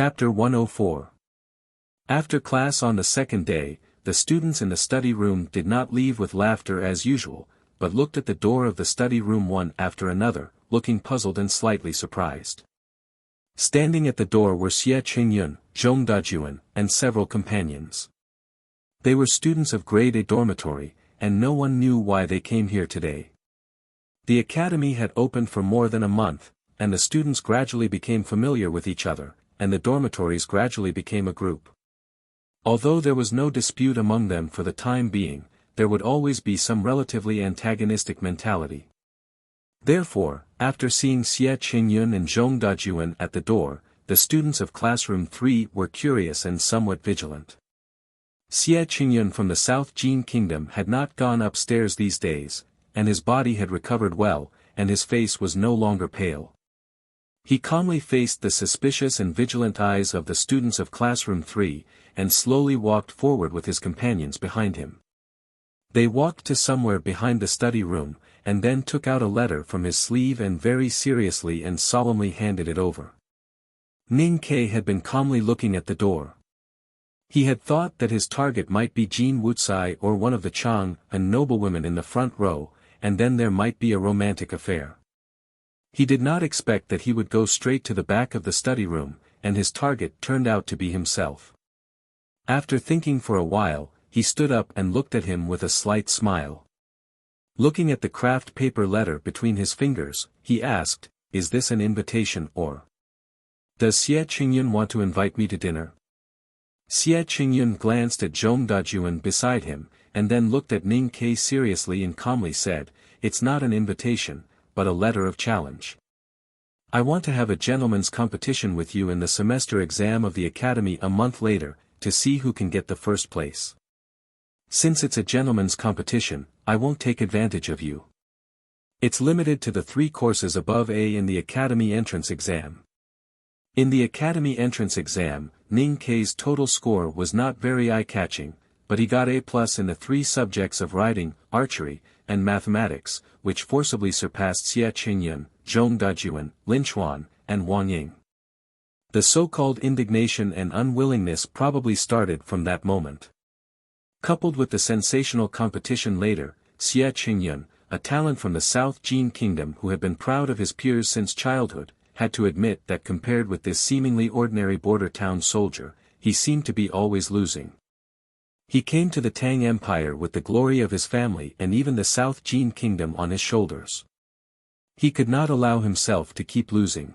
Chapter 104. After class on the second day, the students in the study room did not leave with laughter as usual, but looked at the door of the study room one after another, looking puzzled and slightly surprised. Standing at the door were Xie Qingyun, Zhong Dajuan, and several companions. They were students of grade A dormitory, and no one knew why they came here today. The academy had opened for more than a month, and the students gradually became familiar with each other, and the dormitories gradually became a group. Although there was no dispute among them for the time being, there would always be some relatively antagonistic mentality. Therefore, after seeing Xie Qingyun and Zhong Dajuan at the door, the students of classroom 3 were curious and somewhat vigilant. Xie Qingyun from the South Jin Kingdom had not gone upstairs these days, and his body had recovered well, and his face was no longer pale. He calmly faced the suspicious and vigilant eyes of the students of classroom 3, and slowly walked forward with his companions behind him. They walked to somewhere behind the study room, and then took out a letter from his sleeve and very seriously and solemnly handed it over. Ning Ke had been calmly looking at the door. He had thought that his target might be Jin Wuxia or one of the Chang and noblewomen in the front row, and then there might be a romantic affair. He did not expect that he would go straight to the back of the study room, and his target turned out to be himself. After thinking for a while, he stood up and looked at him with a slight smile. Looking at the craft paper letter between his fingers, he asked, "Is this an invitation or? Does Xie Qingyun want to invite me to dinner?" Xie Qingyun glanced at Zhong Dajuan beside him, and then looked at Ning Ke seriously and calmly said, "It's not an invitation, but a letter of challenge. I want to have a gentleman's competition with you in the semester exam of the academy a month later, to see who can get the first place. Since it's a gentleman's competition, I won't take advantage of you. It's limited to the 3 courses above A in the academy entrance exam." In the academy entrance exam, Ning Ke's total score was not very eye-catching, but he got A+ in the 3 subjects of writing, archery, and mathematics, which forcibly surpassed Xie Qingyun, Zhong Dajuan, Lin Chuan, and Wang Ying. The so-called indignation and unwillingness probably started from that moment. Coupled with the sensational competition later, Xie Qingyun, a talent from the South Jin Kingdom who had been proud of his peers since childhood, had to admit that compared with this seemingly ordinary border town soldier, he seemed to be always losing. He came to the Tang Empire with the glory of his family and even the South Jin Kingdom on his shoulders. He could not allow himself to keep losing.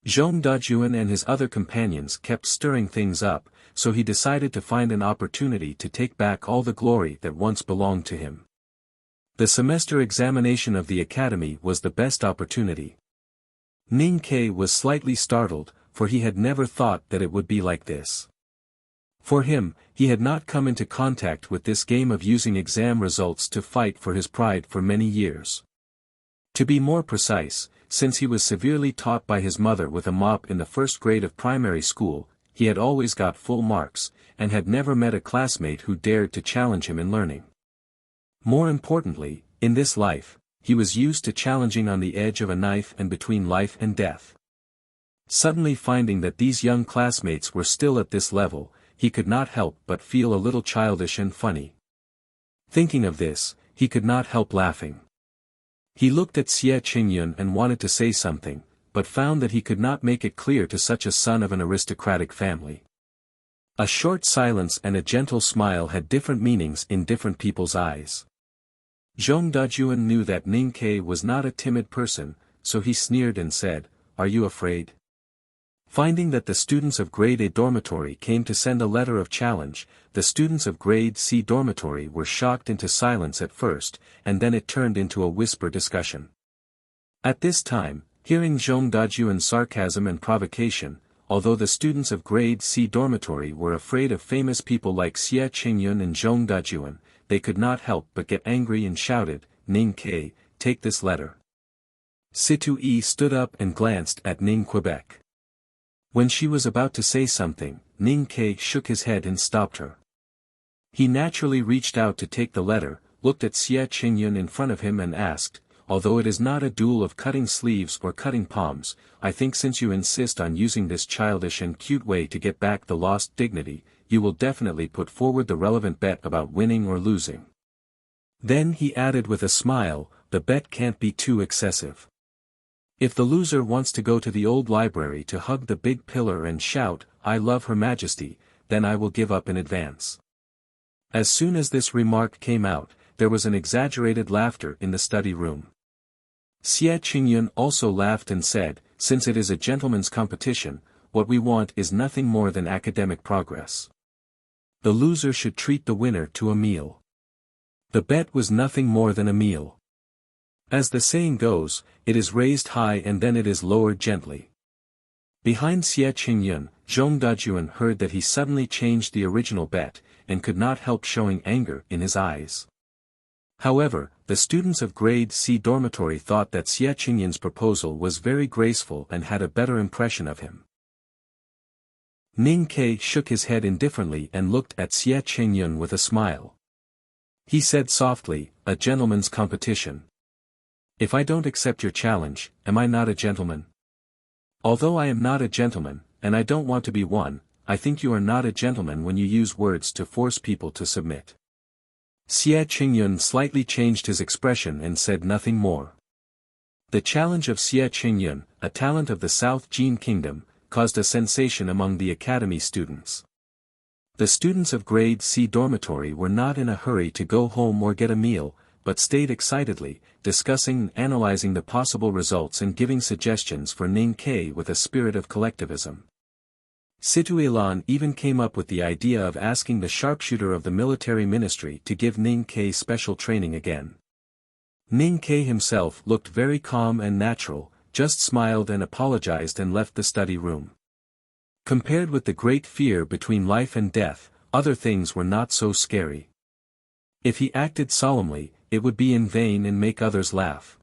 Zhong Dajuan and his other companions kept stirring things up, so he decided to find an opportunity to take back all the glory that once belonged to him. The semester examination of the academy was the best opportunity. Ning Ke was slightly startled, for he had never thought that it would be like this. For him, he had not come into contact with this game of using exam results to fight for his pride for many years. To be more precise, since he was severely taught by his mother with a mop in the 1st grade of primary school, he had always got full marks, and had never met a classmate who dared to challenge him in learning. More importantly, in this life, he was used to challenging on the edge of a knife and between life and death. Suddenly finding that these young classmates were still at this level, he could not help but feel a little childish and funny. Thinking of this, he could not help laughing. He looked at Xie Qingyun and wanted to say something, but found that he could not make it clear to such a son of an aristocratic family. A short silence and a gentle smile had different meanings in different people's eyes. Zhong Dajuan knew that Ning Ke was not a timid person, so he sneered and said, "Are you afraid?" Finding that the students of grade A dormitory came to send a letter of challenge, the students of grade C dormitory were shocked into silence at first, and then it turned into a whisper discussion. At this time, hearing Zhong Dajuan's sarcasm and provocation, although the students of grade C dormitory were afraid of famous people like Xie Qingyun and Zhong Dajuan, they could not help but get angry and shouted, "Ning Ke, take this letter." Situ-yi stood up and glanced at Ning Quebec. When she was about to say something, Ning Ke shook his head and stopped her. He naturally reached out to take the letter, looked at Xie Qingyun in front of him and asked, although it is not a duel of cutting sleeves or cutting palms, I think since you insist on using this childish and cute way to get back the lost dignity, you will definitely put forward the relevant bet about winning or losing." Then he added with a smile, "The bet can't be too excessive. If the loser wants to go to the old library to hug the big pillar and shout, 'I love Her Majesty,' then I will give up in advance." As soon as this remark came out, there was an exaggerated laughter in the study room. Xie Qingyun also laughed and said, "Since it is a gentleman's competition, what we want is nothing more than academic progress. The loser should treat the winner to a meal." The bet was nothing more than a meal. As the saying goes, it is raised high and then it is lowered gently. Behind Xie Qingyun, Zhong Dajuan heard that he suddenly changed the original bet, and could not help showing anger in his eyes. However, the students of grade C dormitory thought that Xie Qingyun's proposal was very graceful and had a better impression of him. Ning Ke shook his head indifferently and looked at Xie Qingyun with a smile. He said softly, "A gentleman's competition. If I don't accept your challenge, am I not a gentleman? Although I am not a gentleman, and I don't want to be one, I think you are not a gentleman when you use words to force people to submit." Xie Qingyun slightly changed his expression and said nothing more. The challenge of Xie Qingyun, a talent of the South Jin Kingdom, caused a sensation among the academy students. The students of grade C dormitory were not in a hurry to go home or get a meal, but stayed excitedly, discussing and analyzing the possible results and giving suggestions for Ning Ke with a spirit of collectivism. Situilan even came up with the idea of asking the sharpshooter of the military ministry to give Ning Ke special training again. Ning Ke himself looked very calm and natural, just smiled and apologized and left the study room. Compared with the great fear between life and death, other things were not so scary. If he acted solemnly, it would be in vain and make others laugh.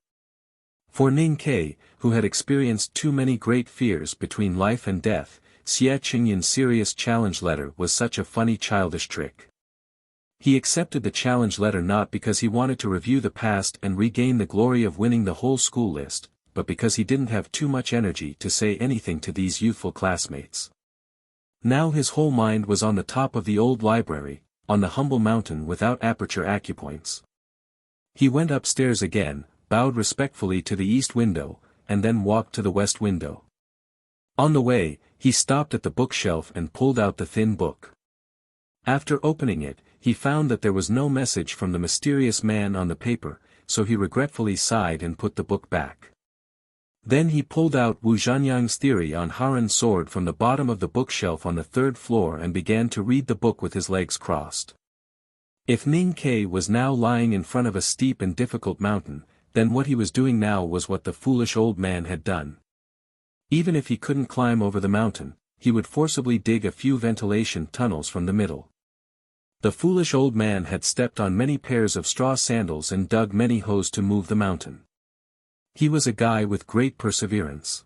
For Ning Ke, who had experienced too many great fears between life and death, Xie Qingyun's serious challenge letter was such a funny childish trick. He accepted the challenge letter not because he wanted to review the past and regain the glory of winning the whole school list, but because he didn't have too much energy to say anything to these youthful classmates. Now his whole mind was on the top of the old library, on the humble mountain without aperture acupoints. He went upstairs again, bowed respectfully to the east window, and then walked to the west window. On the way, he stopped at the bookshelf and pulled out the thin book. After opening it, he found that there was no message from the mysterious man on the paper, so he regretfully sighed and put the book back. Then he pulled out Wu Zhanyang's theory on Haren's sword from the bottom of the bookshelf on the third floor and began to read the book with his legs crossed. If Ning Ke was now lying in front of a steep and difficult mountain, then what he was doing now was what the foolish old man had done. Even if he couldn't climb over the mountain, he would forcibly dig a few ventilation tunnels from the middle. The foolish old man had stepped on many pairs of straw sandals and dug many holes to move the mountain. He was a guy with great perseverance.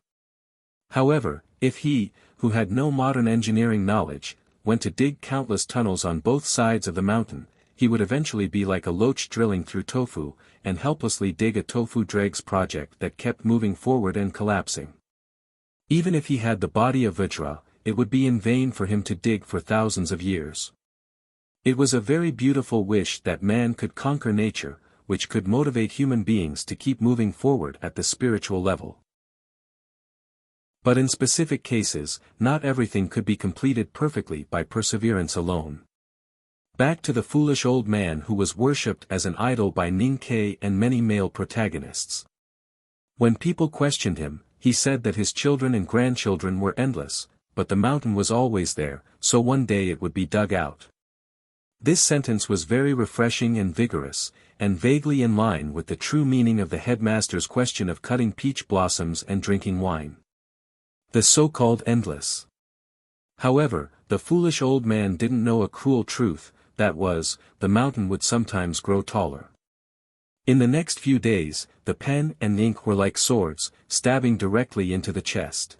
However, if he, who had no modern engineering knowledge, went to dig countless tunnels on both sides of the mountain, he would eventually be like a loach drilling through tofu, and helplessly dig a tofu dregs project that kept moving forward and collapsing. Even if he had the body of Vajra, it would be in vain for him to dig for thousands of years. It was a very beautiful wish that man could conquer nature, which could motivate human beings to keep moving forward at the spiritual level. But in specific cases, not everything could be completed perfectly by perseverance alone. Back to the foolish old man who was worshipped as an idol by Ning Ke and many male protagonists. When people questioned him, he said that his children and grandchildren were endless, but the mountain was always there, so one day it would be dug out. This sentence was very refreshing and vigorous, and vaguely in line with the true meaning of the headmaster's question of cutting peach blossoms and drinking wine. The so-called endless. However, the foolish old man didn't know a cruel truth, that was, the mountain would sometimes grow taller. In the next few days, the pen and ink were like swords, stabbing directly into the chest.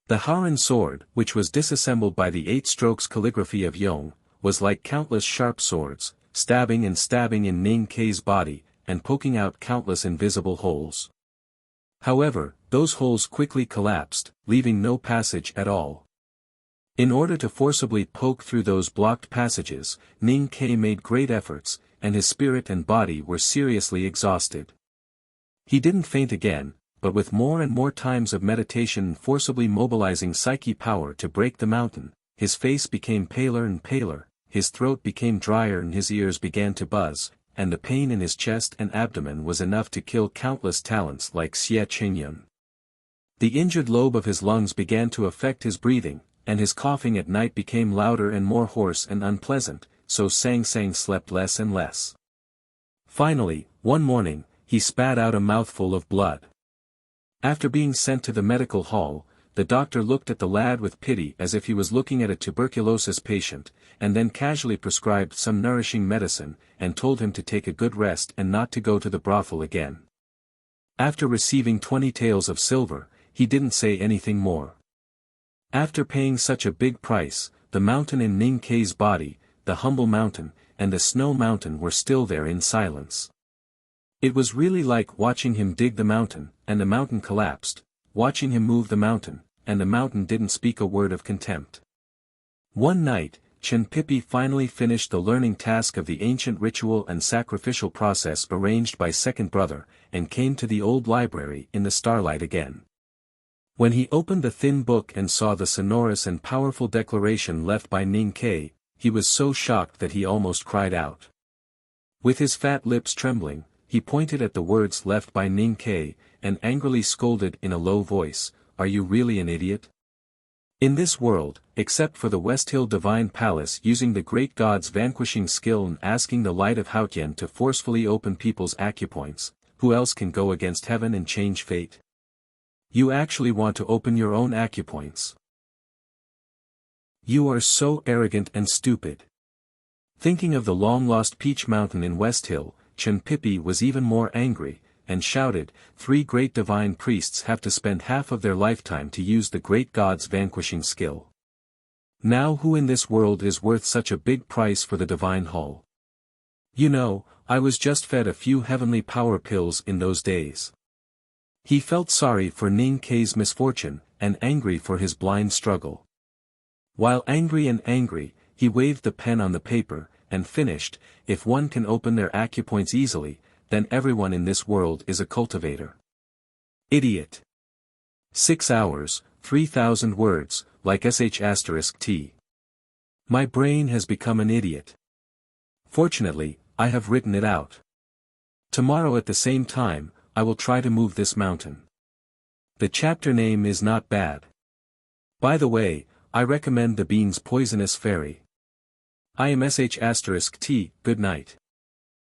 The Haren sword, which was disassembled by the 8 strokes calligraphy of Yong, was like countless sharp swords, stabbing and stabbing in Ning Ke's body, and poking out countless invisible holes. However, those holes quickly collapsed, leaving no passage at all. In order to forcibly poke through those blocked passages, Ning Ke made great efforts, and his spirit and body were seriously exhausted. He didn't faint again, but with more and more times of meditation forcibly mobilizing psyche power to break the mountain, his face became paler and paler, his throat became drier and his ears began to buzz, and the pain in his chest and abdomen was enough to kill countless talents like Xie Qingyun. The injured lobe of his lungs began to affect his breathing, and his coughing at night became louder and more hoarse and unpleasant, so Sang Sang slept less and less. Finally, one morning, he spat out a mouthful of blood. After being sent to the medical hall, the doctor looked at the lad with pity as if he was looking at a tuberculosis patient, and then casually prescribed some nourishing medicine, and told him to take a good rest and not to go to the brothel again. After receiving 20 taels of silver, he didn't say anything more. After paying such a big price, the mountain in Ning Ke's body, the humble mountain, and the snow mountain were still there in silence. It was really like watching him dig the mountain, and the mountain collapsed, watching him move the mountain, and the mountain didn't speak a word of contempt. One night, Chen Pipi finally finished the learning task of the ancient ritual and sacrificial process arranged by second brother, and came to the old library in the starlight again. When he opened the thin book and saw the sonorous and powerful declaration left by Ning Ke, he was so shocked that he almost cried out. With his fat lips trembling, he pointed at the words left by Ning Ke, and angrily scolded in a low voice, "Are you really an idiot? In this world, except for the West Hill Divine Palace using the great god's vanquishing skill and asking the light of Haotian to forcefully open people's acupoints, who else can go against heaven and change fate? You actually want to open your own acupoints? You are so arrogant and stupid." Thinking of the long-lost Peach Mountain in West Hill, Chen Pipi was even more angry, and shouted, "3 great divine priests have to spend half of their lifetime to use the great god's vanquishing skill. Now who in this world is worth such a big price for the divine hall? You know, I was just fed a few heavenly power pills in those days." He felt sorry for Ning Ke's misfortune, and angry for his blind struggle. While angry, he waved the pen on the paper, and finished, "If one can open their acupoints easily, then everyone in this world is a cultivator. Idiot. 6 hours, 3,000 words, like sh*t. My brain has become an idiot. Fortunately, I have written it out. Tomorrow at the same time, I will try to move this mountain. The chapter name is not bad. By the way, I recommend the Bean's Poisonous Fairy. I am sh*t, good night.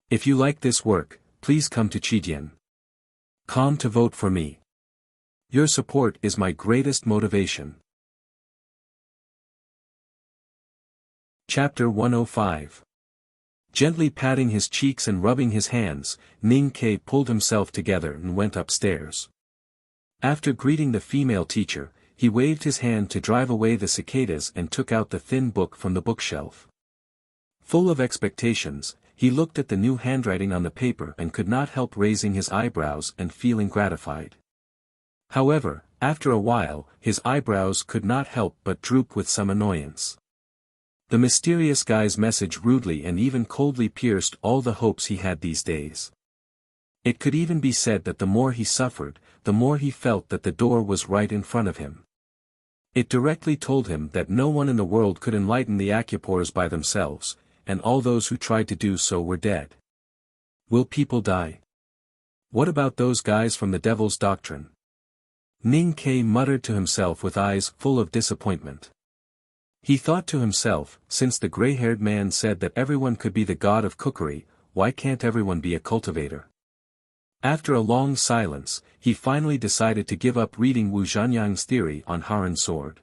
If you like this work, please come to Chidian.com to vote for me. Your support is my greatest motivation. Chapter 105. Gently patting his cheeks and rubbing his hands, Ning Ke pulled himself together and went upstairs. After greeting the female teacher, he waved his hand to drive away the cicadas and took out the thin book from the bookshelf. Full of expectations, he looked at the new handwriting on the paper and could not help raising his eyebrows and feeling gratified. However, after a while, his eyebrows could not help but droop with some annoyance. The mysterious guy's message rudely and even coldly pierced all the hopes he had these days. It could even be said that the more he suffered, the more he felt that the door was right in front of him. It directly told him that no one in the world could enlighten the acupores by themselves, and all those who tried to do so were dead. Will people die? What about those guys from the Devil's Doctrine? Ning Ke muttered to himself with eyes full of disappointment. He thought to himself, since the gray-haired man said that everyone could be the god of cookery, why can't everyone be a cultivator? After a long silence, he finally decided to give up reading Wu Zhanyang's theory on Haran sword.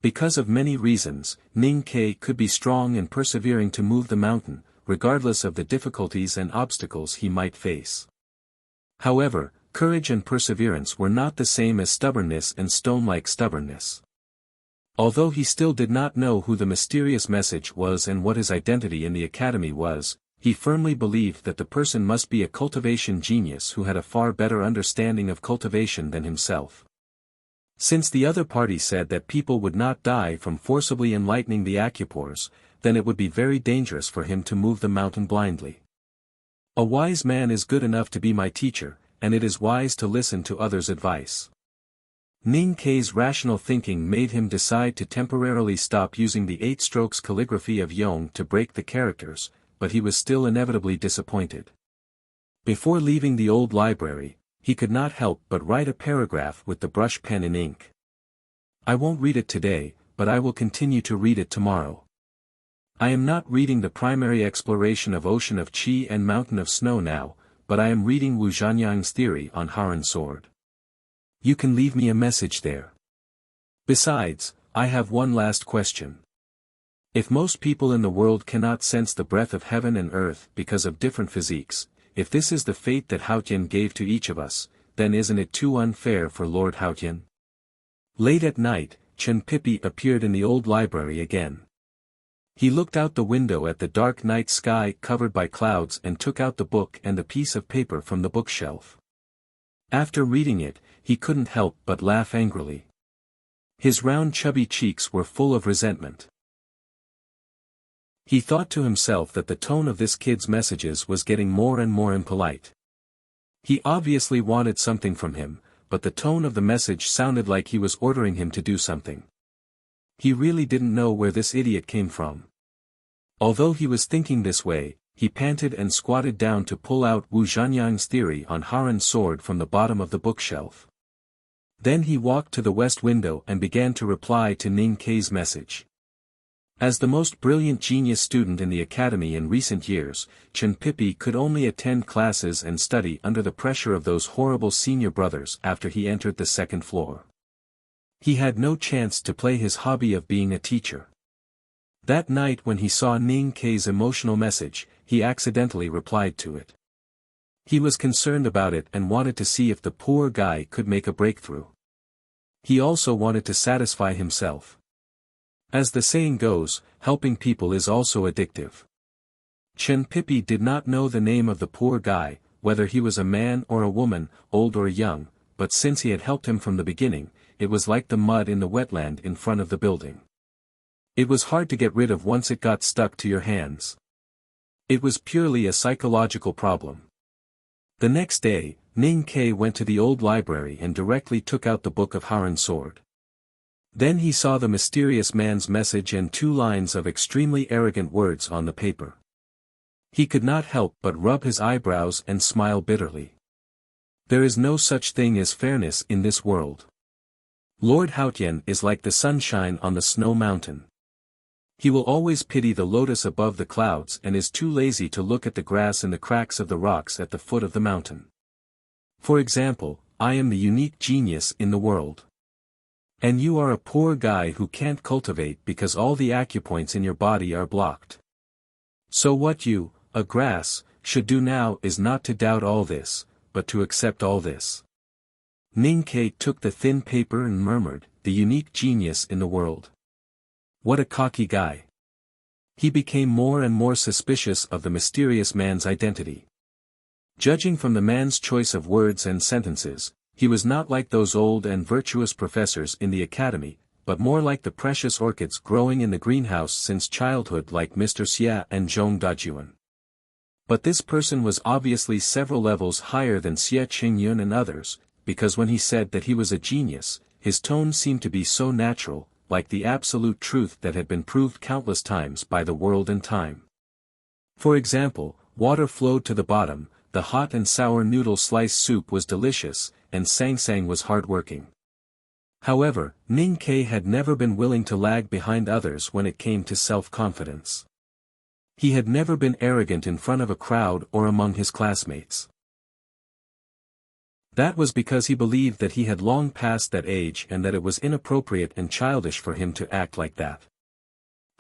Because of many reasons, Ning Ke could be strong and persevering to move the mountain, regardless of the difficulties and obstacles he might face. However, courage and perseverance were not the same as stubbornness and stone-like stubbornness. Although he still did not know who the mysterious message was and what his identity in the academy was, he firmly believed that the person must be a cultivation genius who had a far better understanding of cultivation than himself. Since the other party said that people would not die from forcibly enlightening the acupores, then it would be very dangerous for him to move the mountain blindly. A wise man is good enough to be my teacher, and it is wise to listen to others' advice. Ning Kei's rational thinking made him decide to temporarily stop using the 8 strokes calligraphy of Yong to break the characters, but he was still inevitably disappointed. Before leaving the old library, he could not help but write a paragraph with the brush pen and ink. I won't read it today, but I will continue to read it tomorrow. I am not reading the primary exploration of Ocean of Qi and Mountain of Snow now, but I am reading Wu Zhanyang's theory on Haran Sword. You can leave me a message there. Besides, I have one last question. If most people in the world cannot sense the breath of heaven and earth because of different physiques, if this is the fate that Haotian gave to each of us, then isn't it too unfair for Lord Haotian? Late at night, Chen Pipi appeared in the old library again. He looked out the window at the dark night sky covered by clouds and took out the book and a piece of paper from the bookshelf. After reading it, he couldn't help but laugh angrily. His round chubby cheeks were full of resentment. He thought to himself that the tone of this kid's messages was getting more and more impolite. He obviously wanted something from him, but the tone of the message sounded like he was ordering him to do something. He really didn't know where this idiot came from. Although he was thinking this way, he panted and squatted down to pull out Wu Zhanyang's theory on Haran Sword from the bottom of the bookshelf. Then he walked to the west window and began to reply to Ning Kei's message. As the most brilliant genius student in the academy in recent years, Chen Pipi could only attend classes and study under the pressure of those horrible senior brothers after he entered the second floor. He had no chance to play his hobby of being a teacher. That night when he saw Ning Kei's emotional message, he accidentally replied to it. He was concerned about it and wanted to see if the poor guy could make a breakthrough. He also wanted to satisfy himself. As the saying goes, helping people is also addictive. Chen Pipi did not know the name of the poor guy, whether he was a man or a woman, old or young, but since he had helped him from the beginning, it was like the mud in the wetland in front of the building. It was hard to get rid of once it got stuck to your hands. It was purely a psychological problem. The next day, Ning Kei went to the old library and directly took out the book of Haran Sword. Then he saw the mysterious man's message and 2 lines of extremely arrogant words on the paper. He could not help but rub his eyebrows and smile bitterly. There is no such thing as fairness in this world. Lord Haotian is like the sunshine on the snow mountain. He will always pity the lotus above the clouds and is too lazy to look at the grass in the cracks of the rocks at the foot of the mountain. For example, I am the unique genius in the world. And you are a poor guy who can't cultivate because all the acupoints in your body are blocked. So what you, a grass, should do now is not to doubt all this, but to accept all this. Ning Kei took the thin paper and murmured, the unique genius in the world. What a cocky guy. He became more and more suspicious of the mysterious man's identity. Judging from the man's choice of words and sentences, he was not like those old and virtuous professors in the academy, but more like the precious orchids growing in the greenhouse since childhood like Mr. Xia and Zhong Dajuan. But this person was obviously several levels higher than Xie Qingyun and others, because when he said that he was a genius, his tone seemed to be so natural, like the absolute truth that had been proved countless times by the world and time. For example, water flowed to the bottom, the hot and sour noodle slice soup was delicious, and Sang Sang was hard-working. However, Ning Kei had never been willing to lag behind others when it came to self-confidence. He had never been arrogant in front of a crowd or among his classmates. That was because he believed that he had long passed that age and that it was inappropriate and childish for him to act like that.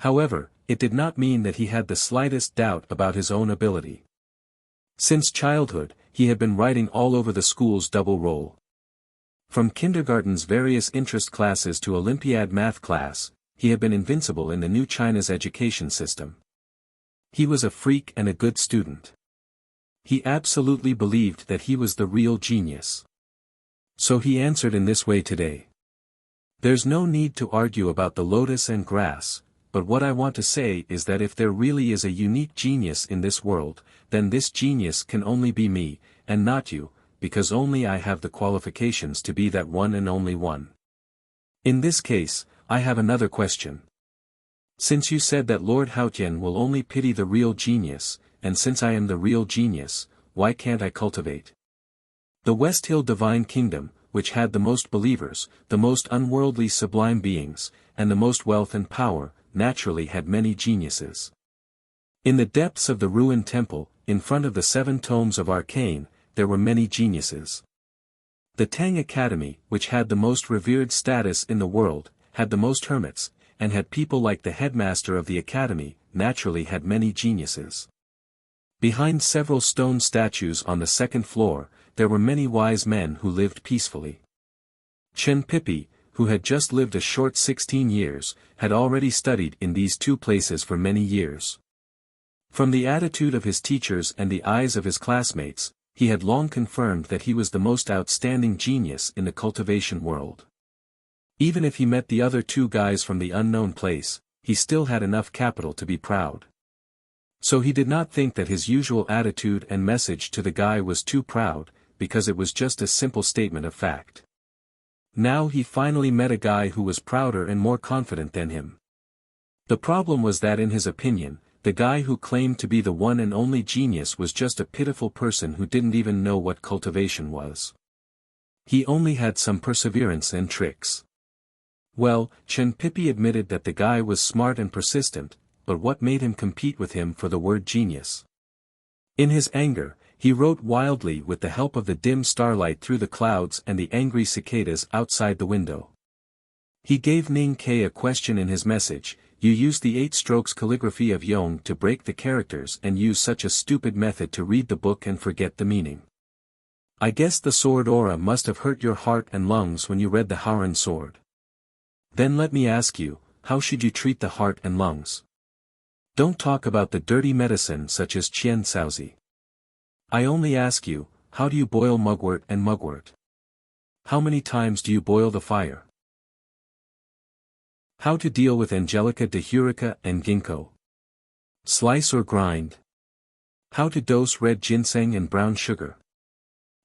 However, it did not mean that he had the slightest doubt about his own ability. Since childhood, he had been writing all over the school's double roll. From kindergarten's various interest classes to Olympiad math class, he had been invincible in the new China's education system. He was a freak and a good student. He absolutely believed that he was the real genius. So he answered in this way today. There's no need to argue about the lotus and grass, but what I want to say is that if there really is a unique genius in this world, then this genius can only be me, and not you, because only I have the qualifications to be that one and only one. In this case, I have another question. Since you said that Lord Haotian will only pity the real genius, and since I am the real genius, why can't I cultivate? The West Hill Divine Kingdom, which had the most believers, the most unworldly sublime beings, and the most wealth and power, naturally had many geniuses. In the depths of the ruined temple, in front of the 7 tomes of arcane, there were many geniuses. The Tang Academy, which had the most revered status in the world, had the most hermits, and had people like the headmaster of the academy, naturally had many geniuses. Behind several stone statues on the 2nd floor, there were many wise men who lived peacefully. Chen Pipi, who had just lived a short 16 years, had already studied in these 2 places for many years. From the attitude of his teachers and the eyes of his classmates, he had long confirmed that he was the most outstanding genius in the cultivation world. Even if he met the other 2 guys from the unknown place, he still had enough capital to be proud. So he did not think that his usual attitude and message to the guy was too proud, because it was just a simple statement of fact. Now he finally met a guy who was prouder and more confident than him. The problem was that in his opinion, the guy who claimed to be the one and only genius was just a pitiful person who didn't even know what cultivation was. He only had some perseverance and tricks. Well, Chen Pipi admitted that the guy was smart and persistent, but what made him compete with him for the word genius? In his anger, he wrote wildly with the help of the dim starlight through the clouds and the angry cicadas outside the window. He gave Ning Ke a question in his message. You used the 8 strokes calligraphy of Yong to break the characters and use such a stupid method to read the book and forget the meaning. I guess the sword aura must have hurt your heart and lungs when you read the Haran sword. Then let me ask you, how should you treat the heart and lungs? Don't talk about the dirty medicine such as Qian Caozi. I only ask you, how do you boil mugwort and mugwort? How many times do you boil the fire? How to deal with Angelica de Hurica and ginkgo? Slice or grind? How to dose red ginseng and brown sugar?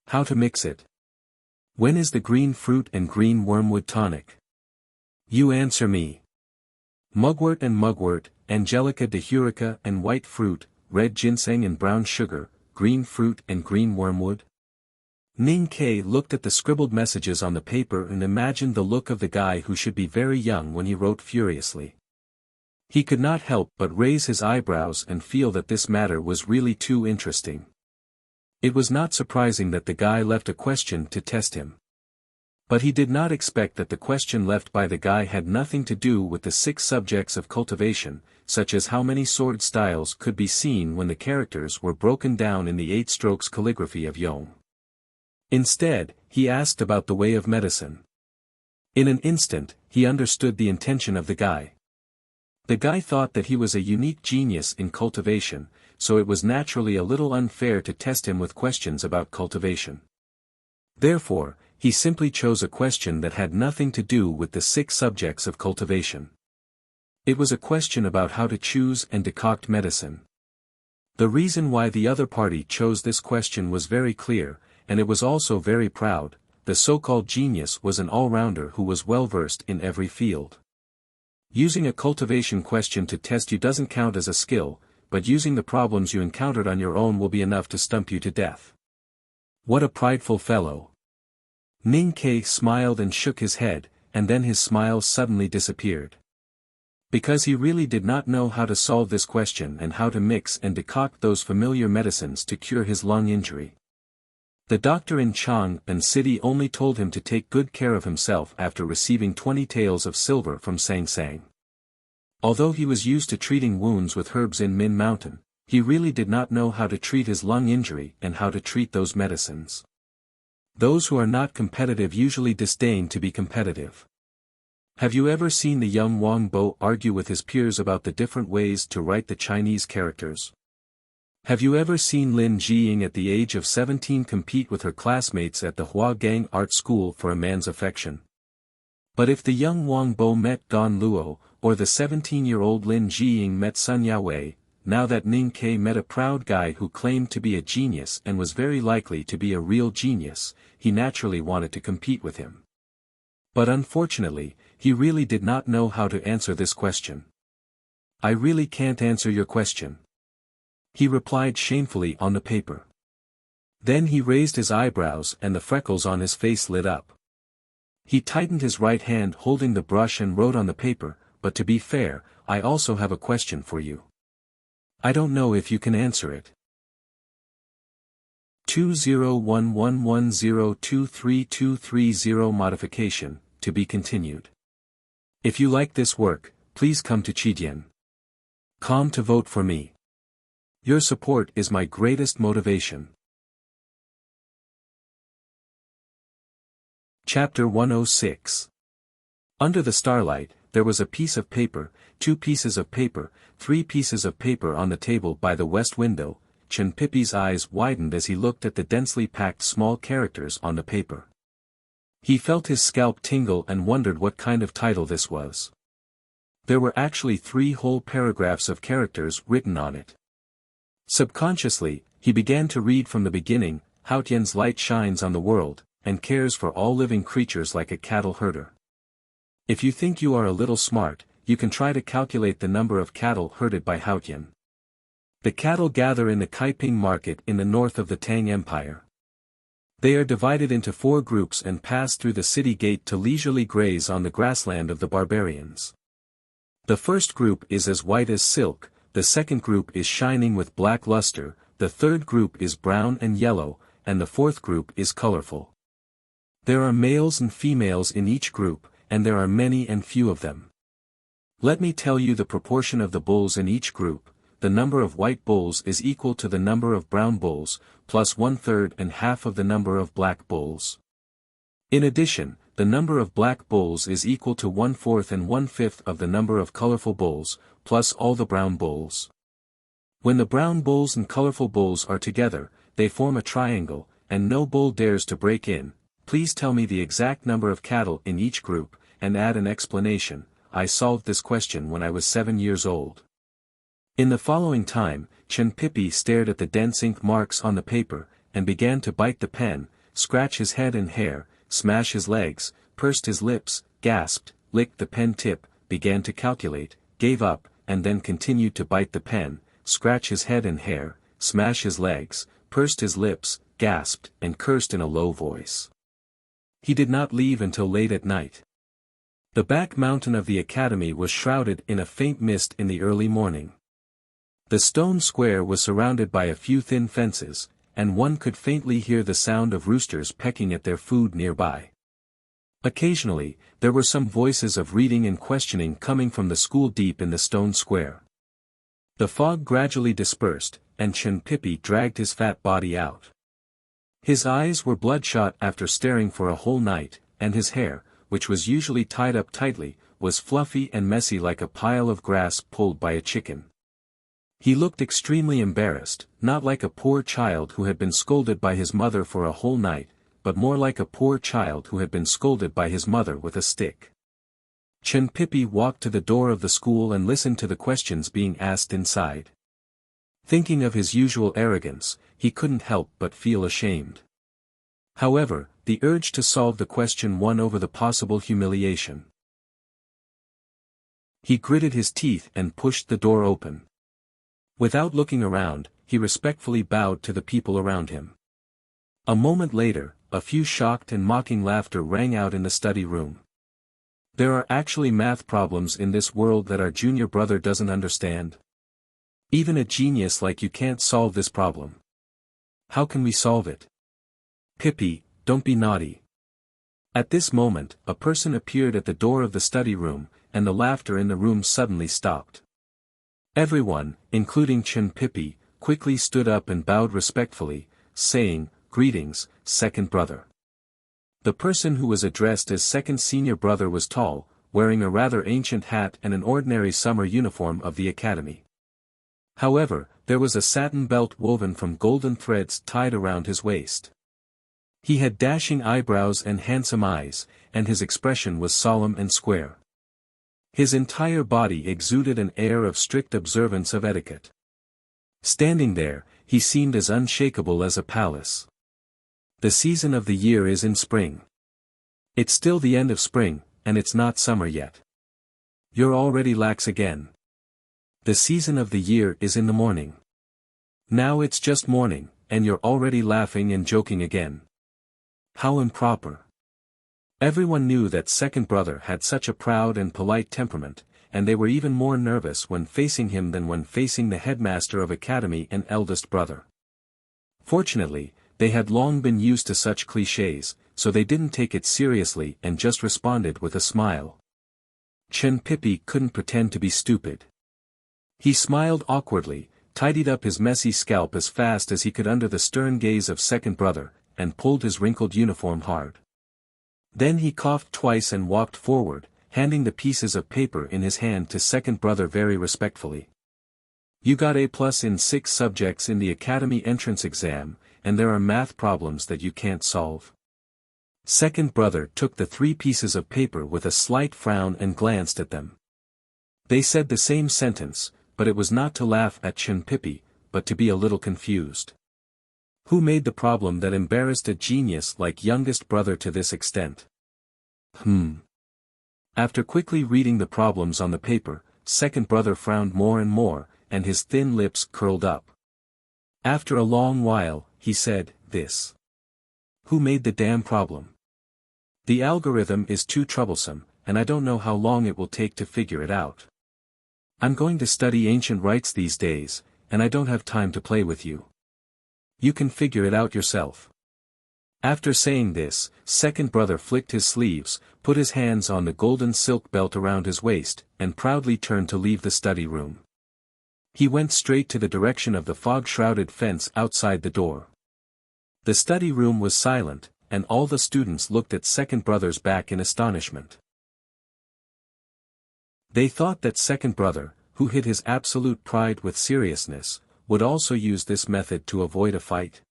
How to mix it? When is the green fruit and green wormwood tonic? You answer me. Mugwort and mugwort, Angelica de Hurica and white fruit, red ginseng and brown sugar, green fruit and green wormwood? Ning Ke looked at the scribbled messages on the paper and imagined the look of the guy who should be very young when he wrote furiously. He could not help but raise his eyebrows and feel that this matter was really too interesting. It was not surprising that the guy left a question to test him. But he did not expect that the question left by the guy had nothing to do with the 6 subjects of cultivation, such as how many sword styles could be seen when the characters were broken down in the 8 strokes calligraphy of Yong. Instead, he asked about the way of medicine. In an instant, he understood the intention of the guy. The guy thought that he was a unique genius in cultivation, so it was naturally a little unfair to test him with questions about cultivation. Therefore, he simply chose a question that had nothing to do with the 6 subjects of cultivation. It was a question about how to choose and decoct medicine. The reason why the other party chose this question was very clear, and it was also very proud. The so-called genius was an all-rounder who was well-versed in every field. Using a cultivation question to test you doesn't count as a skill, but using the problems you encountered on your own will be enough to stump you to death. What a prideful fellow. Ning Ke smiled and shook his head, and then his smile suddenly disappeared. Because he really did not know how to solve this question and how to mix and decoct those familiar medicines to cure his lung injury. The doctor in Chang'an City only told him to take good care of himself after receiving 20 taels of silver from Sang Sang. Although he was used to treating wounds with herbs in Min Mountain, he really did not know how to treat his lung injury and how to treat those medicines. Those who are not competitive usually disdain to be competitive. Have you ever seen the young Wang Bo argue with his peers about the different ways to write the Chinese characters? Have you ever seen Lin Jiying at the age of 17 compete with her classmates at the Huagang Art School for a man's affection? But if the young Wang Bo met Gan Luo, or the 17-year-old Lin Jiying met Sun Yawei, now that Ning Ke met a proud guy who claimed to be a genius and was very likely to be a real genius, he naturally wanted to compete with him. But unfortunately, he really did not know how to answer this question. I really can't answer your question, he replied shamefully on the paper. Then he raised his eyebrows and the freckles on his face lit up. He tightened his right hand holding the brush and wrote on the paper, but to be fair, I also have a question for you. I don't know if you can answer it. 201110232330 modification, to be continued. If you like this work, please come to Chidian.com to vote for me. Your support is my greatest motivation. Chapter 106. Under the starlight, there was a piece of paper, 2 pieces of paper, 3 pieces of paper on the table by the west window. Chen Pipi's eyes widened as he looked at the densely packed small characters on the paper. He felt his scalp tingle and wondered what kind of title this was. There were actually 3 whole paragraphs of characters written on it. Subconsciously, he began to read from the beginning. Haotian's light shines on the world, and cares for all living creatures like a cattle herder. If you think you are a little smart, you can try to calculate the number of cattle herded by Haotian. The cattle gather in the Kaiping market in the north of the Tang Empire. They are divided into 4 groups and pass through the city gate to leisurely graze on the grassland of the barbarians. The first group is as white as silk, the second group is shining with black luster, the third group is brown and yellow, and the fourth group is colorful. There are males and females in each group, and there are many and few of them. Let me tell you the proportion of the bulls in each group. The number of white bulls is equal to the number of brown bulls, plus 1/3 and half of the number of black bulls. In addition, the number of black bulls is equal to 1/4 and 1/5 of the number of colorful bulls, plus all the brown bulls. When the brown bulls and colorful bulls are together, they form a triangle, and no bull dares to break in. Please tell me the exact number of cattle in each group, and add an explanation. I solved this question when I was 7 years old. In the following time, Chen Pipi stared at the dense ink marks on the paper, and began to bite the pen, scratch his head and hair, smash his legs, pursed his lips, gasped, licked the pen tip, began to calculate, gave up, and then continued to bite the pen, scratch his head and hair, smash his legs, pursed his lips, gasped, and cursed in a low voice. He did not leave until late at night. The back mountain of the academy was shrouded in a faint mist in the early morning. The stone square was surrounded by a few thin fences, and one could faintly hear the sound of roosters pecking at their food nearby. Occasionally, there were some voices of reading and questioning coming from the school deep in the stone square. The fog gradually dispersed, and Chen Pipi dragged his fat body out. His eyes were bloodshot after staring for a whole night, and his hair, which was usually tied up tightly, was fluffy and messy like a pile of grass pulled by a chicken. He looked extremely embarrassed, not like a poor child who had been scolded by his mother for a whole night, but more like a poor child who had been scolded by his mother with a stick. Chen Pipi walked to the door of the school and listened to the questions being asked inside. Thinking of his usual arrogance, he couldn't help but feel ashamed. However, the urge to solve the question won over the possible humiliation. He gritted his teeth and pushed the door open. Without looking around, he respectfully bowed to the people around him. A moment later, a few shocked and mocking laughter rang out in the study room. There are actually math problems in this world that our junior brother doesn't understand? Even a genius like you can't solve this problem. How can we solve it? Pipi, don't be naughty. At this moment, a person appeared at the door of the study room, and the laughter in the room suddenly stopped. Everyone, including Chen Pipi, quickly stood up and bowed respectfully, saying, "Greetings, second brother." The person who was addressed as second senior brother was tall, wearing a rather ancient hat and an ordinary summer uniform of the academy. However, there was a satin belt woven from golden threads tied around his waist. He had dashing eyebrows and handsome eyes, and his expression was solemn and square. His entire body exuded an air of strict observance of etiquette. Standing there, he seemed as unshakable as a palace. The season of the year is in spring. It's still the end of spring, and it's not summer yet. You're already lax again. The season of the year is in the morning. Now it's just morning, and you're already laughing and joking again. How improper. Everyone knew that second brother had such a proud and polite temperament, and they were even more nervous when facing him than when facing the headmaster of academy and eldest brother. Fortunately, they had long been used to such clichés, so they didn't take it seriously and just responded with a smile. Chen Pippi couldn't pretend to be stupid. He smiled awkwardly, tidied up his messy scalp as fast as he could under the stern gaze of second brother, and pulled his wrinkled uniform hard. Then he coughed twice and walked forward, handing the pieces of paper in his hand to second brother very respectfully. You got A+ in 6 subjects in the academy entrance exam, and there are math problems that you can't solve. Second brother took the 3 pieces of paper with a slight frown and glanced at them. They said the same sentence, but it was not to laugh at Chen Pippi, but to be a little confused. Who made the problem that embarrassed a genius like youngest brother to this extent? After quickly reading the problems on the paper, second brother frowned more and more, and his thin lips curled up. After a long while, he said, "This. Who made the damn problem? The algorithm is too troublesome, and I don't know how long it will take to figure it out. I'm going to study ancient rites these days, and I don't have time to play with you. You can figure it out yourself." After saying this, second brother flicked his sleeves, put his hands on the golden silk belt around his waist, and proudly turned to leave the study room. He went straight to the direction of the fog-shrouded fence outside the door. The study room was silent, and all the students looked at second brother's back in astonishment. They thought that second brother, who hid his absolute pride with seriousness, would also use this method to avoid a fight.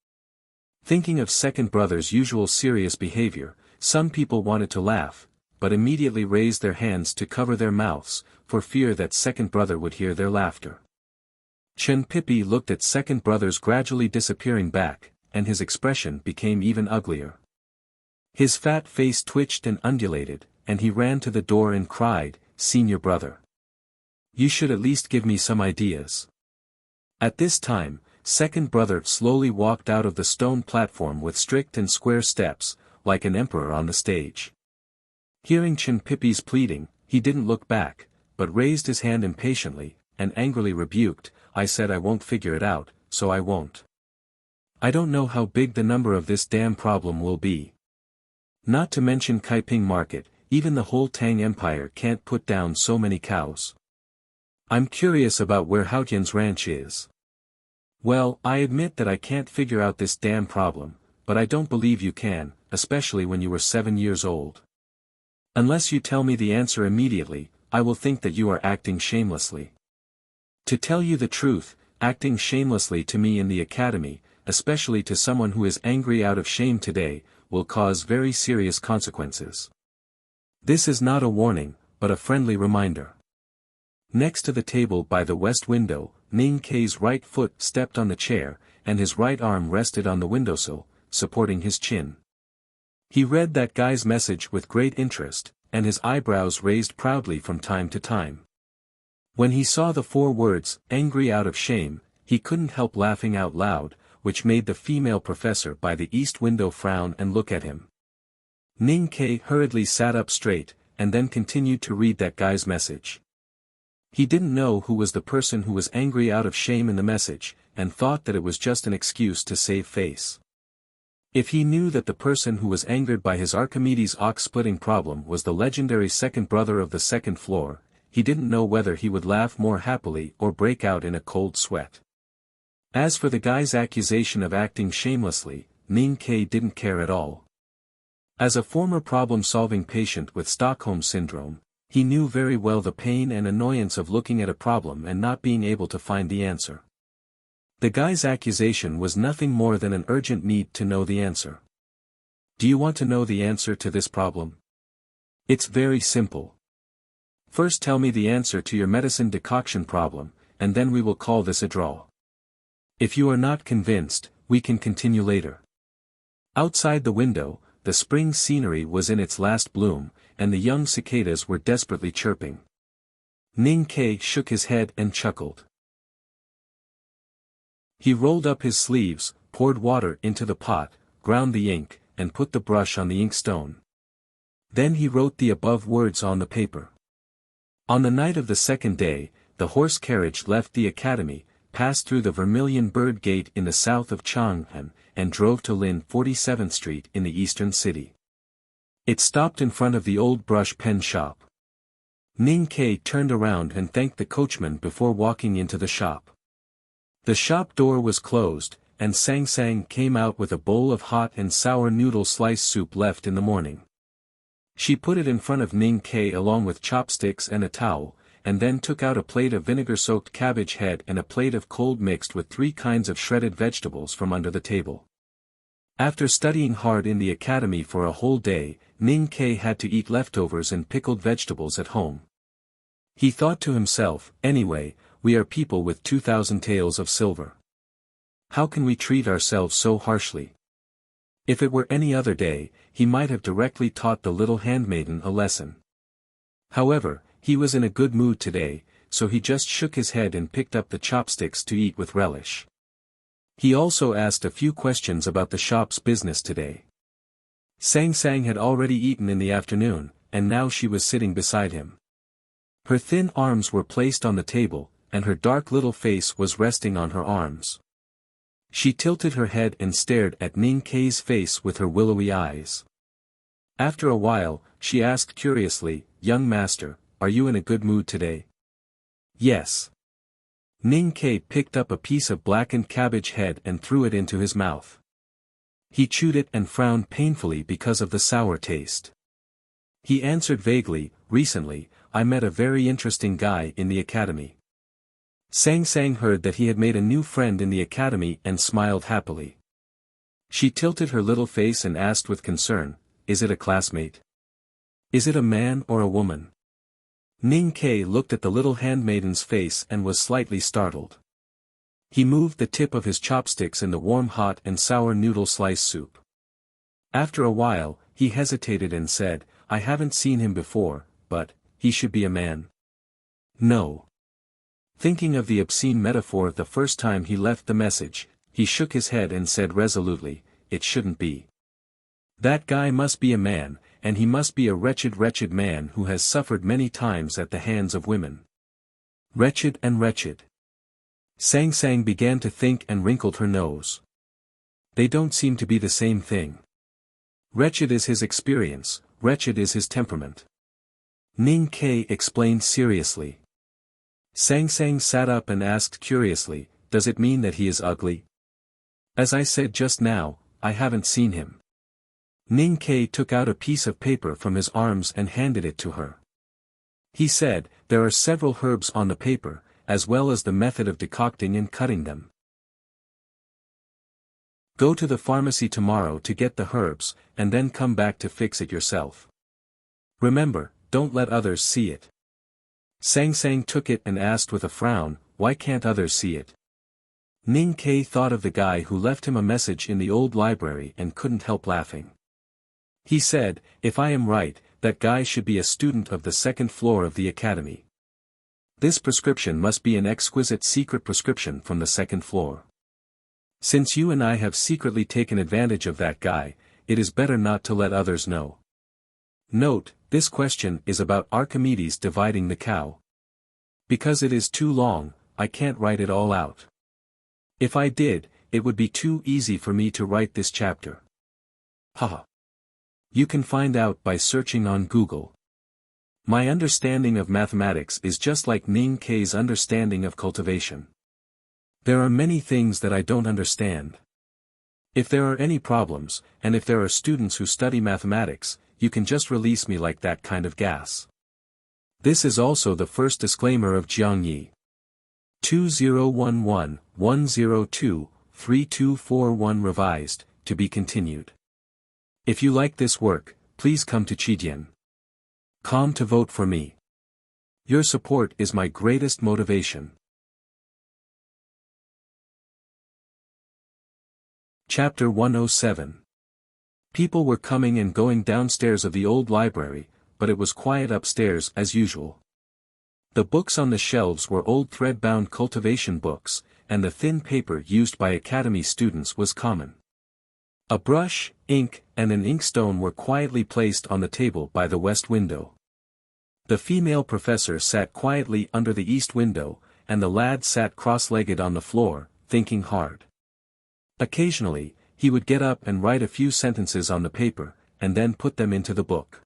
Thinking of second brother's usual serious behavior, some people wanted to laugh, but immediately raised their hands to cover their mouths, for fear that second brother would hear their laughter. Chen Pippi looked at second brother's gradually disappearing back, and his expression became even uglier. His fat face twitched and undulated, and he ran to the door and cried, "Senior brother. You should at least give me some ideas." At this time, second brother slowly walked out of the stone platform with strict and square steps, like an emperor on the stage. Hearing Chen Pippi's pleading, he didn't look back, but raised his hand impatiently, and angrily rebuked, "I said I won't figure it out, so I won't. I don't know how big the number of this damn problem will be. Not to mention Kaiping Market, even the whole Tang Empire can't put down so many cows. I'm curious about where Haotian's ranch is. Well, I admit that I can't figure out this damn problem, but I don't believe you can, especially when you were 7 years old. Unless you tell me the answer immediately, I will think that you are acting shamelessly. To tell you the truth, acting shamelessly to me in the academy, especially to someone who is angry out of shame today, will cause very serious consequences. This is not a warning, but a friendly reminder." Next to the table by the west window, Ning Kei's right foot stepped on the chair, and his right arm rested on the windowsill, supporting his chin. He read that guy's message with great interest, and his eyebrows raised proudly from time to time. When he saw the 4 words, "angry out of shame," he couldn't help laughing out loud, which made the female professor by the east window frown and look at him. Ning Kei hurriedly sat up straight, and then continued to read that guy's message. He didn't know who was the person who was angry out of shame in the message, and thought that it was just an excuse to save face. If he knew that the person who was angered by his Archimedes ox-splitting problem was the legendary second brother of the second floor, he didn't know whether he would laugh more happily or break out in a cold sweat. As for the guy's accusation of acting shamelessly, Ning Kei didn't care at all. As a former problem-solving patient with Stockholm syndrome, He knew very well the pain and annoyance of looking at a problem and not being able to find the answer. The guy's accusation was nothing more than an urgent need to know the answer. Do you want to know the answer to this problem? It's very simple. First tell me the answer to your medicine decoction problem, and then we will call this a draw. If you are not convinced, we can continue later. Outside the window, the spring scenery was in its last bloom, and the young cicadas were desperately chirping. Ning Kai shook his head and chuckled. He rolled up his sleeves, poured water into the pot, ground the ink, and put the brush on the inkstone. Then he wrote the above words on the paper. On the night of the second day, the horse carriage left the academy, passed through the Vermilion Bird Gate in the south of Chang'an, and drove to Lin 47th Street in the eastern city. It stopped in front of the old brush pen shop. Ning Kai turned around and thanked the coachman before walking into the shop. The shop door was closed, and Sang Sang came out with a bowl of hot and sour noodle slice soup left in the morning. She put it in front of Ning Kai along with chopsticks and a towel, and then took out a plate of vinegar-soaked cabbage head and a plate of cold mixed with 3 kinds of shredded vegetables from under the table. After studying hard in the academy for a whole day, Ning Kai had to eat leftovers and pickled vegetables at home. He thought to himself, anyway, we are people with 2,000 taels of silver. How can we treat ourselves so harshly? If it were any other day, he might have directly taught the little handmaiden a lesson. However, he was in a good mood today, so he just shook his head and picked up the chopsticks to eat with relish. He also asked a few questions about the shop's business today. Sang Sang had already eaten in the afternoon, and now she was sitting beside him. Her thin arms were placed on the table, and her dark little face was resting on her arms. She tilted her head and stared at Ning Kai's face with her willowy eyes. After a while, she asked curiously, "Young master, are you in a good mood today?" "Yes." Ning Kai picked up a piece of blackened cabbage head and threw it into his mouth. He chewed it and frowned painfully because of the sour taste. He answered vaguely, "Recently, I met a very interesting guy in the academy." Sang Sang heard that he had made a new friend in the academy and smiled happily. She tilted her little face and asked with concern, "Is it a classmate? Is it a man or a woman?" Ning Kai looked at the little handmaiden's face and was slightly startled. He moved the tip of his chopsticks in the warm hot and sour noodle slice soup. After a while, he hesitated and said, "I haven't seen him before, but, he should be a man." "No." Thinking of the obscene metaphor the first time he left the message, he shook his head and said resolutely, "It shouldn't be. That guy must be a man, and he must be a wretched man who has suffered many times at the hands of women." Wretched and wretched. Sang Sang began to think and wrinkled her nose. They don't seem to be the same thing. Wretched is his experience, wretched is his temperament. Ning Kai explained seriously. Sang Sang sat up and asked curiously, "Does it mean that he is ugly?" "As I said just now, I haven't seen him." Ning Kai took out a piece of paper from his arms and handed it to her. He said, "There are several herbs on the paper, as well as the method of decocting and cutting them. Go to the pharmacy tomorrow to get the herbs, and then come back to fix it yourself. Remember, don't let others see it." Sang Sang took it and asked with a frown, "Why can't others see it?" Ning Kai thought of the guy who left him a message in the old library and couldn't help laughing. He said, "If I am right, that guy should be a student of the second floor of the academy. This prescription must be an exquisite secret prescription from the second floor. Since you and I have secretly taken advantage of that guy, it is better not to let others know." Note, this question is about Archimedes dividing the cow. Because it is too long, I can't write it all out. If I did, it would be too easy for me to write this chapter. Haha. You can find out by searching on Google. My understanding of mathematics is just like Ning Kai's understanding of cultivation. There are many things that I don't understand. If there are any problems, and if there are students who study mathematics, you can just release me like that kind of gas. This is also the first disclaimer of Jiangyi. 2011-102-3241 revised, to be continued. If you like this work, please come to Chidian.com to vote for me. Your support is my greatest motivation. Chapter 107. People were coming and going downstairs of the old library, but it was quiet upstairs as usual. The books on the shelves were old thread-bound cultivation books, and the thin paper used by academy students was common. A brush, ink, and an inkstone were quietly placed on the table by the west window. The female professor sat quietly under the east window, and the lad sat cross-legged on the floor, thinking hard. Occasionally, he would get up and write a few sentences on the paper, and then put them into the book.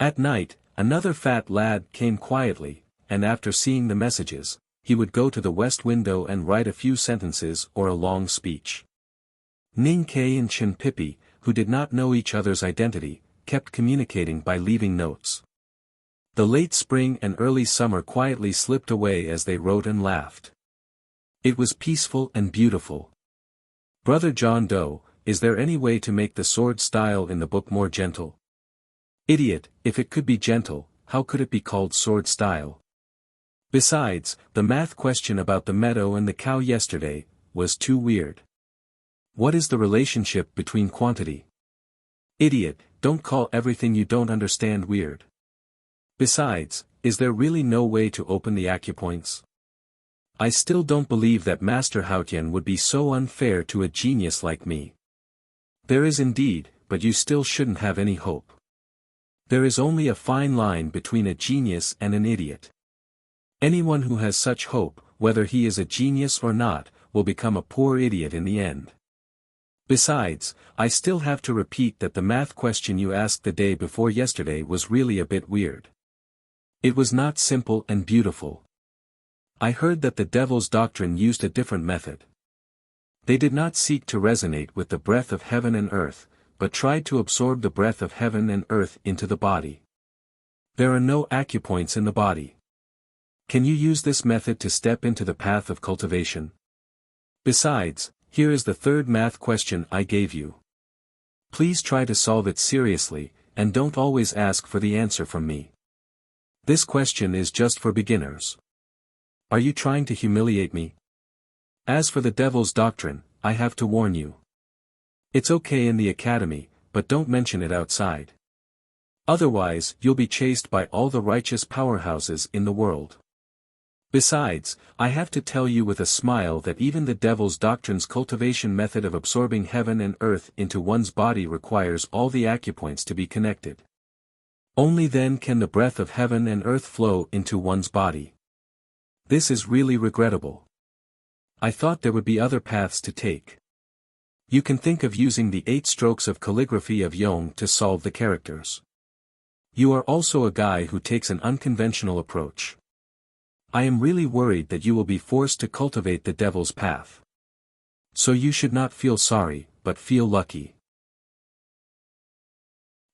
At night, another fat lad came quietly, and after seeing the messages, he would go to the west window and write a few sentences or a long speech. Ning Kei and Chin Pippi, who did not know each other's identity, kept communicating by leaving notes. The late spring and early summer quietly slipped away as they wrote and laughed. It was peaceful and beautiful. Brother John Doe, is there any way to make the sword style in the book more gentle? Idiot, if it could be gentle, how could it be called sword style? Besides, the math question about the meadow and the cow yesterday was too weird. What is the relationship between quantity? Idiot, don't call everything you don't understand weird. Besides, is there really no way to open the acupoints? I still don't believe that Master Haotian would be so unfair to a genius like me. There is indeed, but you still shouldn't have any hope. There is only a fine line between a genius and an idiot. Anyone who has such hope, whether he is a genius or not, will become a poor idiot in the end. Besides, I still have to repeat that the math question you asked the day before yesterday was really a bit weird. It was not simple and beautiful. I heard that the devil's doctrine used a different method. They did not seek to resonate with the breath of heaven and earth, but tried to absorb the breath of heaven and earth into the body. There are no acupoints in the body. Can you use this method to step into the path of cultivation? Besides, here is the third math question I gave you. Please try to solve it seriously, and don't always ask for the answer from me. This question is just for beginners. Are you trying to humiliate me? As for the devil's doctrine, I have to warn you. It's okay in the academy, but don't mention it outside. Otherwise, you'll be chased by all the righteous powerhouses in the world. Besides, I have to tell you with a smile that even the devil's doctrine's cultivation method of absorbing heaven and earth into one's body requires all the acupoints to be connected. Only then can the breath of heaven and earth flow into one's body. This is really regrettable. I thought there would be other paths to take. You can think of using the 8 strokes of calligraphy of Yong to solve the characters. You are also a guy who takes an unconventional approach. I am really worried that you will be forced to cultivate the devil's path. So you should not feel sorry, but feel lucky.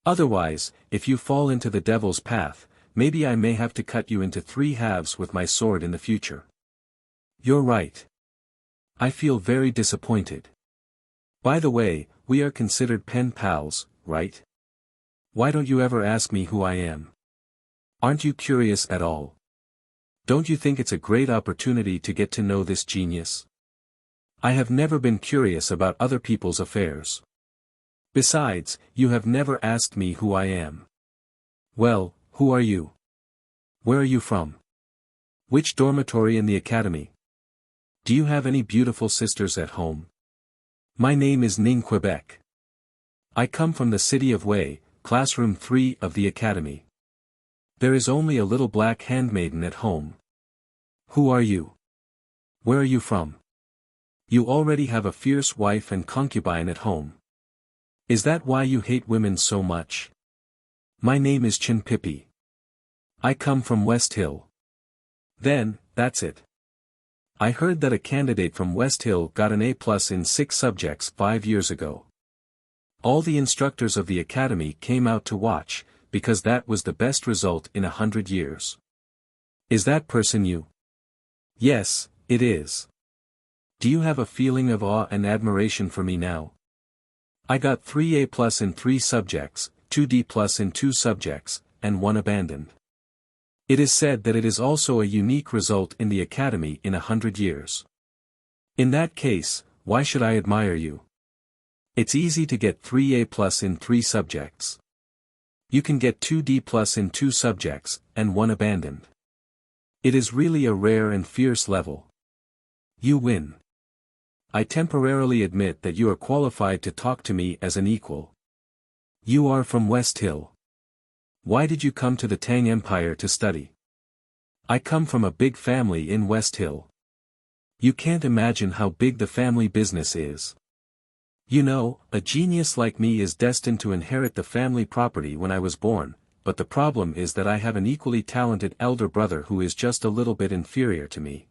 Otherwise, if you fall into the devil's path, maybe I may have to cut you into 3 halves with my sword in the future. You're right. I feel very disappointed. By the way, we are considered pen pals, right? Why don't you ever ask me who I am? Aren't you curious at all? Don't you think it's a great opportunity to get to know this genius? I have never been curious about other people's affairs. Besides, you have never asked me who I am. Well, who are you? Where are you from? Which dormitory in the academy? Do you have any beautiful sisters at home? My name is Ning Quebec. I come from the city of Wei, classroom 3 of the academy. There is only a little black handmaiden at home. Who are you? Where are you from? You already have a fierce wife and concubine at home. Is that why you hate women so much? My name is Chin Pippi. I come from West Hill. Then, that's it. I heard that a candidate from West Hill got an A+ in 6 subjects 5 years ago. All the instructors of the academy came out to watch, because that was the best result in 100 years. Is that person you? Yes, it is. Do you have a feeling of awe and admiration for me now? I got 3A+ in 3 subjects, 2D+ in 2 subjects, and 1 abandoned. It is said that it is also a unique result in the academy in 100 years. In that case, why should I admire you? It's easy to get 3A+ in 3 subjects. You can get 2D+ in 2 subjects, and 1 abandoned. It is really a rare and fierce level. You win. I temporarily admit that you are qualified to talk to me as an equal. You are from West Hill. Why did you come to the Tang Empire to study? I come from a big family in West Hill. You can't imagine how big the family business is. You know, a genius like me is destined to inherit the family property when I was born, but the problem is that I have an equally talented elder brother who is just a little bit inferior to me.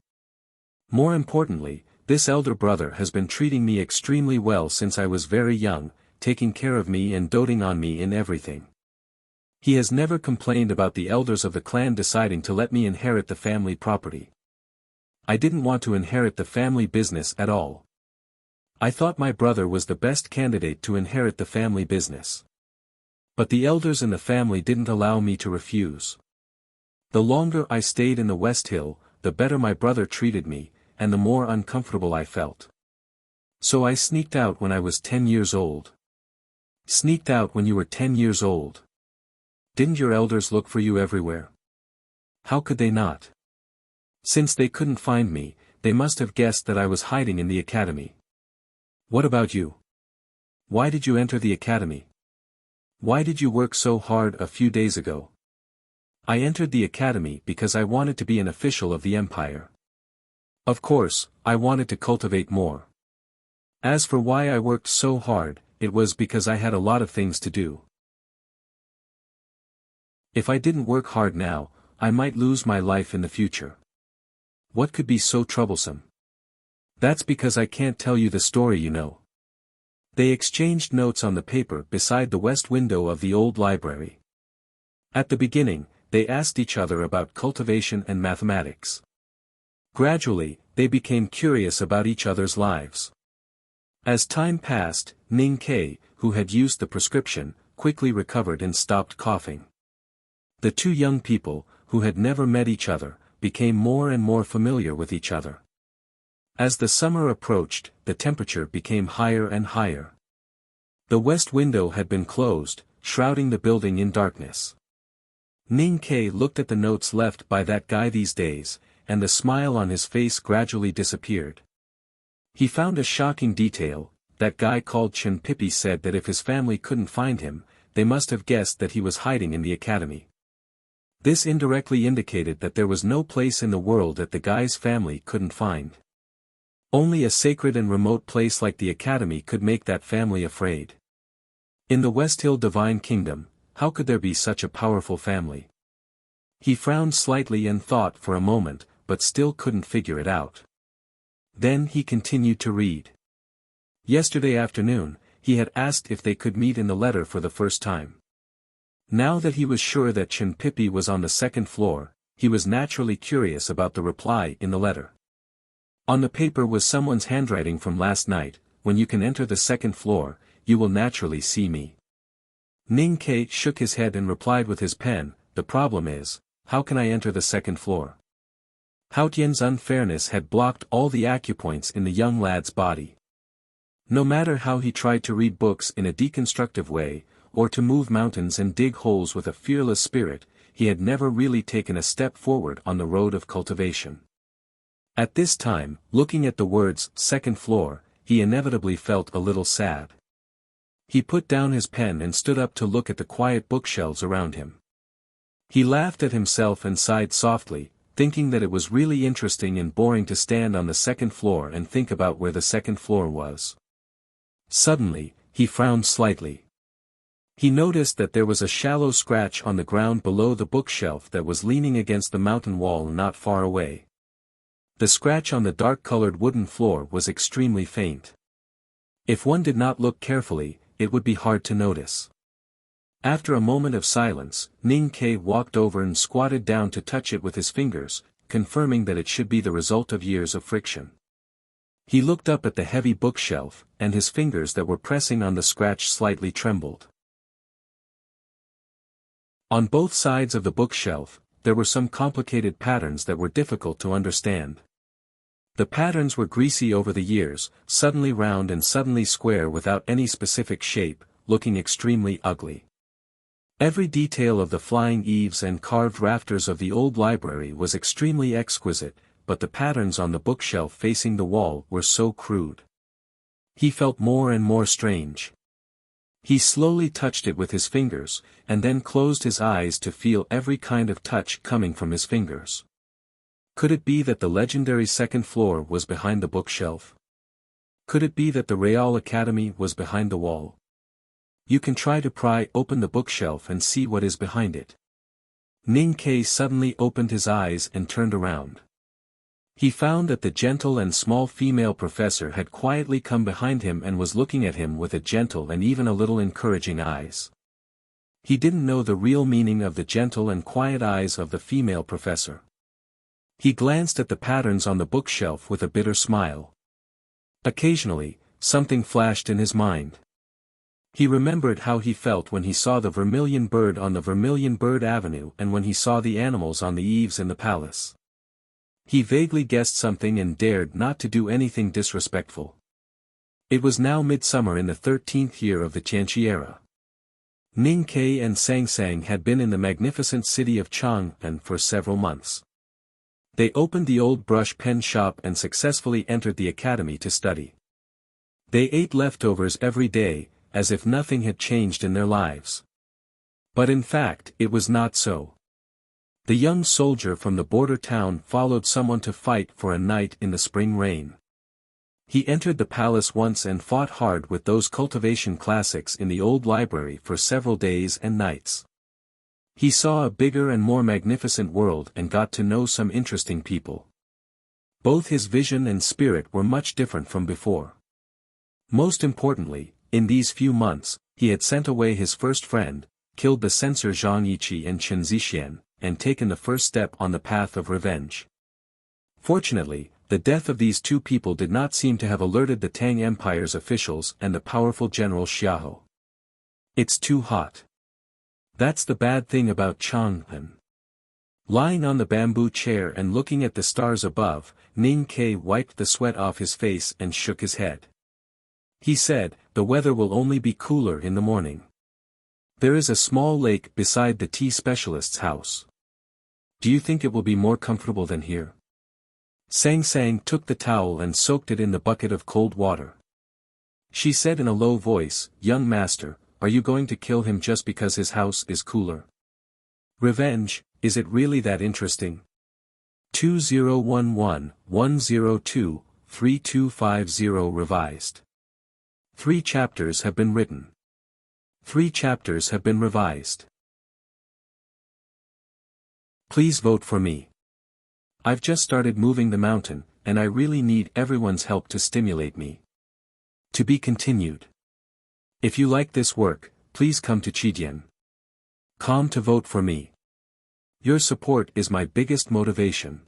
More importantly, this elder brother has been treating me extremely well since I was very young, taking care of me and doting on me in everything. He has never complained about the elders of the clan deciding to let me inherit the family property. I didn't want to inherit the family business at all. I thought my brother was the best candidate to inherit the family business. But the elders in the family didn't allow me to refuse. The longer I stayed in the West Hill, the better my brother treated me, and the more uncomfortable I felt. So I sneaked out when I was 10 years old. Sneaked out when you were 10 years old. Didn't your elders look for you everywhere? How could they not? Since they couldn't find me, they must have guessed that I was hiding in the academy. What about you? Why did you enter the academy? Why did you work so hard a few days ago? I entered the academy because I wanted to be an official of the empire. Of course, I wanted to cultivate more. As for why I worked so hard, it was because I had a lot of things to do. If I didn't work hard now, I might lose my life in the future. What could be so troublesome? That's because I can't tell you the story, you know. They exchanged notes on the paper beside the west window of the old library. At the beginning, they asked each other about cultivation and mathematics. Gradually, they became curious about each other's lives. As time passed, Ning Kei, who had used the prescription, quickly recovered and stopped coughing. The 2 young people, who had never met each other, became more and more familiar with each other. As the summer approached, the temperature became higher and higher. The west window had been closed, shrouding the building in darkness. Ning Kei looked at the notes left by that guy these days, and the smile on his face gradually disappeared. He found a shocking detail. That guy called Chen Pippi said that if his family couldn't find him, they must have guessed that he was hiding in the academy. This indirectly indicated that there was no place in the world that the guy's family couldn't find. Only a sacred and remote place like the academy could make that family afraid. In the West Hill Divine Kingdom, how could there be such a powerful family? He frowned slightly and thought for a moment, but still couldn't figure it out. Then he continued to read. Yesterday afternoon, he had asked if they could meet in the letter for the first time. Now that he was sure that Chen Pippi was on the 2nd floor, he was naturally curious about the reply in the letter. On the paper was someone's handwriting from last night. When you can enter the 2nd floor, you will naturally see me. Ning Kei shook his head and replied with his pen, the problem is, how can I enter the 2nd floor? Hao Tian's unfairness had blocked all the acupoints in the young lad's body. No matter how he tried to read books in a deconstructive way, or to move mountains and dig holes with a fearless spirit, he had never really taken a step forward on the road of cultivation. At this time, looking at the words, 2nd floor, he inevitably felt a little sad. He put down his pen and stood up to look at the quiet bookshelves around him. He laughed at himself and sighed softly, thinking that it was really interesting and boring to stand on the 2nd floor and think about where the 2nd floor was. Suddenly, he frowned slightly. He noticed that there was a shallow scratch on the ground below the bookshelf that was leaning against the mountain wall not far away. The scratch on the dark-colored wooden floor was extremely faint. If one did not look carefully, it would be hard to notice. After a moment of silence, Ning Ke walked over and squatted down to touch it with his fingers, confirming that it should be the result of years of friction. He looked up at the heavy bookshelf, and his fingers that were pressing on the scratch slightly trembled. On both sides of the bookshelf, there were some complicated patterns that were difficult to understand. The patterns were greasy over the years, suddenly round and suddenly square without any specific shape, looking extremely ugly. Every detail of the flying eaves and carved rafters of the old library was extremely exquisite, but the patterns on the bookshelf facing the wall were so crude. He felt more and more strange. He slowly touched it with his fingers, and then closed his eyes to feel every kind of touch coming from his fingers. Could it be that the legendary second floor was behind the bookshelf? Could it be that the Real Academy was behind the wall? You can try to pry open the bookshelf and see what is behind it. Ning Ke suddenly opened his eyes and turned around. He found that the gentle and small female professor had quietly come behind him and was looking at him with a gentle and even a little encouraging eyes. He didn't know the real meaning of the gentle and quiet eyes of the female professor. He glanced at the patterns on the bookshelf with a bitter smile. Occasionally, something flashed in his mind. He remembered how he felt when he saw the vermilion bird on the Vermilion Bird Avenue and when he saw the animals on the eaves in the palace. He vaguely guessed something and dared not to do anything disrespectful. It was now midsummer in the 13th year of the Qianqi era. Ning Ke and Sang Sang had been in the magnificent city of Chang'an for several months. They opened the old brush pen shop and successfully entered the academy to study. They ate leftovers every day, as if nothing had changed in their lives. But in fact, it was not so. The young soldier from the border town followed someone to fight for a night in the spring rain. He entered the palace once and fought hard with those cultivation classics in the old library for several days and nights. He saw a bigger and more magnificent world and got to know some interesting people. Both his vision and spirit were much different from before. Most importantly, in these few months, he had sent away his first friend, killed the censor Zhang Yiqi and Chen Zixian, and taken the first step on the path of revenge. Fortunately, the death of these two people did not seem to have alerted the Tang Empire's officials and the powerful General Xiahou. It's too hot. That's the bad thing about Chang'an. Lying on the bamboo chair and looking at the stars above, Ning Ke wiped the sweat off his face and shook his head. He said, "The weather will only be cooler in the morning. There is a small lake beside the tea specialist's house. Do you think it will be more comfortable than here?" Sang Sang took the towel and soaked it in the bucket of cold water. She said in a low voice, "Young master, are you going to kill him just because his house is cooler? Revenge, is it really that interesting?" 2011-102-3250 revised. 3 chapters have been written. 3 chapters have been revised. Please vote for me. I've just started moving the mountain, and I really need everyone's help to stimulate me. To be continued. If you like this work, please come to Chidian.com to vote for me. Your support is my biggest motivation.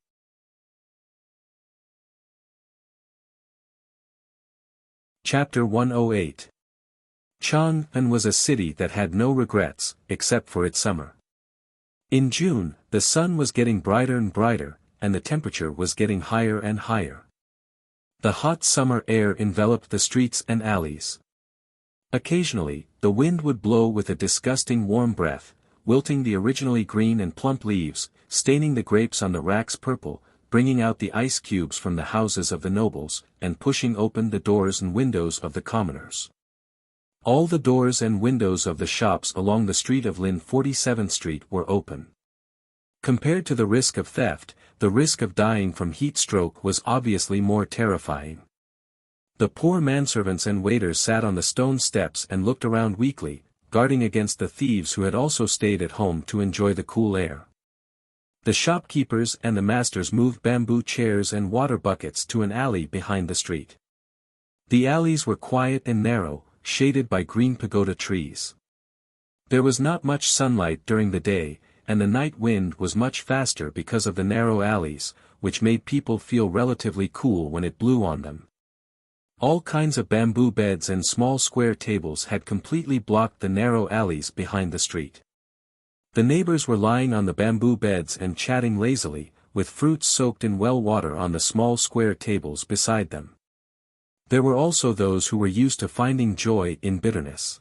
Chapter 108. Chang'an was a city that had no regrets, except for its summer. In June, the sun was getting brighter and brighter, and the temperature was getting higher and higher. The hot summer air enveloped the streets and alleys. Occasionally, the wind would blow with a disgusting warm breath, wilting the originally green and plump leaves, staining the grapes on the racks purple, bringing out the ice cubes from the houses of the nobles, and pushing open the doors and windows of the commoners. All the doors and windows of the shops along the street of Lin 47th Street were open. Compared to the risk of theft, the risk of dying from heat stroke was obviously more terrifying. The poor manservants and waiters sat on the stone steps and looked around weakly, guarding against the thieves who had also stayed at home to enjoy the cool air. The shopkeepers and the masters moved bamboo chairs and water buckets to an alley behind the street. The alleys were quiet and narrow, shaded by green pagoda trees. There was not much sunlight during the day, and the night wind was much faster because of the narrow alleys, which made people feel relatively cool when it blew on them. All kinds of bamboo beds and small square tables had completely blocked the narrow alleys behind the street. The neighbors were lying on the bamboo beds and chatting lazily, with fruits soaked in well water on the small square tables beside them. There were also those who were used to finding joy in bitterness.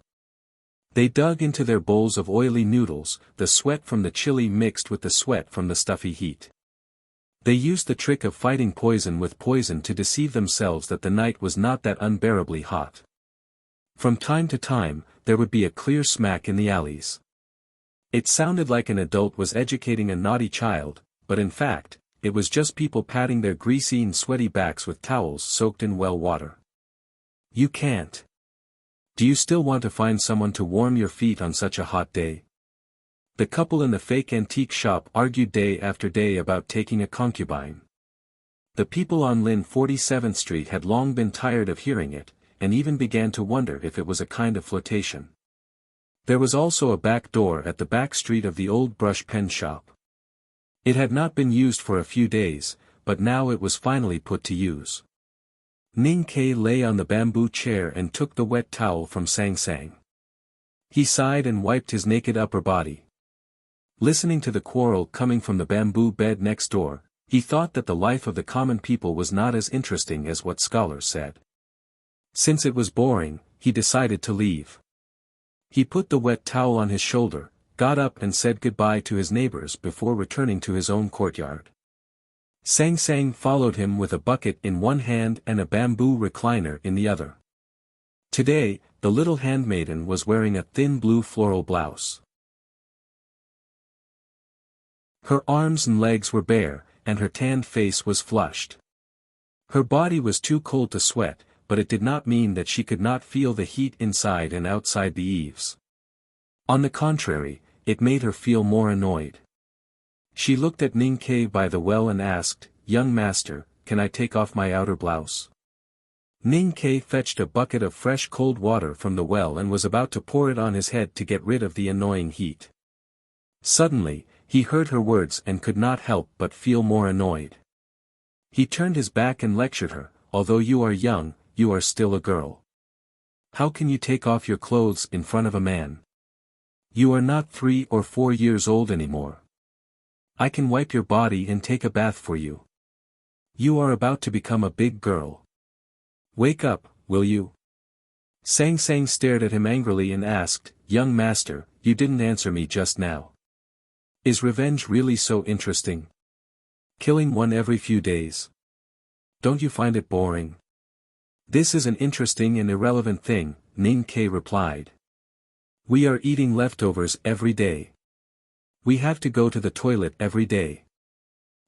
They dug into their bowls of oily noodles, the sweat from the chili mixed with the sweat from the stuffy heat. They used the trick of fighting poison with poison to deceive themselves that the night was not that unbearably hot. From time to time, there would be a clear smack in the alleys. It sounded like an adult was educating a naughty child, but in fact, it was just people patting their greasy and sweaty backs with towels soaked in well water. You can't. Do you still want to find someone to warm your feet on such a hot day? The couple in the fake antique shop argued day after day about taking a concubine. The people on Lynn 47th Street had long been tired of hearing it, and even began to wonder if it was a kind of flirtation. There was also a back door at the back street of the old brush pen shop. It had not been used for a few days, but now it was finally put to use. Ning Kei lay on the bamboo chair and took the wet towel from Sang Sang. He sighed and wiped his naked upper body. Listening to the quarrel coming from the bamboo bed next door, he thought that the life of the common people was not as interesting as what scholars said. Since it was boring, he decided to leave. He put the wet towel on his shoulder, got up and said goodbye to his neighbors before returning to his own courtyard. Sang Sang followed him with a bucket in one hand and a bamboo recliner in the other. Today, the little handmaiden was wearing a thin blue floral blouse. Her arms and legs were bare, and her tanned face was flushed. Her body was too cold to sweat, but it did not mean that she could not feel the heat inside and outside the eaves. On the contrary, it made her feel more annoyed. She looked at Ning Kei by the well and asked, "Young master, can I take off my outer blouse?" Ning Kei fetched a bucket of fresh cold water from the well and was about to pour it on his head to get rid of the annoying heat. Suddenly, he heard her words and could not help but feel more annoyed. He turned his back and lectured her, "Although you are young, you are still a girl. How can you take off your clothes in front of a man? You are not 3 or 4 years old anymore. I can wipe your body and take a bath for you. You are about to become a big girl. Wake up, will you?" Sang Sang stared at him angrily and asked, "Young master, you didn't answer me just now. Is revenge really so interesting? Killing one every few days? Don't you find it boring?" "This is an interesting and irrelevant thing," Ning Kei replied. "We are eating leftovers every day. We have to go to the toilet every day.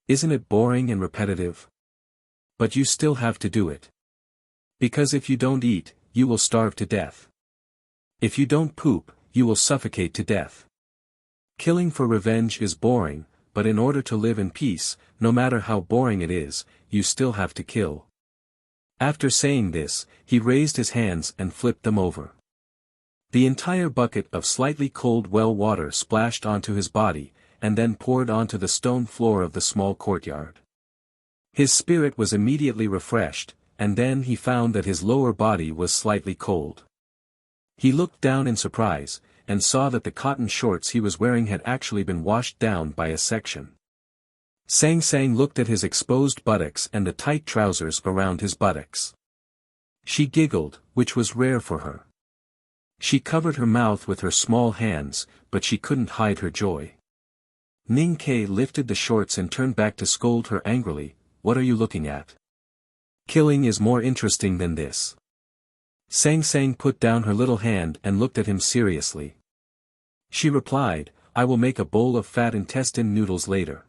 Isn't it boring and repetitive? But you still have to do it. Because if you don't eat, you will starve to death. If you don't poop, you will suffocate to death. Killing for revenge is boring, but in order to live in peace, no matter how boring it is, you still have to kill." After saying this, he raised his hands and flipped them over. The entire bucket of slightly cold well water splashed onto his body, and then poured onto the stone floor of the small courtyard. His spirit was immediately refreshed, and then he found that his lower body was slightly cold. He looked down in surprise, and saw that the cotton shorts he was wearing had actually been washed down by a section. Sang Sang looked at his exposed buttocks and the tight trousers around his buttocks. She giggled, which was rare for her. She covered her mouth with her small hands, but she couldn't hide her joy. Ning Kei lifted the shorts and turned back to scold her angrily, "What are you looking at? Killing is more interesting than this." Sang Sang put down her little hand and looked at him seriously. She replied, "I will make a bowl of fat intestine noodles later."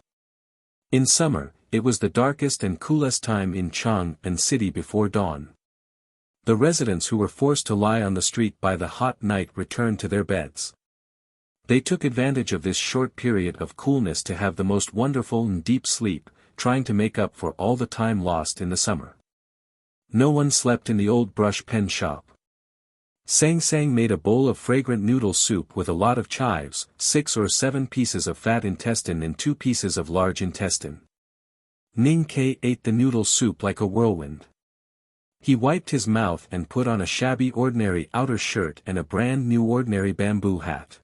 In summer, it was the darkest and coolest time in Chang'an City before dawn. The residents who were forced to lie on the street by the hot night returned to their beds. They took advantage of this short period of coolness to have the most wonderful and deep sleep, trying to make up for all the time lost in the summer. No one slept in the old brush pen shop. Sang Sang made a bowl of fragrant noodle soup with a lot of chives, 6 or 7 pieces of fat intestine and 2 pieces of large intestine. Ning Ke ate the noodle soup like a whirlwind. He wiped his mouth and put on a shabby ordinary outer shirt and a brand new ordinary bamboo hat.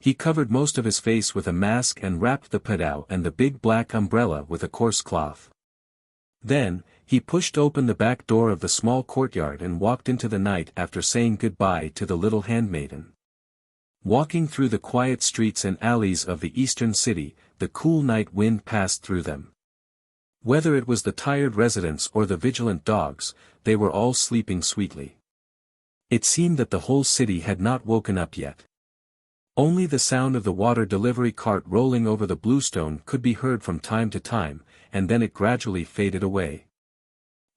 He covered most of his face with a mask and wrapped the padao and the big black umbrella with a coarse cloth. Then, he pushed open the back door of the small courtyard and walked into the night after saying goodbye to the little handmaiden. Walking through the quiet streets and alleys of the eastern city, the cool night wind passed through them. Whether it was the tired residents or the vigilant dogs, they were all sleeping sweetly. It seemed that the whole city had not woken up yet. Only the sound of the water delivery cart rolling over the bluestone could be heard from time to time, and then it gradually faded away.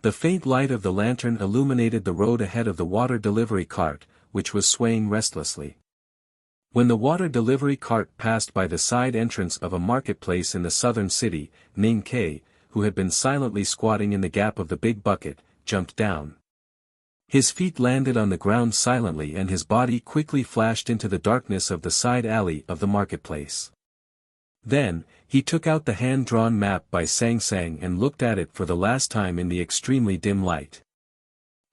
The faint light of the lantern illuminated the road ahead of the water delivery cart, which was swaying restlessly. When the water delivery cart passed by the side entrance of a marketplace in the southern city, Ning Ke, who had been silently squatting in the gap of the big bucket, jumped down. His feet landed on the ground silently and his body quickly flashed into the darkness of the side alley of the marketplace. Then, he took out the hand-drawn map by Sang Sang and looked at it for the last time in the extremely dim light.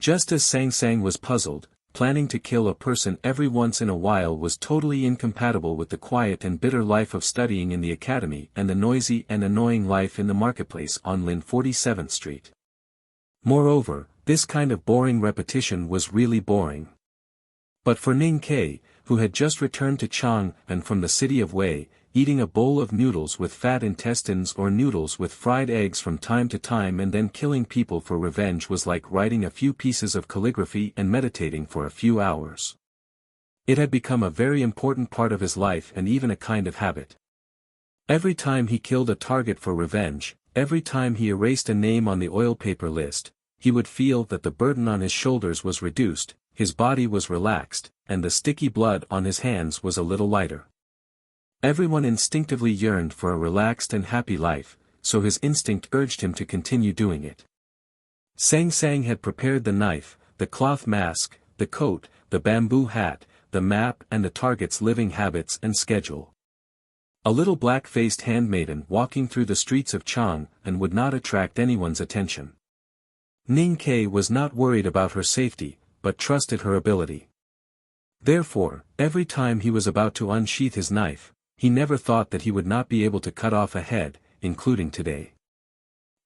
Just as Sang Sang was puzzled, planning to kill a person every once in a while was totally incompatible with the quiet and bitter life of studying in the academy and the noisy and annoying life in the marketplace on Lin 47th Street. Moreover, this kind of boring repetition was really boring. But for Ning Ke, who had just returned to Chang and from the city of Wei, eating a bowl of noodles with fat intestines or noodles with fried eggs from time to time and then killing people for revenge was like writing a few pieces of calligraphy and meditating for a few hours. It had become a very important part of his life and even a kind of habit. Every time he killed a target for revenge, every time he erased a name on the oil paper list, he would feel that the burden on his shoulders was reduced, his body was relaxed, and the sticky blood on his hands was a little lighter. Everyone instinctively yearned for a relaxed and happy life, so his instinct urged him to continue doing it. Sang Sang had prepared the knife, the cloth mask, the coat, the bamboo hat, the map and the target's living habits and schedule. A little black-faced handmaiden walking through the streets of Chang and would not attract anyone's attention. Ning Ke was not worried about her safety, but trusted her ability. Therefore, every time he was about to unsheath his knife, he never thought that he would not be able to cut off a head, including today.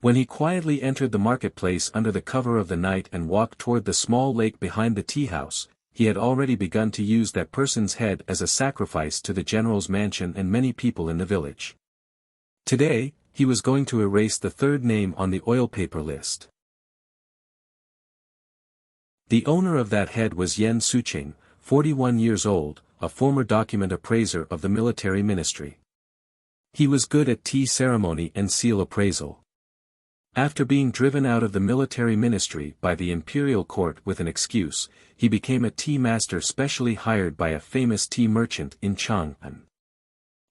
When he quietly entered the marketplace under the cover of the night and walked toward the small lake behind the tea house, he had already begun to use that person's head as a sacrifice to the general's mansion and many people in the village. Today, he was going to erase the third name on the oil paper list. The owner of that head was Yen Suqing, 41 years old, a former document appraiser of the military ministry. He was good at tea ceremony and seal appraisal. After being driven out of the military ministry by the imperial court with an excuse, he became a tea master specially hired by a famous tea merchant in Chang'an.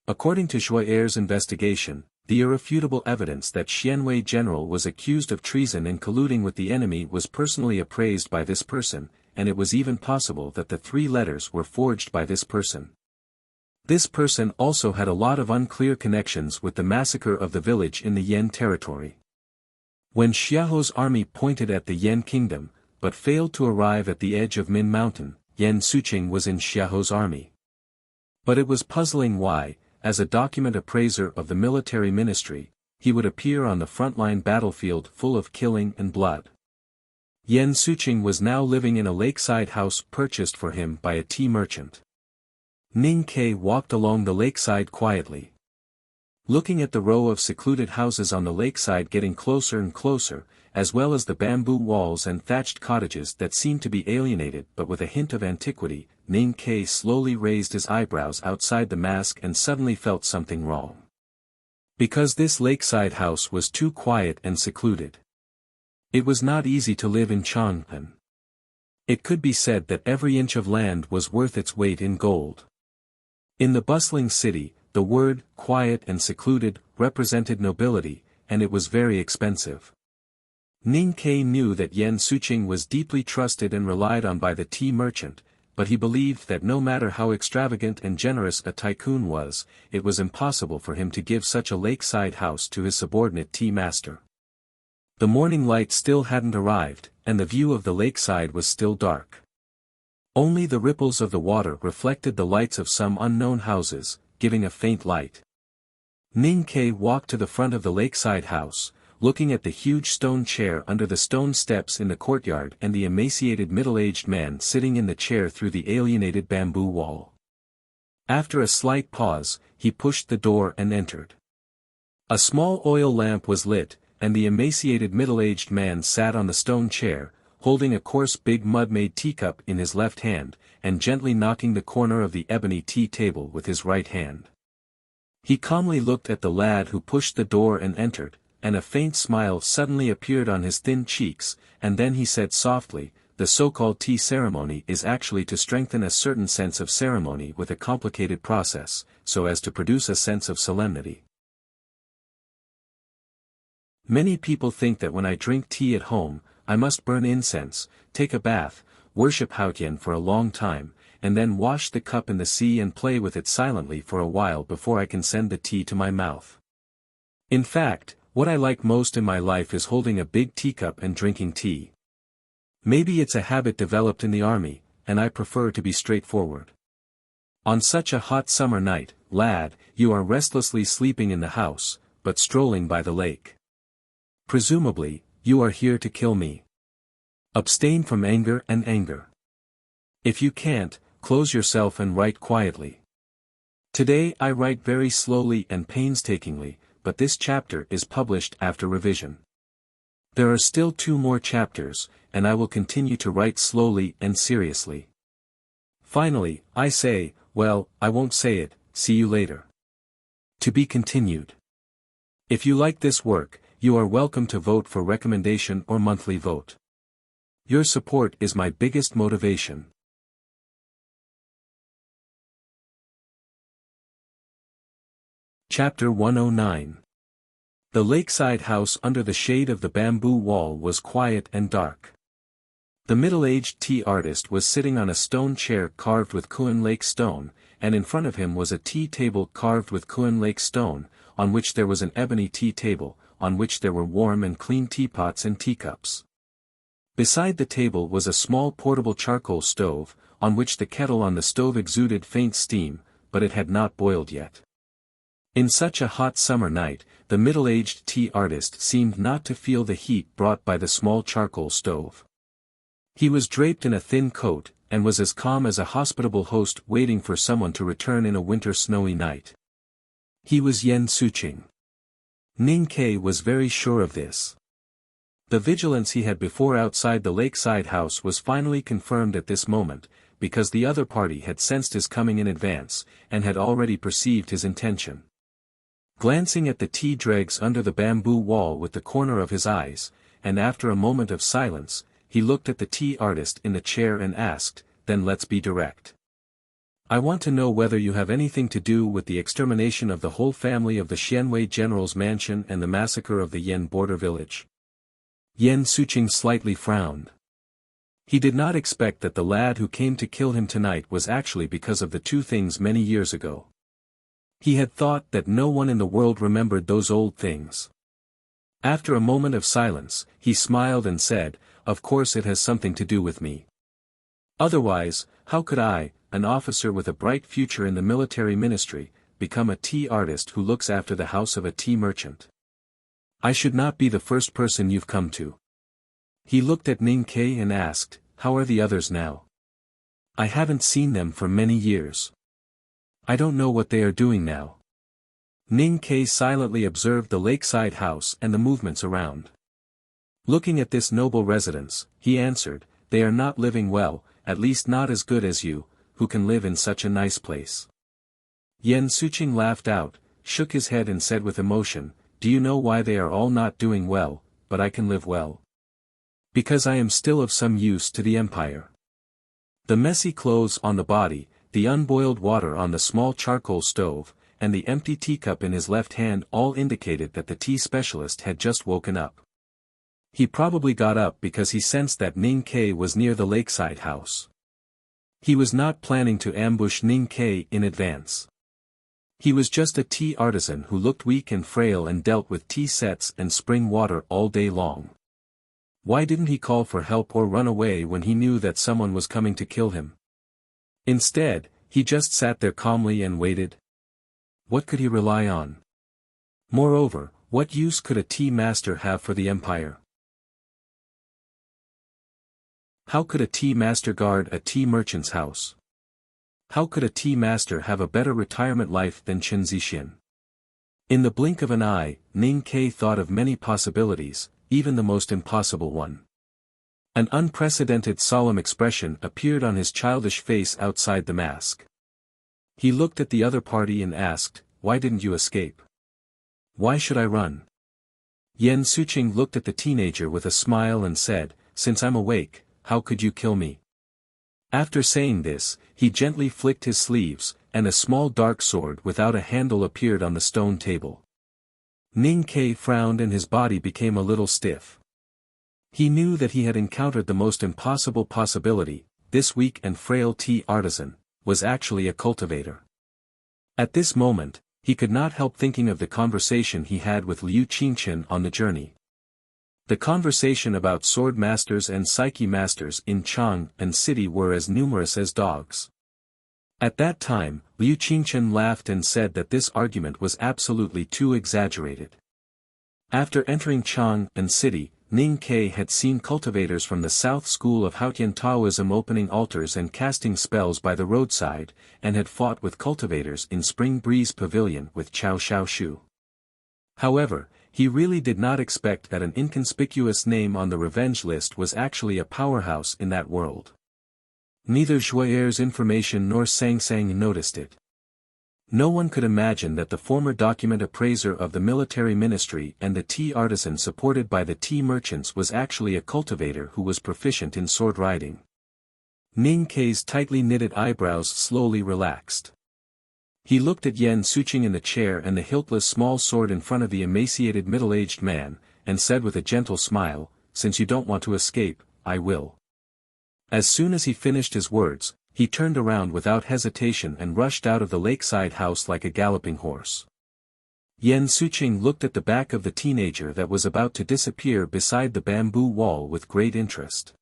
According to Zhuo'er's investigation, the irrefutable evidence that Xianwei general was accused of treason and colluding with the enemy was personally appraised by this person, and it was even possible that the 3 letters were forged by this person. This person also had a lot of unclear connections with the massacre of the village in the Yan territory. When Xiao's army pointed at the Yan kingdom, but failed to arrive at the edge of Min Mountain, Yen Suqing was in Xiao's army. But it was puzzling why, as a document appraiser of the military ministry, he would appear on the frontline battlefield full of killing and blood. Yen Suqing was now living in a lakeside house purchased for him by a tea merchant. Ning Ke walked along the lakeside quietly. Looking at the row of secluded houses on the lakeside getting closer and closer, as well as the bamboo walls and thatched cottages that seemed to be alienated but with a hint of antiquity, Ning Ke slowly raised his eyebrows outside the mask and suddenly felt something wrong. Because this lakeside house was too quiet and secluded. It was not easy to live in Chang'an. It could be said that every inch of land was worth its weight in gold. In the bustling city, the word, quiet and secluded, represented nobility, and it was very expensive. Ning Ke knew that Yan Suqing was deeply trusted and relied on by the tea merchant, but he believed that no matter how extravagant and generous a tycoon was, it was impossible for him to give such a lakeside house to his subordinate tea master. The morning light still hadn't arrived, and the view of the lakeside was still dark. Only the ripples of the water reflected the lights of some unknown houses, giving a faint light. Ning Ke walked to the front of the lakeside house, looking at the huge stone chair under the stone steps in the courtyard and the emaciated middle-aged man sitting in the chair through the alienated bamboo wall. After a slight pause, he pushed the door and entered. A small oil lamp was lit, and the emaciated middle-aged man sat on the stone chair, holding a coarse big mud-made teacup in his left hand, and gently knocking the corner of the ebony tea table with his right hand. He calmly looked at the lad who pushed the door and entered, and a faint smile suddenly appeared on his thin cheeks, and then he said softly, "The so-called tea ceremony is actually to strengthen a certain sense of ceremony with a complicated process, so as to produce a sense of solemnity. Many people think that when I drink tea at home, I must burn incense, take a bath, worship Haotian for a long time, and then wash the cup in the sea and play with it silently for a while before I can send the tea to my mouth. In fact, what I like most in my life is holding a big teacup and drinking tea. Maybe it's a habit developed in the army, and I prefer to be straightforward. On such a hot summer night, lad, you are restlessly sleeping in the house, but strolling by the lake. Presumably, you are here to kill me. Abstain from anger and anger. If you can't, close yourself and write quietly. Today I write very slowly and painstakingly, but this chapter is published after revision. There are still 2 more chapters, and I will continue to write slowly and seriously. Finally, I say, well, I won't say it, see you later. To be continued. If you like this work, you are welcome to vote for recommendation or monthly vote. Your support is my biggest motivation. Chapter 109. The lakeside house under the shade of the bamboo wall was quiet and dark. The middle-aged tea artist was sitting on a stone chair carved with Kuan Lake stone, and in front of him was a tea table carved with Kuan Lake stone, on which there was an ebony tea table, on which there were warm and clean teapots and teacups. Beside the table was a small portable charcoal stove, on which the kettle on the stove exuded faint steam, but it had not boiled yet. In such a hot summer night, the middle-aged tea artist seemed not to feel the heat brought by the small charcoal stove. He was draped in a thin coat, and was as calm as a hospitable host waiting for someone to return in a winter snowy night. He was Yan Suqing. Ning Ke was very sure of this. The vigilance he had before outside the lakeside house was finally confirmed at this moment, because the other party had sensed his coming in advance, and had already perceived his intention. Glancing at the tea dregs under the bamboo wall with the corner of his eyes, and after a moment of silence, he looked at the tea artist in the chair and asked, "Then let's be direct. I want to know whether you have anything to do with the extermination of the whole family of the Xianwei general's mansion and the massacre of the Yan border village." Yan Suqing slightly frowned. He did not expect that the lad who came to kill him tonight was actually because of the 2 things many years ago. He had thought that no one in the world remembered those old things. After a moment of silence, he smiled and said, "Of course it has something to do with me. Otherwise, how could I, an officer with a bright future in the military ministry, become a tea artist who looks after the house of a tea merchant? I should not be the first person you've come to." He looked at Ning Ke and asked, "How are the others now? I haven't seen them for many years. I don't know what they are doing now." Ning Ke silently observed the lakeside house and the movements around. Looking at this noble residence, he answered, "They are not living well, at least not as good as you, who can live in such a nice place." Yan Suqing laughed out, shook his head and said with emotion, "Do you know why they are all not doing well, but I can live well? Because I am still of some use to the empire." The messy clothes on the body, the unboiled water on the small charcoal stove, and the empty teacup in his left hand all indicated that the tea specialist had just woken up. He probably got up because he sensed that Ning Kei was near the lakeside house. He was not planning to ambush Ning Kei in advance. He was just a tea artisan who looked weak and frail and dealt with tea sets and spring water all day long. Why didn't he call for help or run away when he knew that someone was coming to kill him? Instead, he just sat there calmly and waited. What could he rely on? Moreover, what use could a tea master have for the empire? How could a tea master guard a tea merchant's house? How could a tea master have a better retirement life than Chen Zixin? In the blink of an eye, Ning Kei thought of many possibilities, even the most impossible one. An unprecedented solemn expression appeared on his childish face outside the mask. He looked at the other party and asked, "Why didn't you escape? Why should I run?" Yan Suqing looked at the teenager with a smile and said, "Since I'm awake, how could you kill me?" After saying this, he gently flicked his sleeves, and a small dark sword without a handle appeared on the stone table. Ning Kei frowned and his body became a little stiff. He knew that he had encountered the most impossible possibility. This weak and frail tea artisan was actually a cultivator. At this moment, he could not help thinking of the conversation he had with Liu Qingchen on the journey. The conversation about sword masters and psyche masters in Chang'an City were as numerous as dogs. At that time, Liu Qingchen laughed and said that this argument was absolutely too exaggerated. After entering Chang'an City, Ning Kei had seen cultivators from the South School of Haotian Taoism opening altars and casting spells by the roadside, and had fought with cultivators in Spring Breeze Pavilion with Chao Xiaoshu. However, he really did not expect that an inconspicuous name on the revenge list was actually a powerhouse in that world. Neither Zhuayer's information nor Sang Sang noticed it. No one could imagine that the former document appraiser of the military ministry and the tea artisan supported by the tea merchants was actually a cultivator who was proficient in sword riding. Ning Kei's tightly knitted eyebrows slowly relaxed. He looked at Yan Suqing in the chair and the hiltless small sword in front of the emaciated middle-aged man, and said with a gentle smile, "Since you don't want to escape, I will." As soon as he finished his words, he turned around without hesitation and rushed out of the lakeside house like a galloping horse. Yan Suqing looked at the back of the teenager that was about to disappear beside the bamboo wall with great interest.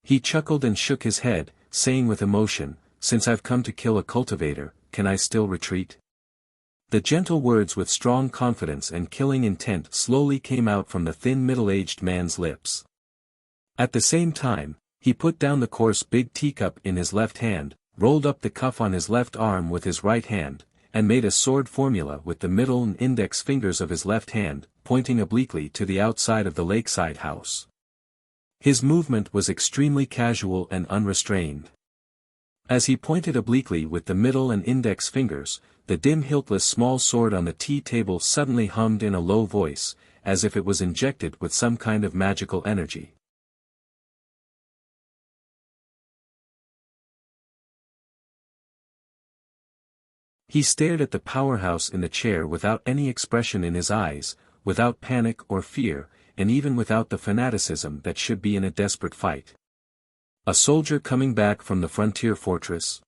He chuckled and shook his head, saying with emotion, "Since I've come to kill a cultivator, can I still retreat?" The gentle words with strong confidence and killing intent slowly came out from the thin middle-aged man's lips. At the same time, he put down the coarse big teacup in his left hand, rolled up the cuff on his left arm with his right hand, and made a sword formula with the middle and index fingers of his left hand, pointing obliquely to the outside of the lakeside house. His movement was extremely casual and unrestrained. As he pointed obliquely with the middle and index fingers, the dim hiltless small sword on the tea table suddenly hummed in a low voice, as if it was injected with some kind of magical energy. He stared at the powerhouse in the chair without any expression in his eyes, without panic or fear, and even without the fanaticism that should be in a desperate fight. A soldier coming back from the frontier fortress?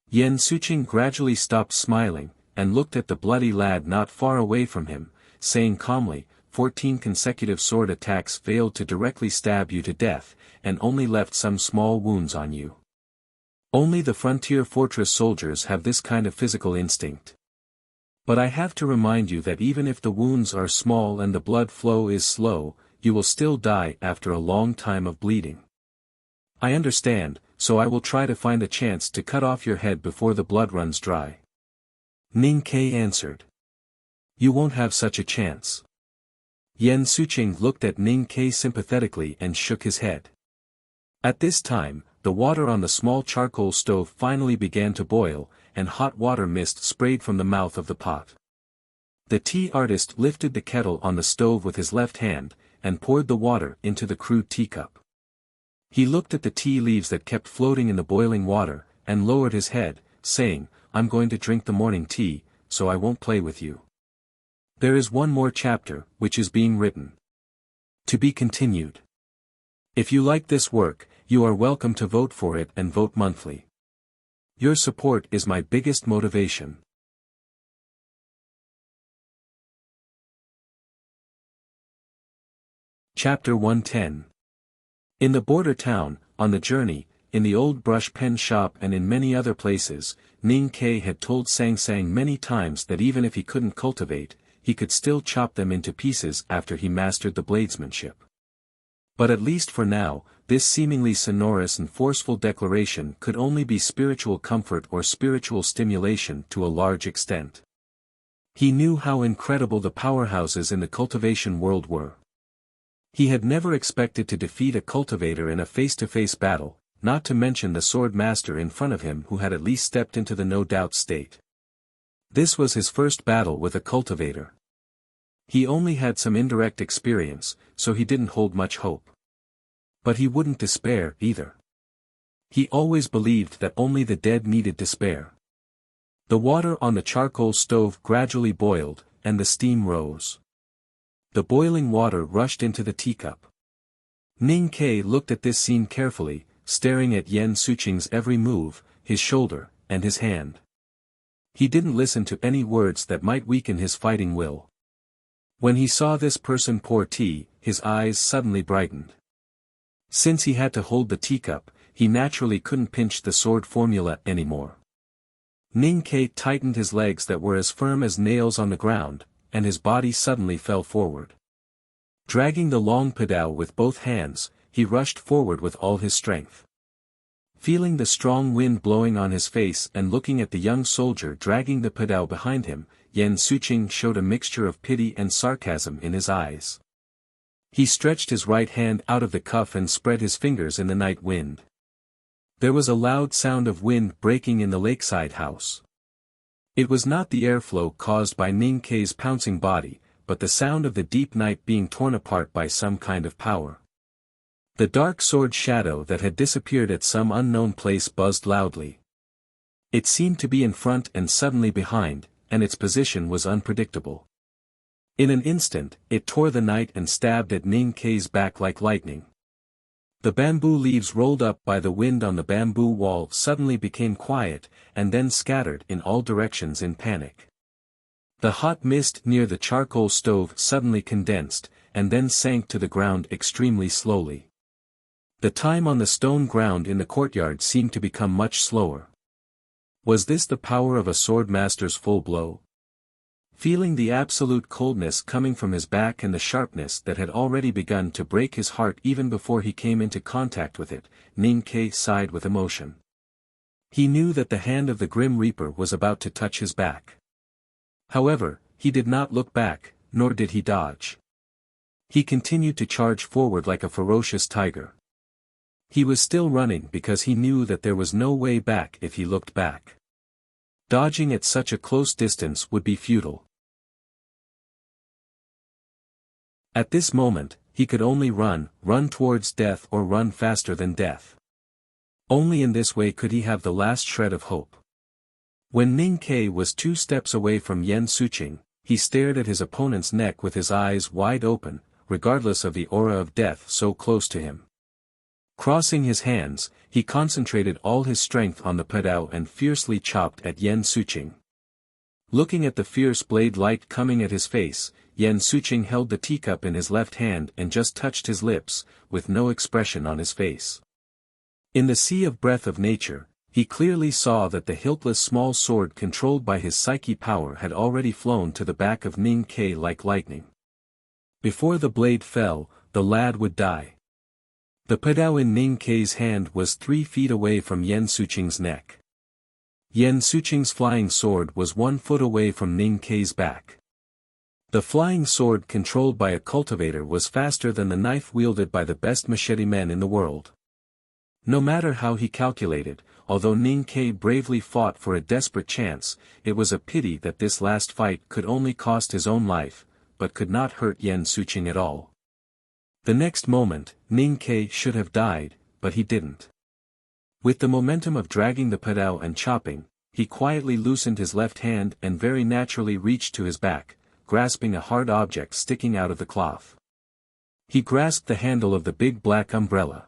Yan Suqing gradually stopped smiling, and looked at the bloody lad not far away from him, saying calmly, 14 consecutive sword attacks failed to directly stab you to death, and only left some small wounds on you. Only the frontier fortress soldiers have this kind of physical instinct. But I have to remind you that even if the wounds are small and the blood flow is slow, you will still die after a long time of bleeding. I understand, so I will try to find a chance to cut off your head before the blood runs dry. Ning Kei answered. You won't have such a chance. Yan Suqing looked at Ning Kei sympathetically and shook his head. At this time, the water on the small charcoal stove finally began to boil, and hot water mist sprayed from the mouth of the pot. The tea artist lifted the kettle on the stove with his left hand, and poured the water into the crude teacup. He looked at the tea leaves that kept floating in the boiling water, and lowered his head, saying, I'm going to drink the morning tea, so I won't play with you. There is one more chapter, which is being written. To be continued. If you like this work, you are welcome to vote for it and vote monthly. Your support is my biggest motivation. Chapter 110. In the border town, on the journey, in the old brush pen shop and in many other places, Ning Ke had told Sang Sang many times that even if he couldn't cultivate, he could still chop them into pieces after he mastered the bladesmanship. But at least for now, this seemingly sonorous and forceful declaration could only be spiritual comfort or spiritual stimulation to a large extent. He knew how incredible the powerhouses in the cultivation world were. He had never expected to defeat a cultivator in a face-to-face battle, not to mention the sword master in front of him who had at least stepped into the no-doubt state. This was his first battle with a cultivator. He only had some indirect experience, so he didn't hold much hope. But he wouldn't despair, either. He always believed that only the dead needed despair. The water on the charcoal stove gradually boiled, and the steam rose. The boiling water rushed into the teacup. Ning Ke looked at this scene carefully, staring at Yan Suqing's every move, his shoulder, and his hand. He didn't listen to any words that might weaken his fighting will. When he saw this person pour tea, his eyes suddenly brightened. Since he had to hold the teacup, he naturally couldn't pinch the sword formula anymore. Ning Ke tightened his legs that were as firm as nails on the ground, and his body suddenly fell forward. Dragging the long padao with both hands, he rushed forward with all his strength. Feeling the strong wind blowing on his face and looking at the young soldier dragging the padao behind him, Yan Suqing showed a mixture of pity and sarcasm in his eyes. He stretched his right hand out of the cuff and spread his fingers in the night wind. There was a loud sound of wind breaking in the lakeside house. It was not the airflow caused by Ning Ke's pouncing body, but the sound of the deep night being torn apart by some kind of power. The dark sword shadow that had disappeared at some unknown place buzzed loudly. It seemed to be in front and suddenly behind, and its position was unpredictable. In an instant, it tore the night and stabbed at Ning Ke's back like lightning. The bamboo leaves rolled up by the wind on the bamboo wall suddenly became quiet, and then scattered in all directions in panic. The hot mist near the charcoal stove suddenly condensed, and then sank to the ground extremely slowly. The time on the stone ground in the courtyard seemed to become much slower. Was this the power of a sword master's full blow? Feeling the absolute coldness coming from his back and the sharpness that had already begun to break his heart even before he came into contact with it, Ning Ke sighed with emotion. He knew that the hand of the Grim Reaper was about to touch his back. However, he did not look back, nor did he dodge. He continued to charge forward like a ferocious tiger. He was still running because he knew that there was no way back if he looked back. Dodging at such a close distance would be futile. At this moment, he could only run towards death or run faster than death. Only in this way could he have the last shred of hope. When Ning Ke was 2 steps away from Yan Suqing, he stared at his opponent's neck with his eyes wide open, regardless of the aura of death so close to him. Crossing his hands, he concentrated all his strength on the padao and fiercely chopped at Yan Suqing. Looking at the fierce blade light coming at his face, Yan Suqing held the teacup in his left hand and just touched his lips, with no expression on his face. In the sea of breath of nature, he clearly saw that the hiltless small sword controlled by his psyche power had already flown to the back of Ning Ke like lightning. Before the blade fell, the lad would die. The padao in Ning Ke's hand was 3 feet away from Yan Suqing's neck. Yan Suqing's flying sword was 1 foot away from Ning Ke's back. The flying sword controlled by a cultivator was faster than the knife wielded by the best machete men in the world. No matter how he calculated, although Ning Ke bravely fought for a desperate chance, it was a pity that this last fight could only cost his own life, but could not hurt Yan Suqing at all. The next moment, Ning Ke should have died, but he didn't. With the momentum of dragging the padao and chopping, he quietly loosened his left hand and very naturally reached to his back, grasping a hard object sticking out of the cloth. He grasped the handle of the big black umbrella.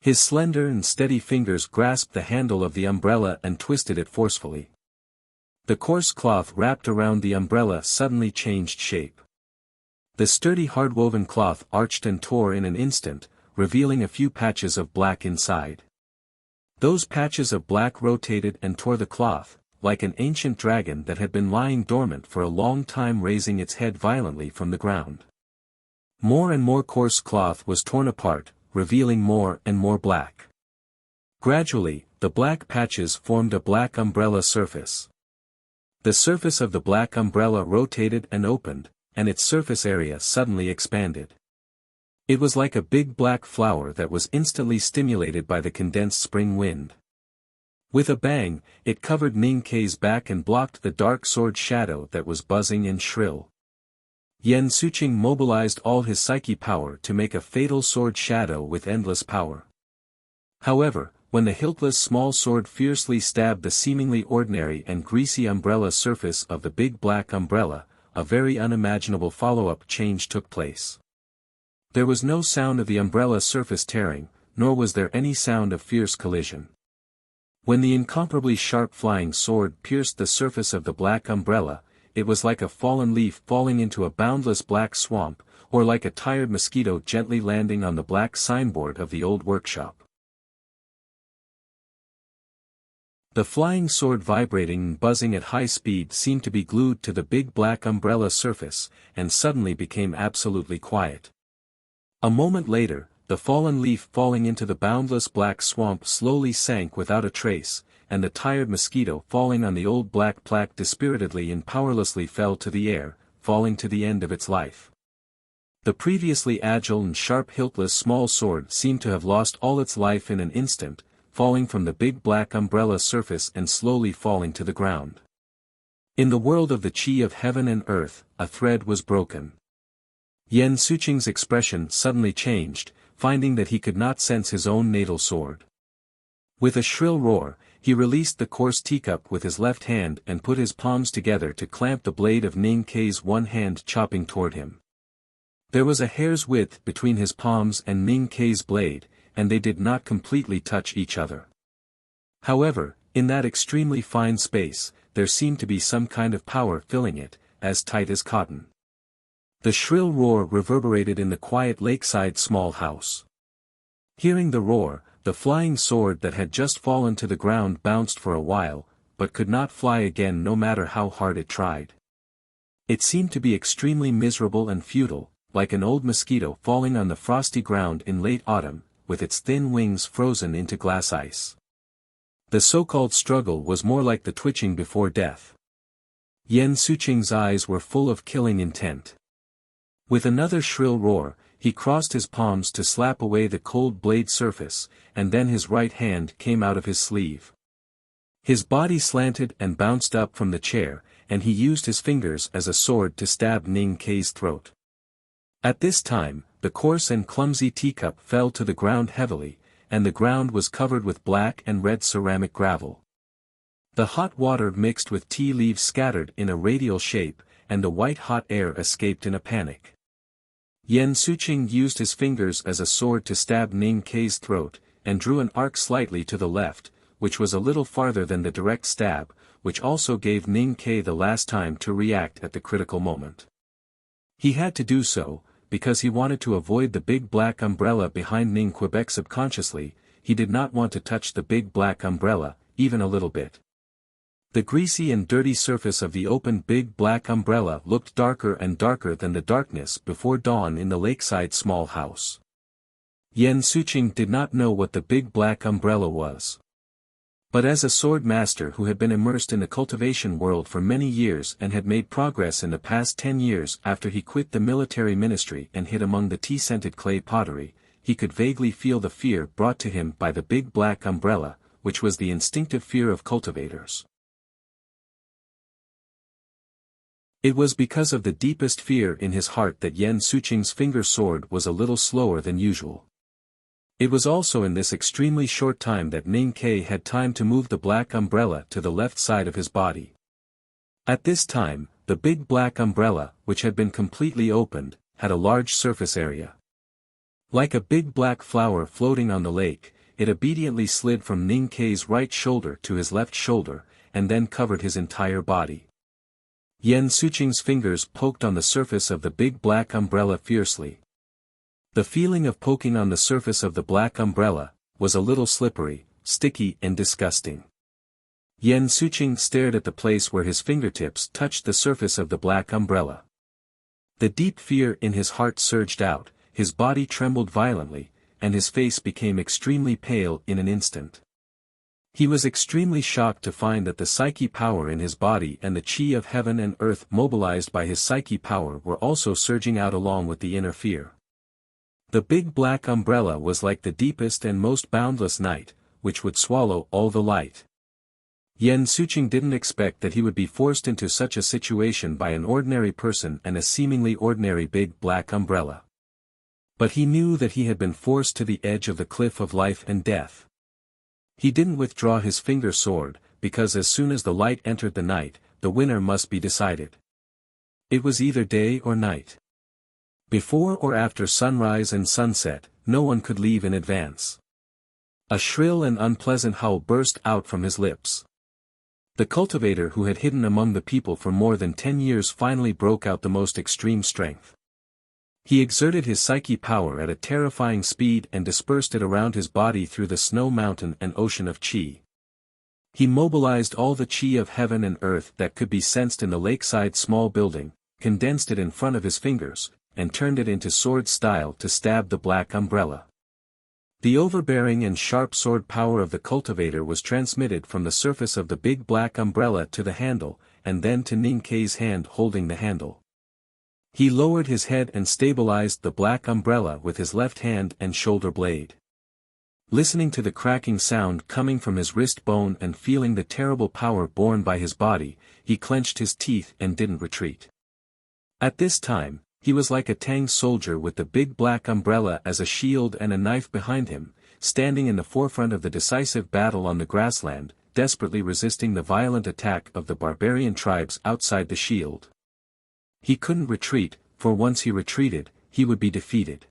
His slender and steady fingers grasped the handle of the umbrella and twisted it forcefully. The coarse cloth wrapped around the umbrella suddenly changed shape. The sturdy hard-woven cloth arched and tore in an instant, revealing a few patches of black inside. Those patches of black rotated and tore the cloth, like an ancient dragon that had been lying dormant for a long time raising its head violently from the ground. More and more coarse cloth was torn apart, revealing more and more black. Gradually, the black patches formed a black umbrella surface. The surface of the black umbrella rotated and opened, and its surface area suddenly expanded. It was like a big black flower that was instantly stimulated by the condensed spring wind. With a bang, it covered Ning Kei's back and blocked the dark sword shadow that was buzzing and shrill. Yen Suqing mobilized all his psyche power to make a fatal sword shadow with endless power. However, when the hiltless small sword fiercely stabbed the seemingly ordinary and greasy umbrella surface of the big black umbrella, a very unimaginable follow-up change took place. There was no sound of the umbrella surface tearing, nor was there any sound of fierce collision. When the incomparably sharp flying sword pierced the surface of the black umbrella, it was like a fallen leaf falling into a boundless black swamp, or like a tired mosquito gently landing on the black signboard of the old workshop. The flying sword vibrating and buzzing at high speed seemed to be glued to the big black umbrella surface, and suddenly became absolutely quiet. A moment later, the fallen leaf falling into the boundless black swamp slowly sank without a trace, and the tired mosquito falling on the old black plaque dispiritedly and powerlessly fell to the air, falling to the end of its life. The previously agile and sharp hiltless small sword seemed to have lost all its life in an instant, falling from the big black umbrella surface and slowly falling to the ground. In the world of the chi of heaven and earth, a thread was broken. Yen Suqing's expression suddenly changed, finding that he could not sense his own natal sword. With a shrill roar, he released the coarse teacup with his left hand and put his palms together to clamp the blade of Ning Kei's one hand chopping toward him. There was a hair's width between his palms and Ning Kei's blade, and they did not completely touch each other. However, in that extremely fine space, there seemed to be some kind of power filling it, as tight as cotton. The shrill roar reverberated in the quiet lakeside small house. Hearing the roar, the flying sword that had just fallen to the ground bounced for a while, but could not fly again no matter how hard it tried. It seemed to be extremely miserable and futile, like an old mosquito falling on the frosty ground in late autumn, with its thin wings frozen into glass ice. The so-called struggle was more like the twitching before death. Yen Suqing's eyes were full of killing intent. With another shrill roar, he crossed his palms to slap away the cold blade surface, and then his right hand came out of his sleeve. His body slanted and bounced up from the chair, and he used his fingers as a sword to stab Ning Kei's throat. At this time, the coarse and clumsy teacup fell to the ground heavily, and the ground was covered with black and red ceramic gravel. The hot water mixed with tea leaves scattered in a radial shape, and the white-hot air escaped in a panic. Yen Suqing used his fingers as a sword to stab Ning Kei's throat, and drew an arc slightly to the left, which was a little farther than the direct stab, which also gave Ning Kei the last time to react at the critical moment. He had to do so, because he wanted to avoid the big black umbrella behind Ning Quebec subconsciously. He did not want to touch the big black umbrella, even a little bit. The greasy and dirty surface of the open big black umbrella looked darker and darker than the darkness before dawn in the lakeside small house. Yen Suqing did not know what the big black umbrella was. But as a sword master who had been immersed in the cultivation world for many years and had made progress in the past 10 years after he quit the military ministry and hid among the tea-scented clay pottery, he could vaguely feel the fear brought to him by the big black umbrella, which was the instinctive fear of cultivators. It was because of the deepest fear in his heart that Yen Suqing's finger sword was a little slower than usual. It was also in this extremely short time that Ning Kei had time to move the black umbrella to the left side of his body. At this time, the big black umbrella, which had been completely opened, had a large surface area. Like a big black flower floating on the lake, it obediently slid from Ning Kei's right shoulder to his left shoulder, and then covered his entire body. Yan Suqing's fingers poked on the surface of the big black umbrella fiercely. The feeling of poking on the surface of the black umbrella was a little slippery, sticky and disgusting. Yan Suqing stared at the place where his fingertips touched the surface of the black umbrella. The deep fear in his heart surged out, his body trembled violently, and his face became extremely pale in an instant. He was extremely shocked to find that the psyche power in his body and the chi of heaven and earth mobilized by his psyche power were also surging out along with the inner fear. The big black umbrella was like the deepest and most boundless night, which would swallow all the light. Yan Suqing didn't expect that he would be forced into such a situation by an ordinary person and a seemingly ordinary big black umbrella. But he knew that he had been forced to the edge of the cliff of life and death. He didn't withdraw his finger sword, because as soon as the light entered the night, the winner must be decided. It was either day or night. Before or after sunrise and sunset, no one could leave in advance. A shrill and unpleasant howl burst out from his lips. The cultivator who had hidden among the people for more than 10 years finally broke out the most extreme strength. He exerted his psyche power at a terrifying speed and dispersed it around his body through the snow mountain and ocean of chi. He mobilized all the chi of heaven and earth that could be sensed in the lakeside small building, condensed it in front of his fingers, and turned it into sword style to stab the black umbrella. The overbearing and sharp sword power of the cultivator was transmitted from the surface of the big black umbrella to the handle, and then to Ning Kei's hand holding the handle. He lowered his head and stabilized the black umbrella with his left hand and shoulder blade. Listening to the cracking sound coming from his wrist bone and feeling the terrible power borne by his body, he clenched his teeth and didn't retreat. At this time, he was like a Tang soldier with the big black umbrella as a shield and a knife behind him, standing in the forefront of the decisive battle on the grassland, desperately resisting the violent attack of the barbarian tribes outside the shield. He couldn't retreat, for once he retreated, he would be defeated.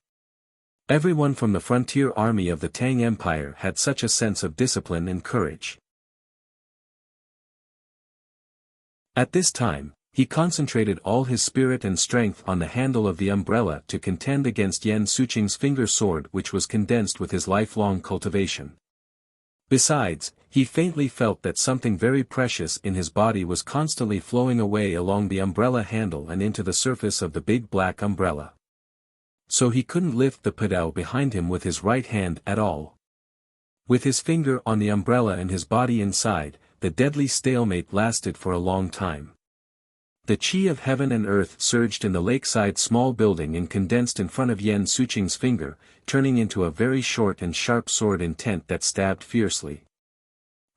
Everyone from the frontier army of the Tang Empire had such a sense of discipline and courage. At this time, he concentrated all his spirit and strength on the handle of the umbrella to contend against Yan Suqing's finger sword, which was condensed with his lifelong cultivation. Besides, he faintly felt that something very precious in his body was constantly flowing away along the umbrella handle and into the surface of the big black umbrella. So he couldn't lift the pedal behind him with his right hand at all. With his finger on the umbrella and his body inside, the deadly stalemate lasted for a long time. The chi of heaven and earth surged in the lakeside small building and condensed in front of Yan Suqing's finger, turning into a very short and sharp sword intent that stabbed fiercely.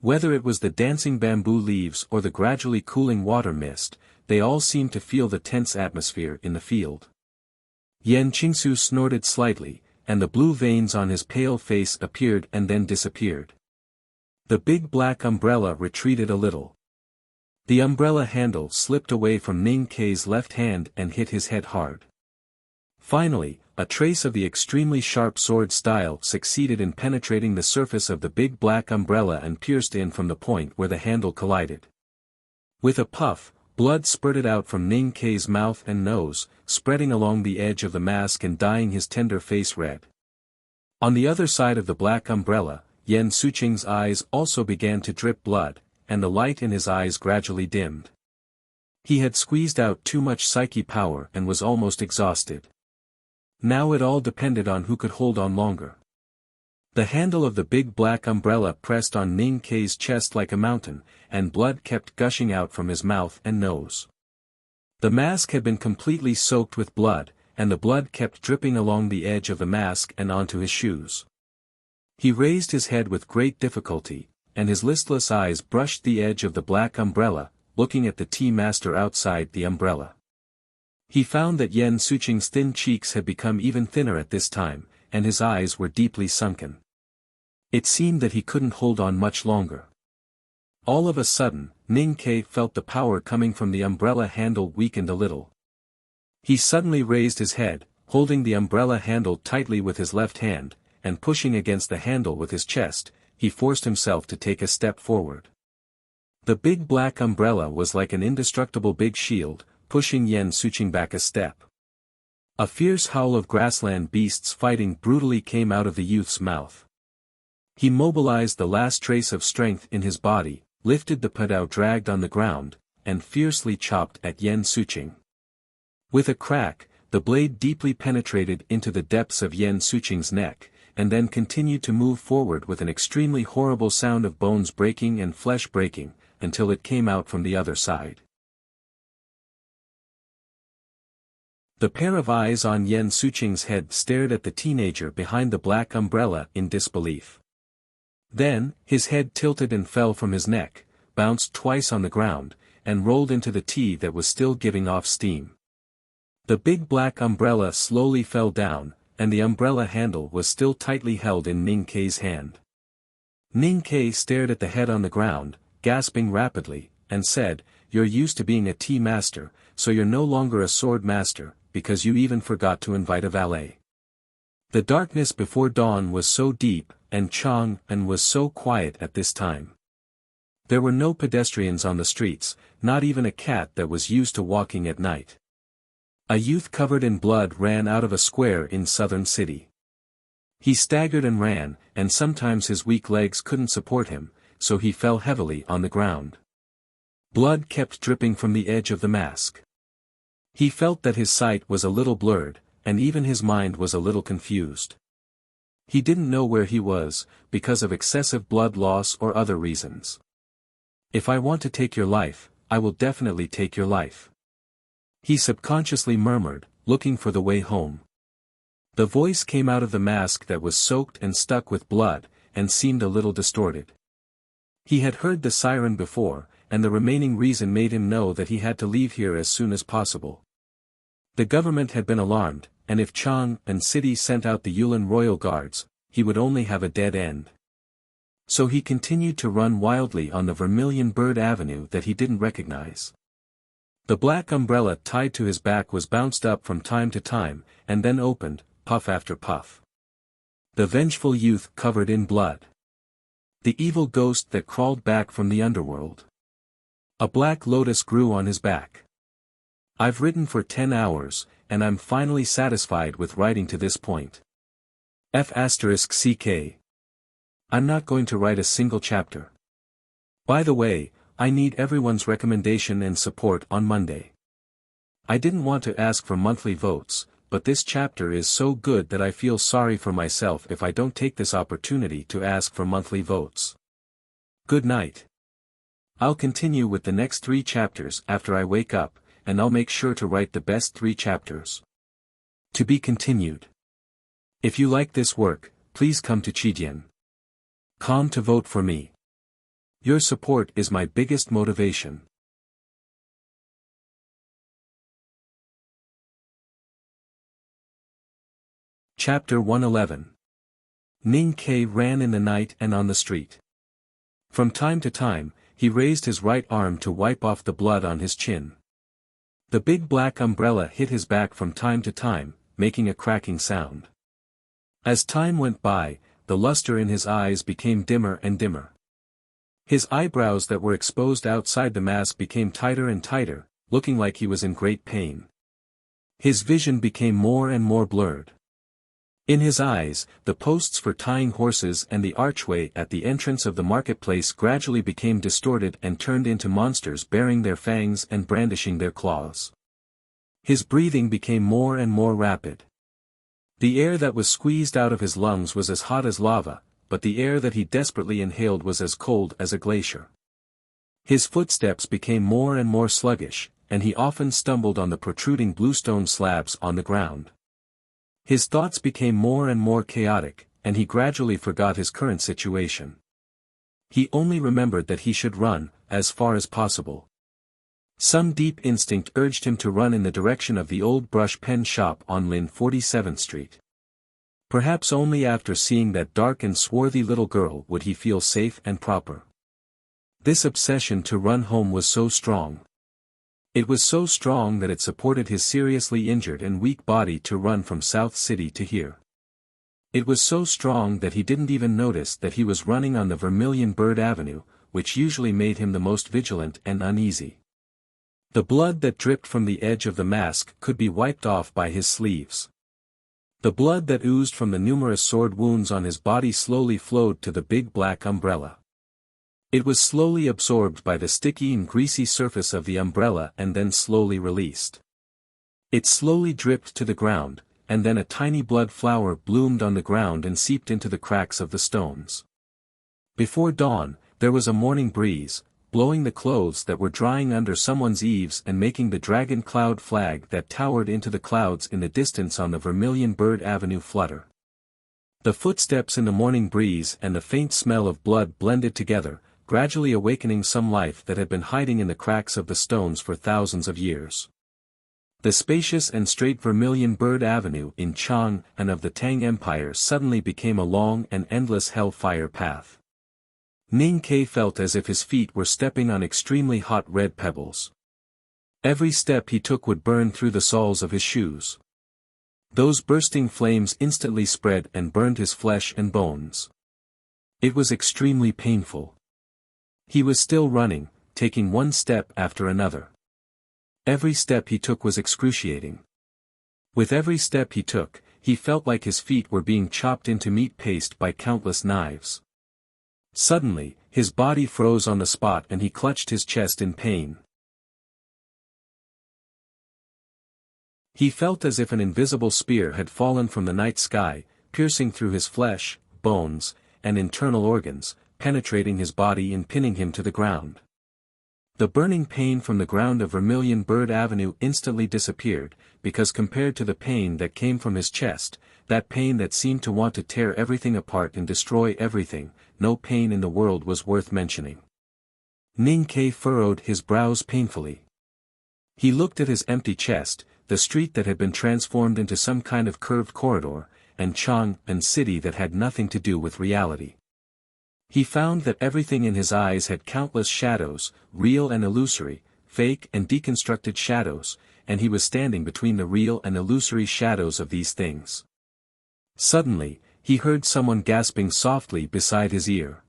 Whether it was the dancing bamboo leaves or the gradually cooling water mist, they all seemed to feel the tense atmosphere in the field. Yan Qingsu snorted slightly, and the blue veins on his pale face appeared and then disappeared. The big black umbrella retreated a little. The umbrella handle slipped away from Ning Kei's left hand and hit his head hard. Finally, a trace of the extremely sharp sword style succeeded in penetrating the surface of the big black umbrella and pierced in from the point where the handle collided. With a puff, blood spurted out from Ning Kei's mouth and nose, spreading along the edge of the mask and dyeing his tender face red. On the other side of the black umbrella, Yan Suqing's eyes also began to drip blood, and the light in his eyes gradually dimmed. He had squeezed out too much psyche power and was almost exhausted. Now it all depended on who could hold on longer. The handle of the big black umbrella pressed on Ning Kei's chest like a mountain, and blood kept gushing out from his mouth and nose. The mask had been completely soaked with blood, and the blood kept dripping along the edge of the mask and onto his shoes. He raised his head with great difficulty, and his listless eyes brushed the edge of the black umbrella, looking at the tea master outside the umbrella. He found that Yan Suqing's thin cheeks had become even thinner at this time, and his eyes were deeply sunken. It seemed that he couldn't hold on much longer. All of a sudden, Ning Kei felt the power coming from the umbrella handle weakened a little. He suddenly raised his head, holding the umbrella handle tightly with his left hand, and pushing against the handle with his chest, he forced himself to take a step forward. The big black umbrella was like an indestructible big shield, pushing Yen Suching back a step. A fierce howl of grassland beasts fighting brutally came out of the youth's mouth. He mobilized the last trace of strength in his body, lifted the padao dragged on the ground, and fiercely chopped at Yen Suching. With a crack, the blade deeply penetrated into the depths of Yen Suching's neck, and then continued to move forward with an extremely horrible sound of bones breaking and flesh breaking, until it came out from the other side. The pair of eyes on Yen Suching's head stared at the teenager behind the black umbrella in disbelief. Then, his head tilted and fell from his neck, bounced twice on the ground, and rolled into the tea that was still giving off steam. The big black umbrella slowly fell down, and the umbrella handle was still tightly held in Ning Kei's hand. Ning Kei stared at the head on the ground, gasping rapidly, and said, "You're used to being a tea master, so you're no longer a sword master, because you even forgot to invite a valet." The darkness before dawn was so deep, and Chang'an was so quiet at this time. There were no pedestrians on the streets, not even a cat that was used to walking at night. A youth covered in blood ran out of a square in southern city. He staggered and ran, and sometimes his weak legs couldn't support him, so he fell heavily on the ground. Blood kept dripping from the edge of the mask. He felt that his sight was a little blurred, and even his mind was a little confused. He didn't know where he was, because of excessive blood loss or other reasons. "If I want to take your life, I will definitely take your life," he subconsciously murmured, looking for the way home. The voice came out of the mask that was soaked and stuck with blood, and seemed a little distorted. He had heard the siren before, and the remaining reason made him know that he had to leave here as soon as possible. The government had been alarmed, and if Chang'an City sent out the Yulin Royal Guards, he would only have a dead end. So he continued to run wildly on the Vermilion Bird Avenue that he didn't recognize. The black umbrella tied to his back was bounced up from time to time, and then opened, puff after puff. The vengeful youth covered in blood. The evil ghost that crawled back from the underworld. A black lotus grew on his back. "I've written for 10 hours, and I'm finally satisfied with writing to this point. F***CK. I'm not going to write a single chapter. By the way, I need everyone's recommendation and support on Monday. I didn't want to ask for monthly votes, but this chapter is so good that I feel sorry for myself if I don't take this opportunity to ask for monthly votes. Good night. I'll continue with the next 3 chapters after I wake up, and I'll make sure to write the best 3 chapters. To be continued. If you like this work, please come to Chidian.com to vote for me. Your support is my biggest motivation. Chapter 111. Ning Kei ran in the night and on the street. From time to time, he raised his right arm to wipe off the blood on his chin. The big black umbrella hit his back from time to time, making a cracking sound. As time went by, the luster in his eyes became dimmer and dimmer. His eyebrows that were exposed outside the mask became tighter and tighter, looking like he was in great pain. His vision became more and more blurred. In his eyes, the posts for tying horses and the archway at the entrance of the marketplace gradually became distorted and turned into monsters bearing their fangs and brandishing their claws. His breathing became more and more rapid. The air that was squeezed out of his lungs was as hot as lava, but the air that he desperately inhaled was as cold as a glacier. His footsteps became more and more sluggish, and he often stumbled on the protruding bluestone slabs on the ground. His thoughts became more and more chaotic, and he gradually forgot his current situation. He only remembered that he should run, as far as possible. Some deep instinct urged him to run in the direction of the old brush pen shop on Lin 47th Street. Perhaps only after seeing that dark and swarthy little girl would he feel safe and proper. This obsession to run home was so strong. It was so strong that it supported his seriously injured and weak body to run from South City to here. It was so strong that he didn't even notice that he was running on the Vermilion Bird Avenue, which usually made him the most vigilant and uneasy. The blood that dripped from the edge of the mask could be wiped off by his sleeves. The blood that oozed from the numerous sword wounds on his body slowly flowed to the big black umbrella. It was slowly absorbed by the sticky and greasy surface of the umbrella and then slowly released. It slowly dripped to the ground, and then a tiny blood flower bloomed on the ground and seeped into the cracks of the stones. Before dawn, there was a morning breeze, blowing the clothes that were drying under someone's eaves and making the dragon cloud flag that towered into the clouds in the distance on the Vermilion Bird Avenue flutter. The footsteps in the morning breeze and the faint smell of blood blended together, gradually awakening some life that had been hiding in the cracks of the stones for thousands of years. The spacious and straight Vermilion Bird Avenue in Chang and of the Tang Empire suddenly became a long and endless hellfire path. Ning Ke felt as if his feet were stepping on extremely hot red pebbles. Every step he took would burn through the soles of his shoes. Those bursting flames instantly spread and burned his flesh and bones. It was extremely painful. He was still running, taking one step after another. Every step he took was excruciating. With every step he took, he felt like his feet were being chopped into meat paste by countless knives. Suddenly, his body froze on the spot and he clutched his chest in pain. He felt as if an invisible spear had fallen from the night sky, piercing through his flesh, bones, and internal organs, penetrating his body and pinning him to the ground. The burning pain from the ground of Vermilion Bird Avenue instantly disappeared, because compared to the pain that came from his chest, that pain that seemed to want to tear everything apart and destroy everything, no pain in the world was worth mentioning. Ning Ke furrowed his brows painfully. He looked at his empty chest, the street that had been transformed into some kind of curved corridor, and Chang and city that had nothing to do with reality. He found that everything in his eyes had countless shadows, real and illusory, fake and deconstructed shadows, and he was standing between the real and illusory shadows of these things. Suddenly, he heard someone gasping softly beside his ear.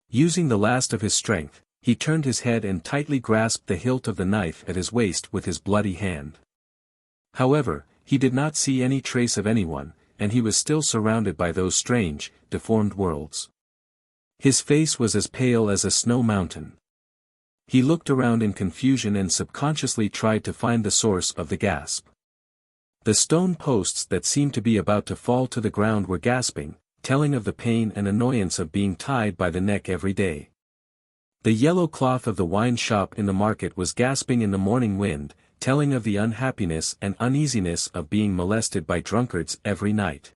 Using the last of his strength, he turned his head and tightly grasped the hilt of the knife at his waist with his bloody hand. However, he did not see any trace of anyone, and he was still surrounded by those strange, deformed worlds. His face was as pale as a snow mountain. He looked around in confusion and subconsciously tried to find the source of the gasp. The stone posts that seemed to be about to fall to the ground were gasping, telling of the pain and annoyance of being tied by the neck every day. The yellow cloth of the wine shop in the market was gasping in the morning wind, telling of the unhappiness and uneasiness of being molested by drunkards every night.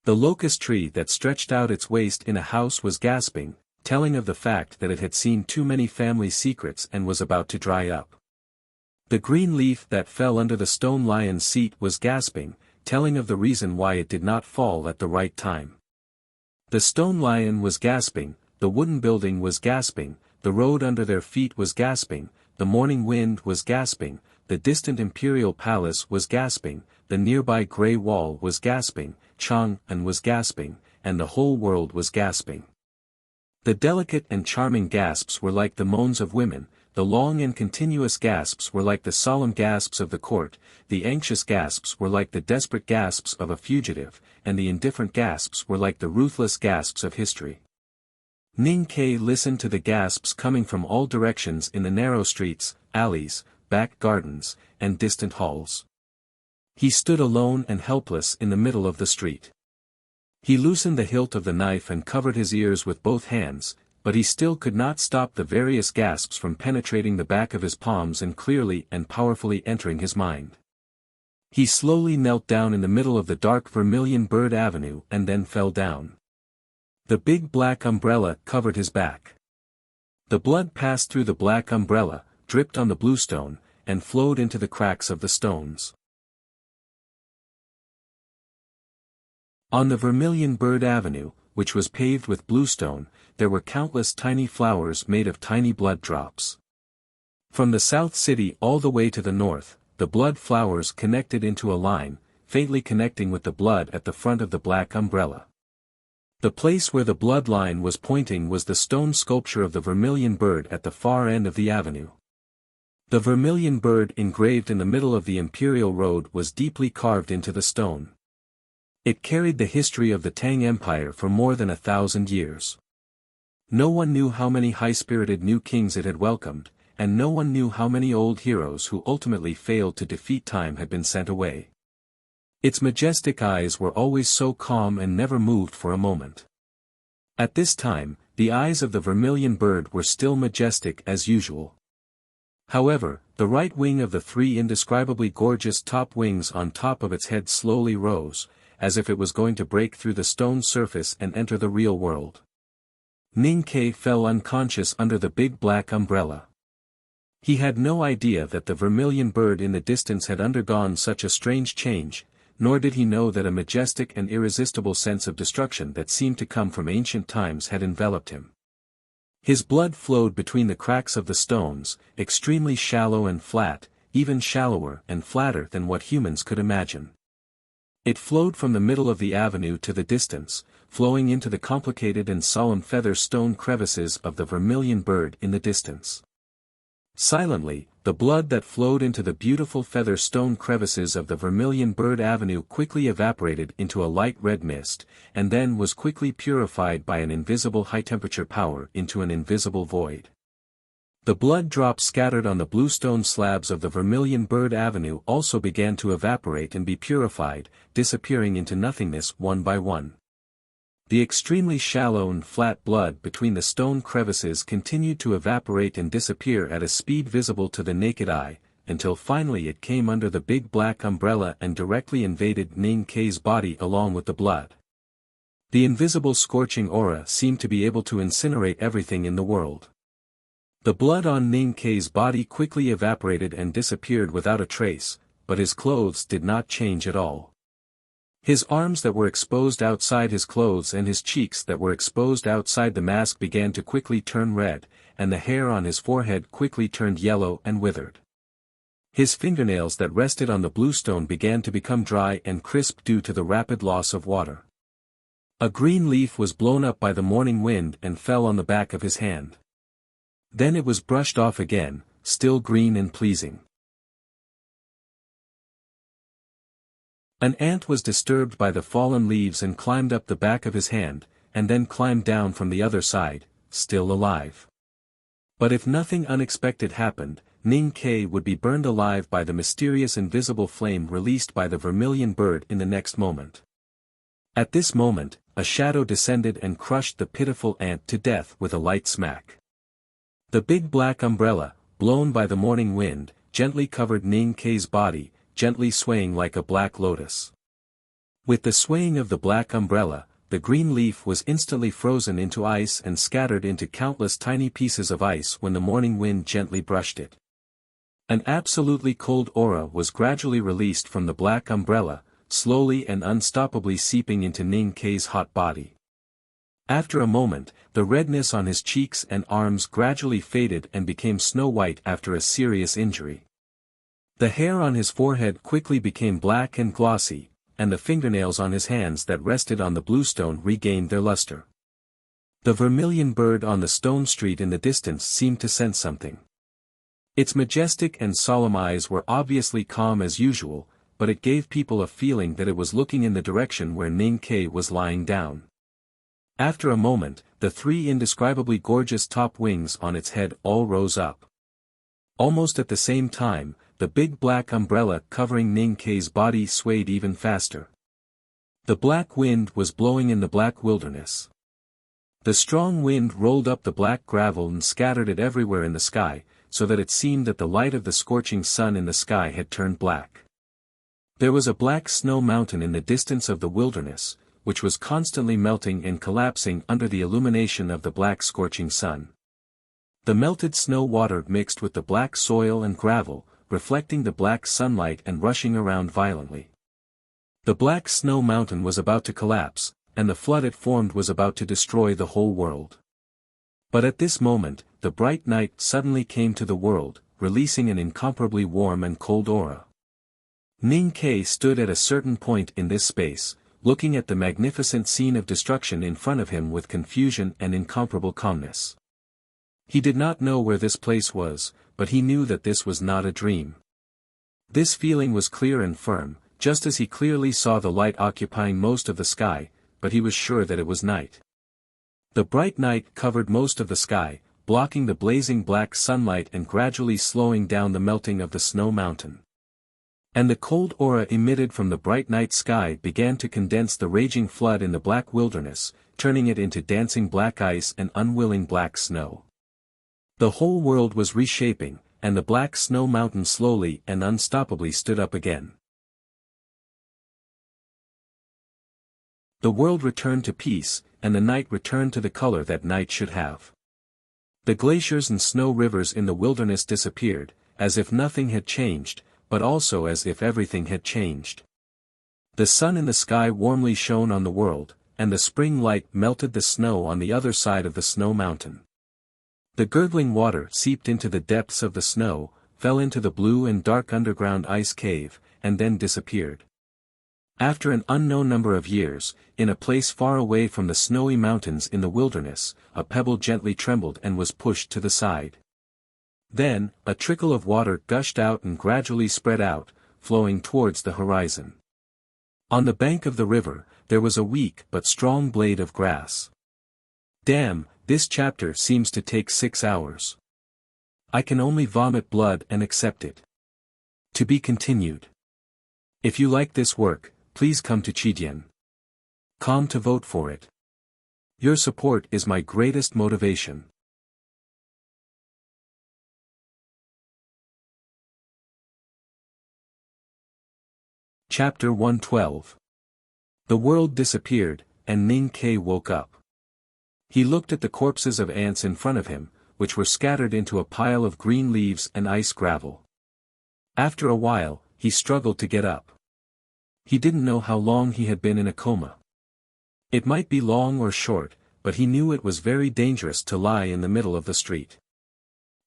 The locust tree that stretched out its waist in a house was gasping, telling of the fact that it had seen too many family secrets and was about to dry up. The green leaf that fell under the stone lion's seat was gasping, telling of the reason why it did not fall at the right time. The stone lion was gasping, the wooden building was gasping, the road under their feet was gasping, the morning wind was gasping, the distant imperial palace was gasping, the nearby grey wall was gasping, Chang'an was gasping, and the whole world was gasping. The delicate and charming gasps were like the moans of women, the long and continuous gasps were like the solemn gasps of the court, the anxious gasps were like the desperate gasps of a fugitive, and the indifferent gasps were like the ruthless gasps of history. Ning Ke listened to the gasps coming from all directions in the narrow streets, alleys, back gardens, and distant halls. He stood alone and helpless in the middle of the street. He loosened the hilt of the knife and covered his ears with both hands, but he still could not stop the various gasps from penetrating the back of his palms and clearly and powerfully entering his mind. He slowly knelt down in the middle of the dark Vermilion Bird Avenue and then fell down. The big black umbrella covered his back. The blood passed through the black umbrella, dripped on the bluestone, and flowed into the cracks of the stones. On the Vermilion Bird Avenue, which was paved with bluestone, there were countless tiny flowers made of tiny blood drops. From the south city all the way to the north, the blood flowers connected into a line, faintly connecting with the blood at the front of the black umbrella. The place where the blood line was pointing was the stone sculpture of the vermilion bird at the far end of the avenue. The vermilion bird engraved in the middle of the imperial road was deeply carved into the stone. It carried the history of the Tang Empire for more than 1,000 years. No one knew how many high-spirited new kings it had welcomed, and no one knew how many old heroes who ultimately failed to defeat time had been sent away. Its majestic eyes were always so calm and never moved for a moment. At this time, the eyes of the vermilion bird were still majestic as usual. However, the right wing of the three indescribably gorgeous top wings on top of its head slowly rose, as if it was going to break through the stone surface and enter the real world. Ning Ke fell unconscious under the big black umbrella. He had no idea that the vermilion bird in the distance had undergone such a strange change, nor did he know that a majestic and irresistible sense of destruction that seemed to come from ancient times had enveloped him. His blood flowed between the cracks of the stones, extremely shallow and flat, even shallower and flatter than what humans could imagine. It flowed from the middle of the avenue to the distance, flowing into the complicated and solemn feather stone crevices of the vermilion bird in the distance. Silently, the blood that flowed into the beautiful feather stone crevices of the vermilion bird avenue quickly evaporated into a light red mist, and then was quickly purified by an invisible high-temperature power into an invisible void. The blood drops scattered on the bluestone slabs of the vermilion bird avenue also began to evaporate and be purified, disappearing into nothingness one by one. The extremely shallow and flat blood between the stone crevices continued to evaporate and disappear at a speed visible to the naked eye, until finally it came under the big black umbrella and directly invaded Ning Ke's body along with the blood. The invisible scorching aura seemed to be able to incinerate everything in the world. The blood on Ning Ke's body quickly evaporated and disappeared without a trace, but his clothes did not change at all. His arms that were exposed outside his clothes and his cheeks that were exposed outside the mask began to quickly turn red, and the hair on his forehead quickly turned yellow and withered. His fingernails that rested on the bluestone began to become dry and crisp due to the rapid loss of water. A green leaf was blown up by the morning wind and fell on the back of his hand. Then it was brushed off again, still green and pleasing. An ant was disturbed by the fallen leaves and climbed up the back of his hand, and then climbed down from the other side, still alive. But if nothing unexpected happened, Ning Ke would be burned alive by the mysterious invisible flame released by the vermilion bird in the next moment. At this moment, a shadow descended and crushed the pitiful ant to death with a light smack. The big black umbrella, blown by the morning wind, gently covered Ning Ke's body, gently swaying like a black lotus. With the swaying of the black umbrella, the green leaf was instantly frozen into ice and scattered into countless tiny pieces of ice when the morning wind gently brushed it. An absolutely cold aura was gradually released from the black umbrella, slowly and unstoppably seeping into Ning Ke's hot body. After a moment, the redness on his cheeks and arms gradually faded and became snow-white after a serious injury. The hair on his forehead quickly became black and glossy, and the fingernails on his hands that rested on the bluestone regained their luster. The vermilion bird on the stone street in the distance seemed to sense something. Its majestic and solemn eyes were obviously calm as usual, but it gave people a feeling that it was looking in the direction where Ning Ke was lying down. After a moment, the three indescribably gorgeous top wings on its head all rose up. Almost at the same time, the big black umbrella covering Ning Ke's body swayed even faster. The black wind was blowing in the black wilderness. The strong wind rolled up the black gravel and scattered it everywhere in the sky, so that it seemed that the light of the scorching sun in the sky had turned black. There was a black snow mountain in the distance of the wilderness, which was constantly melting and collapsing under the illumination of the black scorching sun. The melted snow water mixed with the black soil and gravel, reflecting the black sunlight and rushing around violently. The black snow mountain was about to collapse, and the flood it formed was about to destroy the whole world. But at this moment, the bright night suddenly came to the world, releasing an incomparably warm and cold aura. Ning Ke stood at a certain point in this space, looking at the magnificent scene of destruction in front of him with confusion and incomparable calmness. He did not know where this place was, but he knew that this was not a dream. This feeling was clear and firm, just as he clearly saw the light occupying most of the sky, but he was sure that it was night. The bright night covered most of the sky, blocking the blazing black sunlight and gradually slowing down the melting of the snow mountain. And the cold aura emitted from the bright night sky began to condense the raging flood in the black wilderness, turning it into dancing black ice and unwilling black snow. The whole world was reshaping, and the black snow mountain slowly and unstoppably stood up again. The world returned to peace, and the night returned to the color that night should have. The glaciers and snow rivers in the wilderness disappeared, as if nothing had changed, but also as if everything had changed. The sun in the sky warmly shone on the world, and the spring light melted the snow on the other side of the snow mountain. The gurgling water seeped into the depths of the snow, fell into the blue and dark underground ice cave, and then disappeared. After an unknown number of years, in a place far away from the snowy mountains in the wilderness, a pebble gently trembled and was pushed to the side. Then, a trickle of water gushed out and gradually spread out, flowing towards the horizon. On the bank of the river, there was a weak but strong blade of grass. Damn, this chapter seems to take 6 hours. I can only vomit blood and accept it. To be continued. If you like this work, please come to Chidian.com to vote for it. Your support is my greatest motivation. Chapter 112. The world disappeared, and Ning Ke woke up. He looked at the corpses of ants in front of him, which were scattered into a pile of green leaves and ice gravel. After a while, he struggled to get up. He didn't know how long he had been in a coma. It might be long or short, but he knew it was very dangerous to lie in the middle of the street.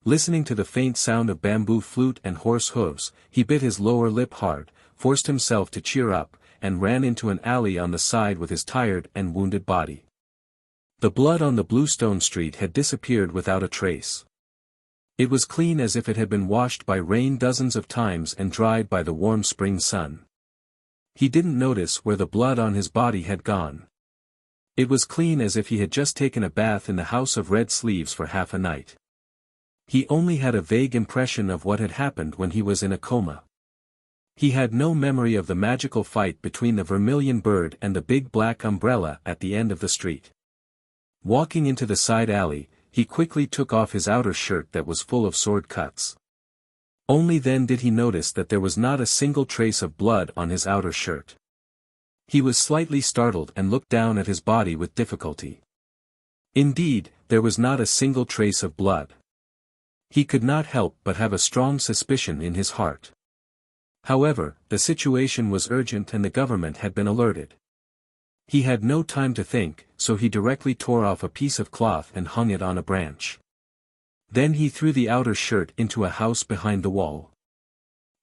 Listening to the faint sound of bamboo flute and horse hooves, he bit his lower lip hard, forced himself to cheer up, and ran into an alley on the side with his tired and wounded body. The blood on the bluestone street had disappeared without a trace. It was clean as if it had been washed by rain dozens of times and dried by the warm spring sun. He didn't notice where the blood on his body had gone. It was clean as if he had just taken a bath in the House of Red Sleeves for half a night. He only had a vague impression of what had happened when he was in a coma. He had no memory of the magical fight between the vermilion bird and the big black umbrella at the end of the street. Walking into the side alley, he quickly took off his outer shirt that was full of sword cuts. Only then did he notice that there was not a single trace of blood on his outer shirt. He was slightly startled and looked down at his body with difficulty. Indeed, there was not a single trace of blood. He could not help but have a strong suspicion in his heart. However, the situation was urgent and the government had been alerted. He had no time to think, so he directly tore off a piece of cloth and hung it on a branch. Then he threw the outer shirt into a house behind the wall.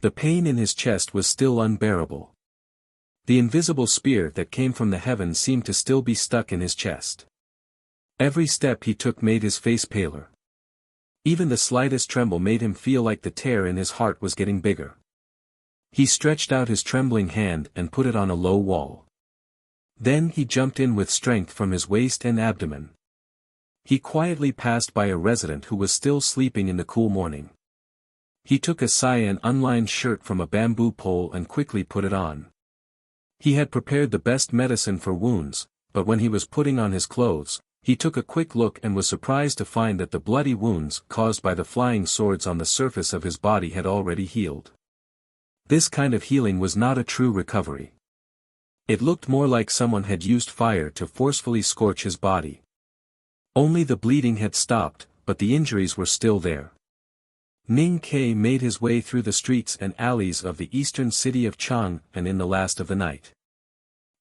The pain in his chest was still unbearable. The invisible spear that came from the heavens seemed to still be stuck in his chest. Every step he took made his face paler. Even the slightest tremble made him feel like the tear in his heart was getting bigger. He stretched out his trembling hand and put it on a low wall. Then he jumped in with strength from his waist and abdomen. He quietly passed by a resident who was still sleeping in the cool morning. He took a cyan unlined shirt from a bamboo pole and quickly put it on. He had prepared the best medicine for wounds, but when he was putting on his clothes, he took a quick look and was surprised to find that the bloody wounds caused by the flying swords on the surface of his body had already healed. This kind of healing was not a true recovery. It looked more like someone had used fire to forcefully scorch his body. Only the bleeding had stopped, but the injuries were still there. Ning Ke made his way through the streets and alleys of the eastern city of Chang and in the last of the night.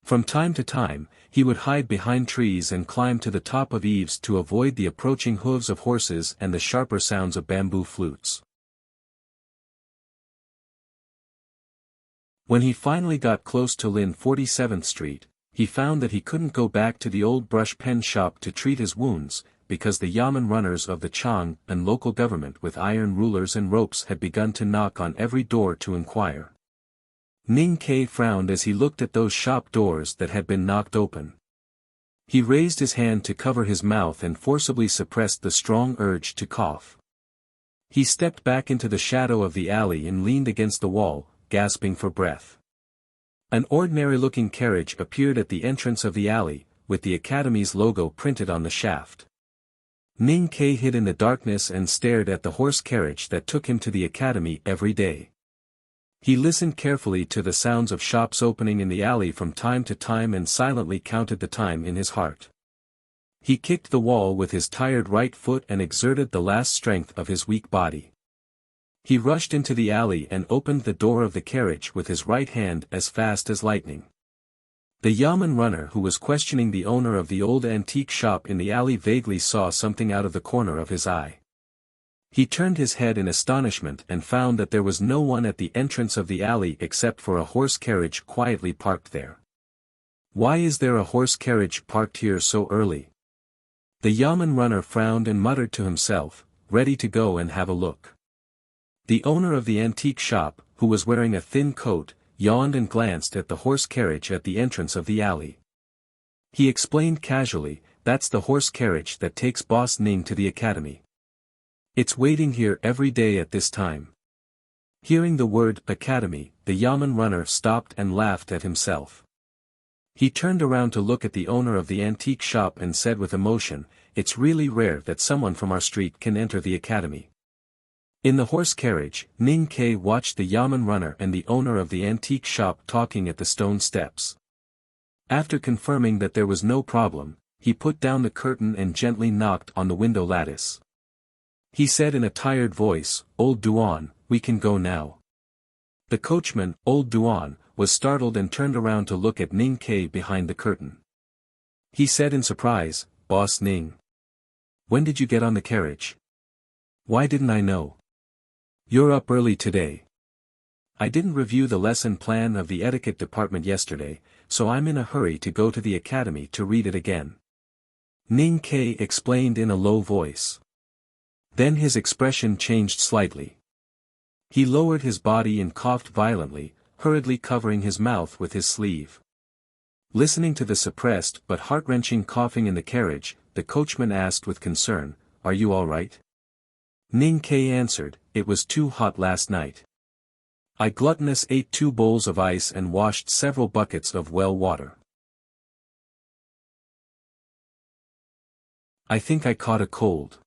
From time to time, he would hide behind trees and climb to the top of eaves to avoid the approaching hooves of horses and the sharper sounds of bamboo flutes. When he finally got close to Lin 47th Street, he found that he couldn't go back to the old brush pen shop to treat his wounds, because the yamen runners of the Chang and local government with iron rulers and ropes had begun to knock on every door to inquire. Ning Kai frowned as he looked at those shop doors that had been knocked open. He raised his hand to cover his mouth and forcibly suppressed the strong urge to cough. He stepped back into the shadow of the alley and leaned against the wall, gasping for breath. An ordinary-looking carriage appeared at the entrance of the alley, with the Academy's logo printed on the shaft. Ning Kai hid in the darkness and stared at the horse carriage that took him to the Academy every day. He listened carefully to the sounds of shops opening in the alley from time to time and silently counted the time in his heart. He kicked the wall with his tired right foot and exerted the last strength of his weak body. He rushed into the alley and opened the door of the carriage with his right hand as fast as lightning. The yamen runner who was questioning the owner of the old antique shop in the alley vaguely saw something out of the corner of his eye. He turned his head in astonishment and found that there was no one at the entrance of the alley except for a horse carriage quietly parked there. "Why is there a horse carriage parked here so early?" The yamen runner frowned and muttered to himself, ready to go and have a look. The owner of the antique shop, who was wearing a thin coat, yawned and glanced at the horse carriage at the entrance of the alley. He explained casually, "That's the horse carriage that takes Boss Ning to the Academy. It's waiting here every day at this time." Hearing the word Academy, the yamen runner stopped and laughed at himself. He turned around to look at the owner of the antique shop and said with emotion, "It's really rare that someone from our street can enter the Academy." In the horse carriage, Ning Kai watched the yamen runner and the owner of the antique shop talking at the stone steps. After confirming that there was no problem, he put down the curtain and gently knocked on the window lattice. He said in a tired voice, "Old Duan, we can go now." The coachman, Old Duan, was startled and turned around to look at Ning Kai behind the curtain. He said in surprise, "Boss Ning. When did you get on the carriage? Why didn't I know? You're up early today." "I didn't review the lesson plan of the etiquette department yesterday, so I'm in a hurry to go to the Academy to read it again," Ning Kai explained in a low voice. Then his expression changed slightly. He lowered his body and coughed violently, hurriedly covering his mouth with his sleeve. Listening to the suppressed but heart-wrenching coughing in the carriage, the coachman asked with concern, "Are you all right?" Ning Kai answered, "It was too hot last night. I gluttonous ate 2 bowls of ice and washed several buckets of well water. I think I caught a cold."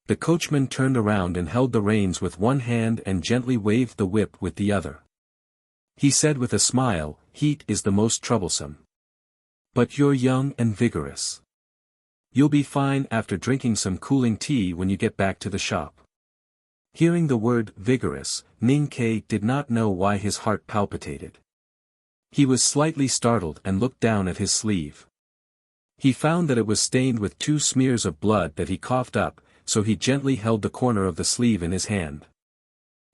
The coachman turned around and held the reins with one hand and gently waved the whip with the other. He said with a smile, "Heat is the most troublesome. But you're young and vigorous. You'll be fine after drinking some cooling tea when you get back to the shop." Hearing the word vigorous, Ning Kai did not know why his heart palpitated. He was slightly startled and looked down at his sleeve. He found that it was stained with 2 smears of blood that he coughed up, so he gently held the corner of the sleeve in his hand.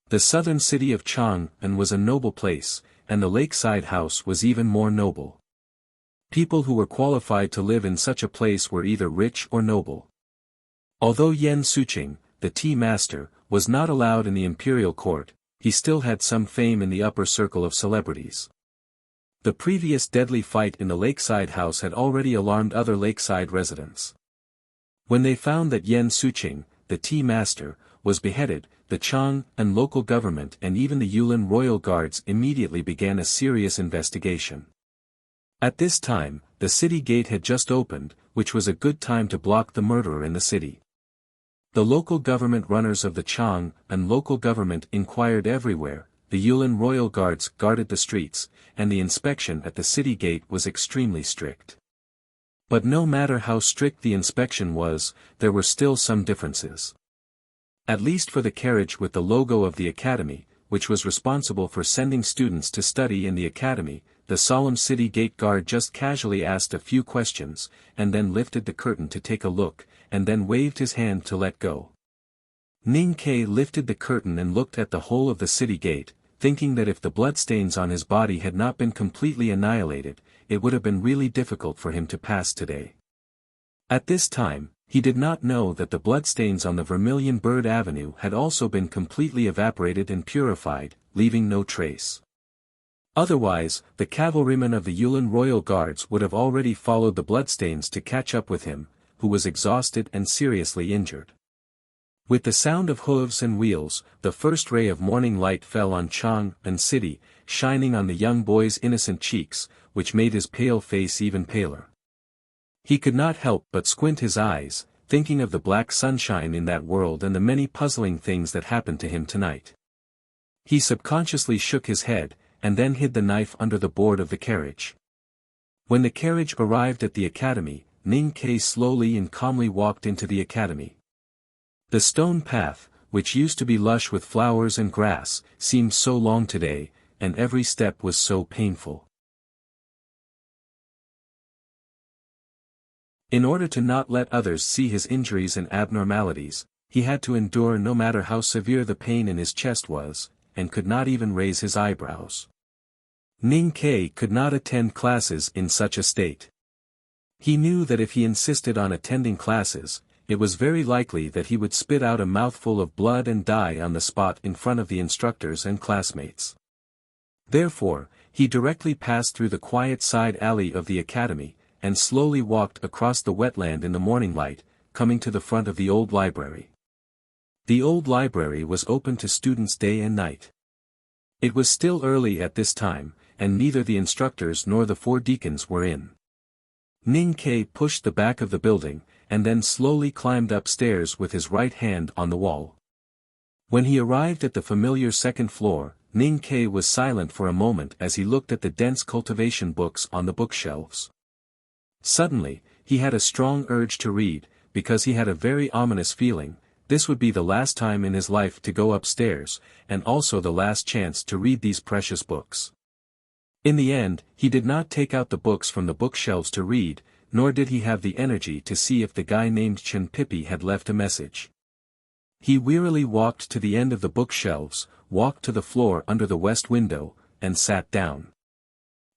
The southern city of Chang'an was a noble place, and the lakeside house was even more noble. People who were qualified to live in such a place were either rich or noble. Although Yen Suqing, the tea master, was not allowed in the imperial court, he still had some fame in the upper circle of celebrities. The previous deadly fight in the lakeside house had already alarmed other lakeside residents. When they found that Yen Suqing, the tea master, was beheaded, the Chang and local government and even the Yulin royal guards immediately began a serious investigation. At this time, the city gate had just opened, which was a good time to block the murderer in the city. The local government runners of the Chang and local government inquired everywhere, the Yulin royal guards guarded the streets, and the inspection at the city gate was extremely strict. But no matter how strict the inspection was, there were still some differences. At least for the carriage with the logo of the Academy, which was responsible for sending students to study in the Academy, the solemn city gate guard just casually asked a few questions, and then lifted the curtain to take a look, and then waved his hand to let go. Ning Kai lifted the curtain and looked at the whole of the city gate, thinking that if the bloodstains on his body had not been completely annihilated, it would have been really difficult for him to pass today. At this time, he did not know that the bloodstains on the Vermilion Bird Avenue had also been completely evaporated and purified, leaving no trace. Otherwise, the cavalrymen of the Yulin Royal Guards would have already followed the bloodstains to catch up with him, who was exhausted and seriously injured. With the sound of hooves and wheels, the first ray of morning light fell on Chang and City, shining on the young boy's innocent cheeks, which made his pale face even paler. He could not help but squint his eyes, thinking of the black sunshine in that world and the many puzzling things that happened to him tonight. He subconsciously shook his head, and then hid the knife under the board of the carriage. When the carriage arrived at the academy, Ning Ke slowly and calmly walked into the academy. The stone path, which used to be lush with flowers and grass, seemed so long today, and every step was so painful. In order to not let others see his injuries and abnormalities, he had to endure no matter how severe the pain in his chest was, and could not even raise his eyebrows. Ning Ke could not attend classes in such a state. He knew that if he insisted on attending classes, it was very likely that he would spit out a mouthful of blood and die on the spot in front of the instructors and classmates. Therefore, he directly passed through the quiet side alley of the academy, and slowly walked across the wetland in the morning light, coming to the front of the old library. The old library was open to students day and night. It was still early at this time, and neither the instructors nor the 4 deacons were in. Ning Ke pushed the back of the building, and then slowly climbed upstairs with his right hand on the wall. When he arrived at the familiar second floor, Ning Ke was silent for a moment as he looked at the dense cultivation books on the bookshelves. Suddenly, he had a strong urge to read, because he had a very ominous feeling. This would be the last time in his life to go upstairs, and also the last chance to read these precious books. In the end, he did not take out the books from the bookshelves to read, nor did he have the energy to see if the guy named Chen Pippi had left a message. He wearily walked to the end of the bookshelves, walked to the floor under the west window, and sat down.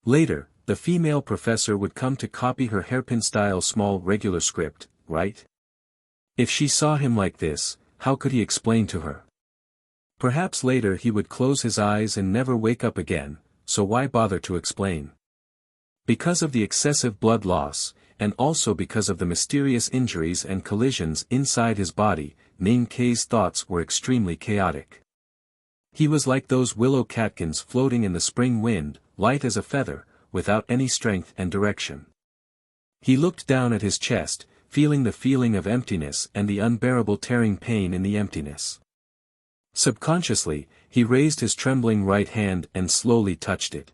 Later, the female professor would come to copy her hairpin-style small regular script, right? If she saw him like this, how could he explain to her? Perhaps later he would close his eyes and never wake up again, so why bother to explain? Because of the excessive blood loss, and also because of the mysterious injuries and collisions inside his body, Ning Ke's thoughts were extremely chaotic. He was like those willow catkins floating in the spring wind, light as a feather, without any strength and direction. He looked down at his chest, feeling the feeling of emptiness and the unbearable tearing pain in the emptiness. Subconsciously, he raised his trembling right hand and slowly touched it.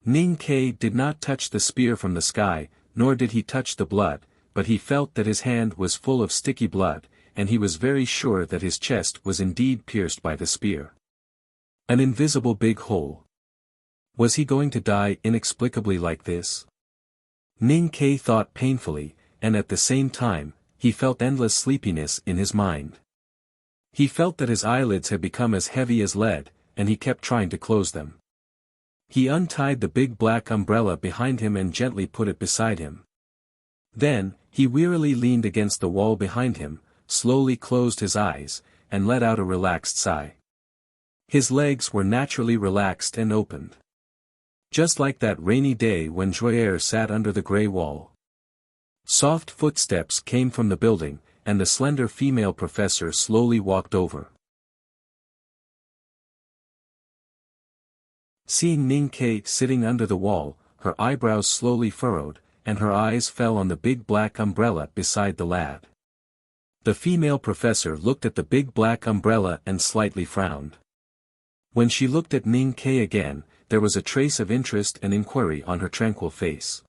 Ning Ke did not touch the spear from the sky, nor did he touch the blood, but he felt that his hand was full of sticky blood, and he was very sure that his chest was indeed pierced by the spear. An invisible big hole. Was he going to die inexplicably like this? Ning Ke thought painfully, and at the same time, he felt endless sleepiness in his mind. He felt that his eyelids had become as heavy as lead, and he kept trying to close them. He untied the big black umbrella behind him and gently put it beside him. Then, he wearily leaned against the wall behind him, slowly closed his eyes, and let out a relaxed sigh. His legs were naturally relaxed and opened. Just like that rainy day when Joyer sat under the grey wall. Soft footsteps came from the building, and the slender female professor slowly walked over. Seeing Ning Ke sitting under the wall, her eyebrows slowly furrowed, and her eyes fell on the big black umbrella beside the lad. The female professor looked at the big black umbrella and slightly frowned. When she looked at Ning Ke again, there was a trace of interest and inquiry on her tranquil face.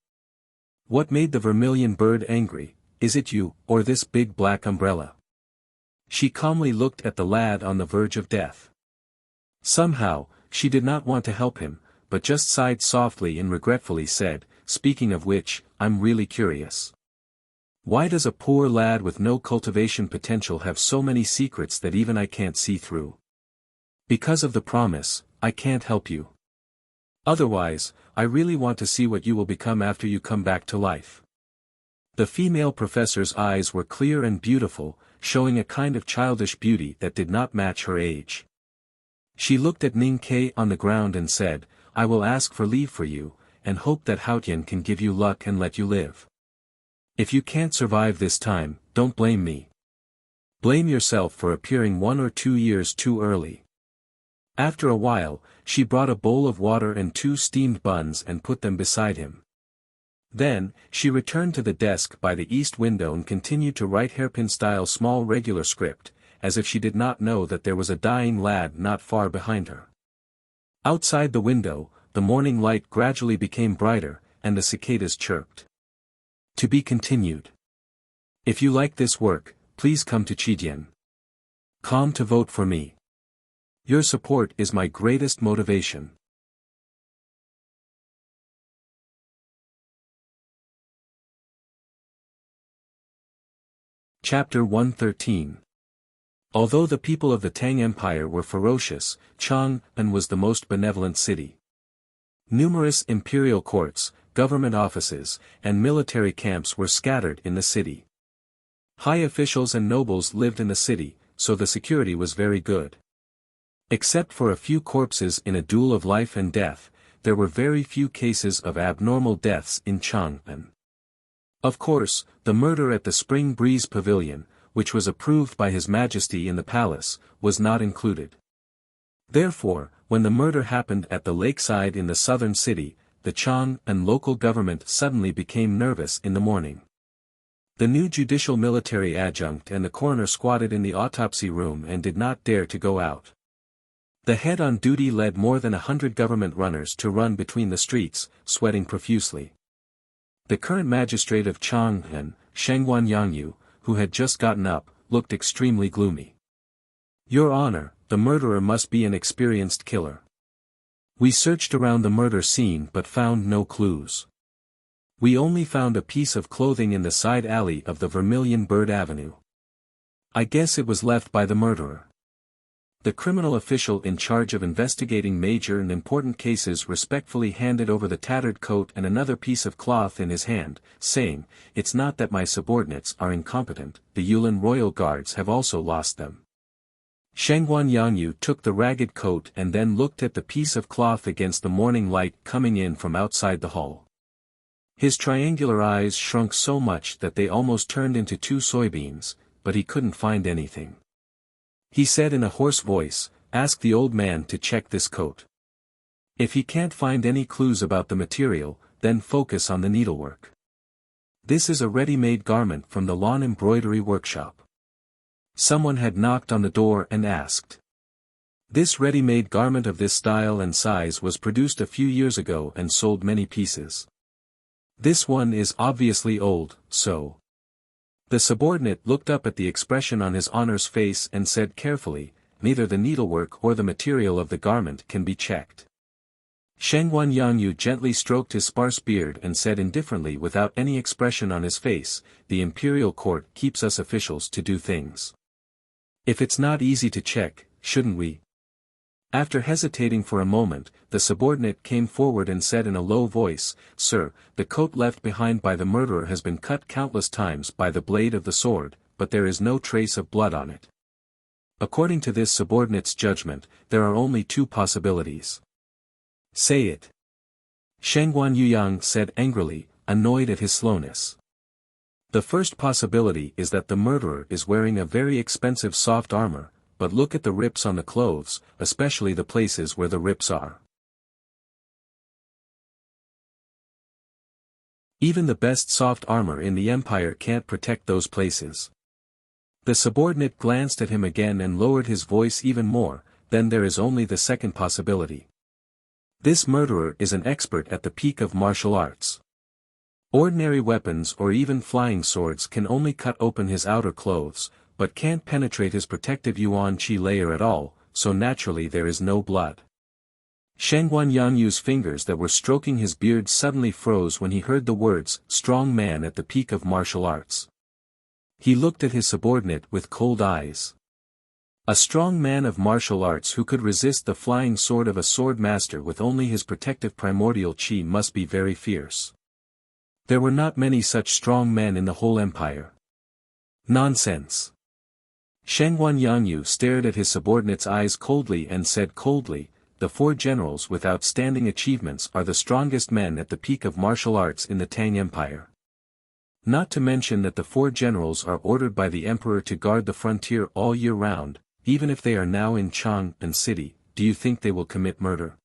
What made the Vermilion Bird angry? Is it you, or this big black umbrella? She calmly looked at the lad on the verge of death. Somehow, she did not want to help him, but just sighed softly and regretfully said, "Speaking of which, I'm really curious. Why does a poor lad with no cultivation potential have so many secrets that even I can't see through?" Because of the promise, I can't help you. Otherwise, I really want to see what you will become after you come back to life. The female professor's eyes were clear and beautiful, showing a kind of childish beauty that did not match her age. She looked at Ning Ke on the ground and said, I will ask for leave for you, and hope that Haotian can give you luck and let you live. If you can't survive this time, don't blame me. Blame yourself for appearing 1 or 2 years too early. After a while, she brought a bowl of water and 2 steamed buns and put them beside him. Then, she returned to the desk by the east window and continued to write hairpin-style small regular script, as if she did not know that there was a dying lad not far behind her. Outside the window, the morning light gradually became brighter, and the cicadas chirped. To be continued. If you like this work, please come to Chidian.com to vote for me. Your support is my greatest motivation. Chapter 113. Although the people of the Tang Empire were ferocious, Chang'an was the most benevolent city. Numerous imperial courts, government offices, and military camps were scattered in the city. High officials and nobles lived in the city, so the security was very good. Except for a few corpses in a duel of life and death, there were very few cases of abnormal deaths in Chang'an. Of course, the murder at the Spring Breeze Pavilion, which was approved by His Majesty in the palace, was not included. Therefore, when the murder happened at the lakeside in the southern city, the Chang'an local government suddenly became nervous in the morning. The new judicial military adjunct and the coroner squatted in the autopsy room and did not dare to go out. The head on duty led more than 100 government runners to run between the streets, sweating profusely. The current magistrate of Chang'an, Shengguan Yangyu, who had just gotten up, looked extremely gloomy. Your Honor, the murderer must be an experienced killer. We searched around the murder scene but found no clues. We only found a piece of clothing in the side alley of the Vermilion Bird Avenue. I guess it was left by the murderer. The criminal official in charge of investigating major and important cases respectfully handed over the tattered coat and another piece of cloth in his hand, saying, It's not that my subordinates are incompetent, the Yulin royal guards have also lost them. Shengguan Yangyu took the ragged coat and then looked at the piece of cloth against the morning light coming in from outside the hall. His triangular eyes shrunk so much that they almost turned into 2 soybeans, but he couldn't find anything. He said in a hoarse voice, Ask the old man to check this coat. If he can't find any clues about the material, then focus on the needlework. This is a ready-made garment from the lawn embroidery workshop. Someone had knocked on the door and asked. This ready-made garment of this style and size was produced a few years ago and sold many pieces. This one is obviously old, so. The subordinate looked up at the expression on his honor's face and said carefully, Neither the needlework or the material of the garment can be checked. Shengguan Yangyu gently stroked his sparse beard and said indifferently without any expression on his face, The imperial court keeps us officials to do things. If it's not easy to check, shouldn't we? After hesitating for a moment, the subordinate came forward and said in a low voice, Sir, the coat left behind by the murderer has been cut countless times by the blade of the sword, but there is no trace of blood on it. According to this subordinate's judgment, there are only 2 possibilities. Say it. Shengguan Yuyang said angrily, annoyed at his slowness. The first possibility is that the murderer is wearing a very expensive soft armor, but look at the rips on the clothes, especially the places where the rips are. Even the best soft armor in the empire can't protect those places. The subordinate glanced at him again and lowered his voice even more, then there is only the second possibility. This murderer is an expert at the peak of martial arts. Ordinary weapons or even flying swords can only cut open his outer clothes, but can't penetrate his protective yuan qi layer at all, so naturally there is no blood. Shengguan Yangyu's fingers that were stroking his beard suddenly froze when he heard the words, strong man at the peak of martial arts. He looked at his subordinate with cold eyes. A strong man of martial arts who could resist the flying sword of a sword master with only his protective primordial chi must be very fierce. There were not many such strong men in the whole empire. Nonsense. Shangguan Yangyu stared at his subordinate's eyes coldly and said coldly, "The 4 generals with outstanding achievements are the strongest men at the peak of martial arts in the Tang Empire. Not to mention that the 4 generals are ordered by the emperor to guard the frontier all year round, even if they are now in Chang'an City. Do you think they will commit murder?"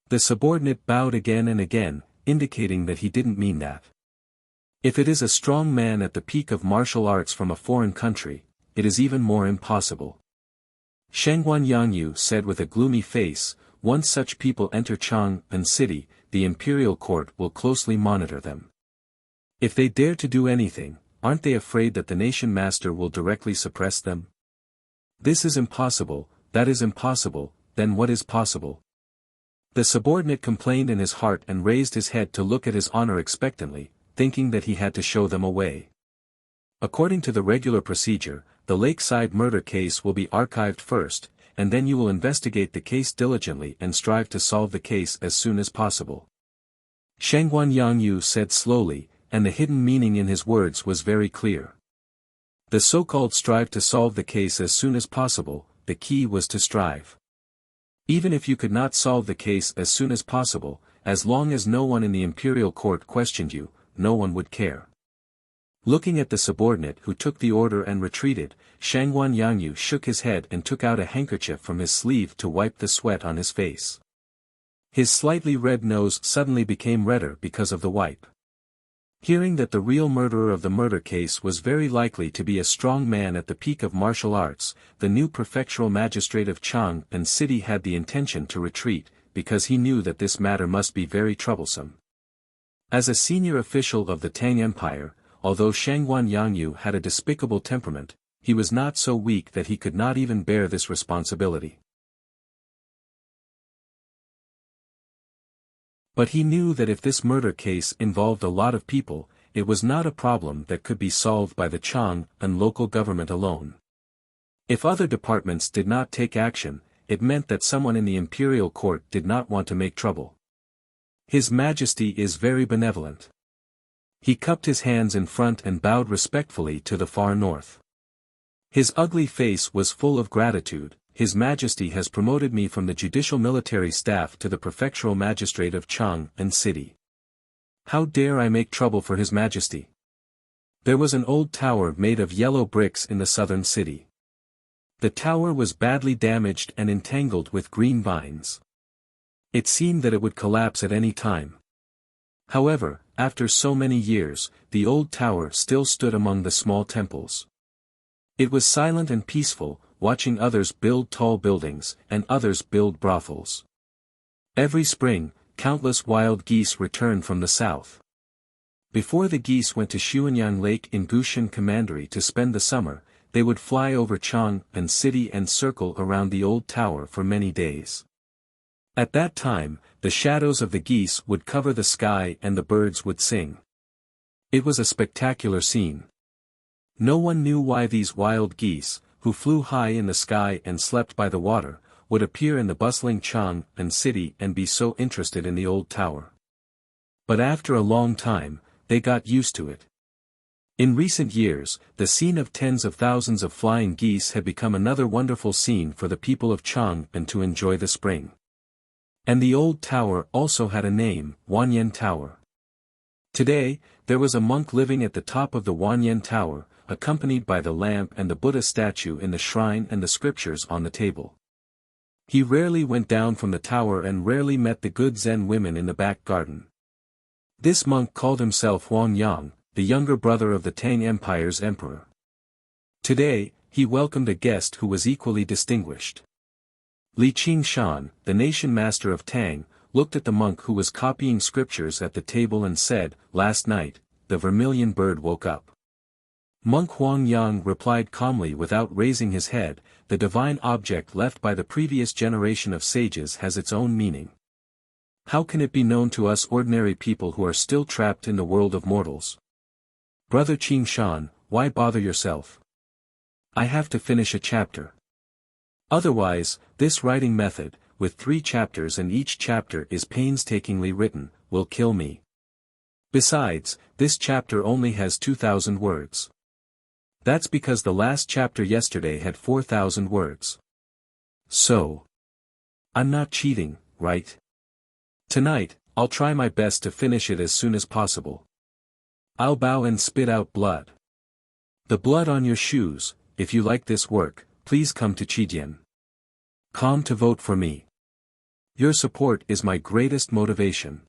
The subordinate bowed again and again, indicating that he didn't mean that. If it is a strong man at the peak of martial arts from a foreign country, it is even more impossible. Shangguan Yangyu said with a gloomy face, "Once such people enter Chang'an City, the imperial court will closely monitor them. If they dare to do anything, aren't they afraid that the nation master will directly suppress them? This is impossible, that is impossible, then what is possible?" The subordinate complained in his heart and raised his head to look at his honor expectantly, thinking that he had to show them a way. According to the regular procedure, the lakeside murder case will be archived first, and then you will investigate the case diligently and strive to solve the case as soon as possible. Shangguan Yangyu said slowly, and the hidden meaning in his words was very clear. The so-called strive to solve the case as soon as possible, the key was to strive. Even if you could not solve the case as soon as possible, as long as no one in the imperial court questioned you, no one would care. Looking at the subordinate who took the order and retreated, Shangguan Yangyu shook his head and took out a handkerchief from his sleeve to wipe the sweat on his face. His slightly red nose suddenly became redder because of the wipe. Hearing that the real murderer of the murder case was very likely to be a strong man at the peak of martial arts, the new prefectural magistrate of Chang'an City had the intention to retreat, because he knew that this matter must be very troublesome. As a senior official of the Tang Empire, although Shangguan Yangyu had a despicable temperament, he was not so weak that he could not even bear this responsibility. But he knew that if this murder case involved a lot of people, it was not a problem that could be solved by the Chang'an local government alone. If other departments did not take action, it meant that someone in the imperial court did not want to make trouble. His Majesty is very benevolent. He cupped his hands in front and bowed respectfully to the far north. His ugly face was full of gratitude. His Majesty has promoted me from the judicial military staff to the prefectural magistrate of Chang'an City. How dare I make trouble for His Majesty? There was an old tower made of yellow bricks in the southern city. The tower was badly damaged and entangled with green vines. It seemed that it would collapse at any time. However, after so many years, the old tower still stood among the small temples. It was silent and peaceful, watching others build tall buildings, and others build brothels. Every spring, countless wild geese returned from the south. Before the geese went to Xuanyang Lake in Gushan Commandery to spend the summer, they would fly over Chang'an City and circle around the old tower for many days. At that time, the shadows of the geese would cover the sky and the birds would sing. It was a spectacular scene. No one knew why these wild geese, who flew high in the sky and slept by the water, would appear in the bustling Chang'an City and be so interested in the old tower. But after a long time, they got used to it. In recent years, the scene of tens of thousands of flying geese had become another wonderful scene for the people of Chang'an to enjoy the spring. And the old tower also had a name, Wanyan Tower. Today, there was a monk living at the top of the Wanyan Tower, accompanied by the lamp and the Buddha statue in the shrine and the scriptures on the table. He rarely went down from the tower and rarely met the good Zen women in the back garden. This monk called himself Huang Yang, the younger brother of the Tang Empire's emperor. Today, he welcomed a guest who was equally distinguished. Li Qingshan, the nation master of Tang, looked at the monk who was copying scriptures at the table and said, "Last night, the vermilion bird woke up." Monk Huang Yang replied calmly without raising his head, "The divine object left by the previous generation of sages has its own meaning. How can it be known to us ordinary people who are still trapped in the world of mortals? Brother Qingshan, why bother yourself? I have to finish a chapter." Otherwise, this writing method, with 3 chapters and each chapter is painstakingly written, will kill me. Besides, this chapter only has 2,000 words. That's because the last chapter yesterday had 4,000 words. So, I'm not cheating, right? Tonight, I'll try my best to finish it as soon as possible. I'll bow and spit out blood. The blood on your shoes. If you like this work, please come to Chijien.com to vote for me. Your support is my greatest motivation.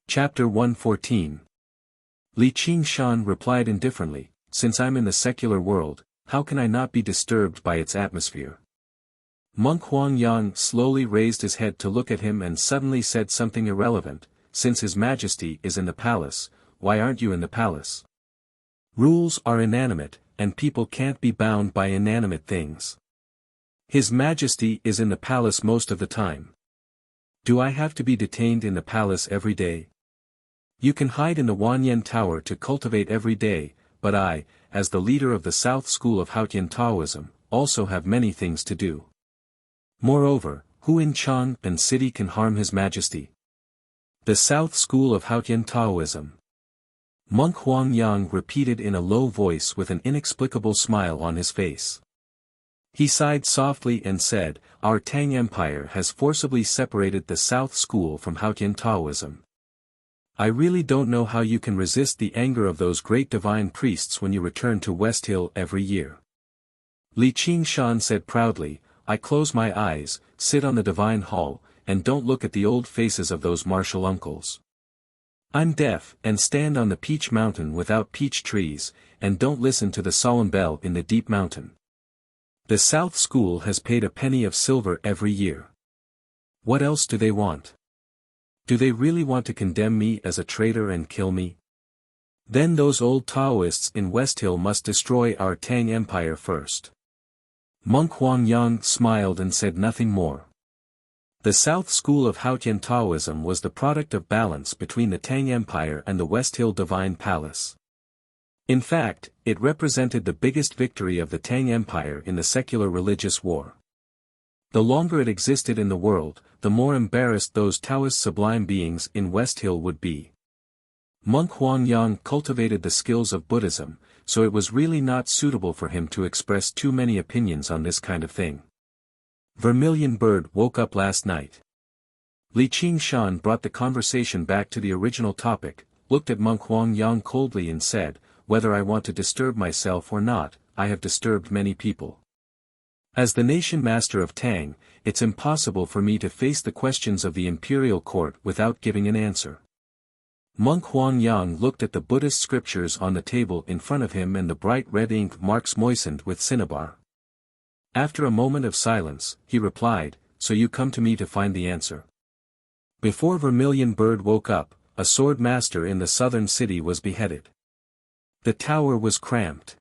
Chapter 114. Li Qingshan replied indifferently, since I'm in the secular world, how can I not be disturbed by its atmosphere? Monk Huangyang slowly raised his head to look at him and suddenly said something irrelevant, since His Majesty is in the palace, why aren't you in the palace? Rules are inanimate, and people can't be bound by inanimate things. His Majesty is in the palace most of the time. Do I have to be detained in the palace every day? You can hide in the Wanyan Tower to cultivate every day, but I, as the leader of the South School of Haotian Taoism, also have many things to do. Moreover, who in Chang'an City can harm His Majesty? The South School of Haotian Taoism. Monk Huangyang repeated in a low voice with an inexplicable smile on his face. He sighed softly and said, our Tang Empire has forcibly separated the South School from Haotian Taoism. I really don't know how you can resist the anger of those great divine priests when you return to West Hill every year. Li Qingshan said proudly, I close my eyes, sit on the divine hall, and don't look at the old faces of those martial uncles. I'm deaf and stand on the peach mountain without peach trees, and don't listen to the solemn bell in the deep mountain. The South School has paid a penny of silver every year. What else do they want? Do they really want to condemn me as a traitor and kill me? Then those old Taoists in West Hill must destroy our Tang Empire first. Monk Huangyang smiled and said nothing more. The South School of Haotian Taoism was the product of balance between the Tang Empire and the West Hill Divine Palace. In fact, it represented the biggest victory of the Tang Empire in the secular religious war. The longer it existed in the world, the more embarrassed those Taoist sublime beings in West Hill would be. Monk Huangyang cultivated the skills of Buddhism, so it was really not suitable for him to express too many opinions on this kind of thing. Vermilion Bird woke up last night. Li Qingshan brought the conversation back to the original topic, looked at Monk Huangyang coldly and said, whether I want to disturb myself or not, I have disturbed many people. As the nation master of Tang, it's impossible for me to face the questions of the imperial court without giving an answer. Monk Huangyang looked at the Buddhist scriptures on the table in front of him and the bright red ink marks moistened with cinnabar. After a moment of silence, he replied, so you come to me to find the answer. Before Vermilion Bird woke up, a sword master in the southern city was beheaded. The tower was cramped.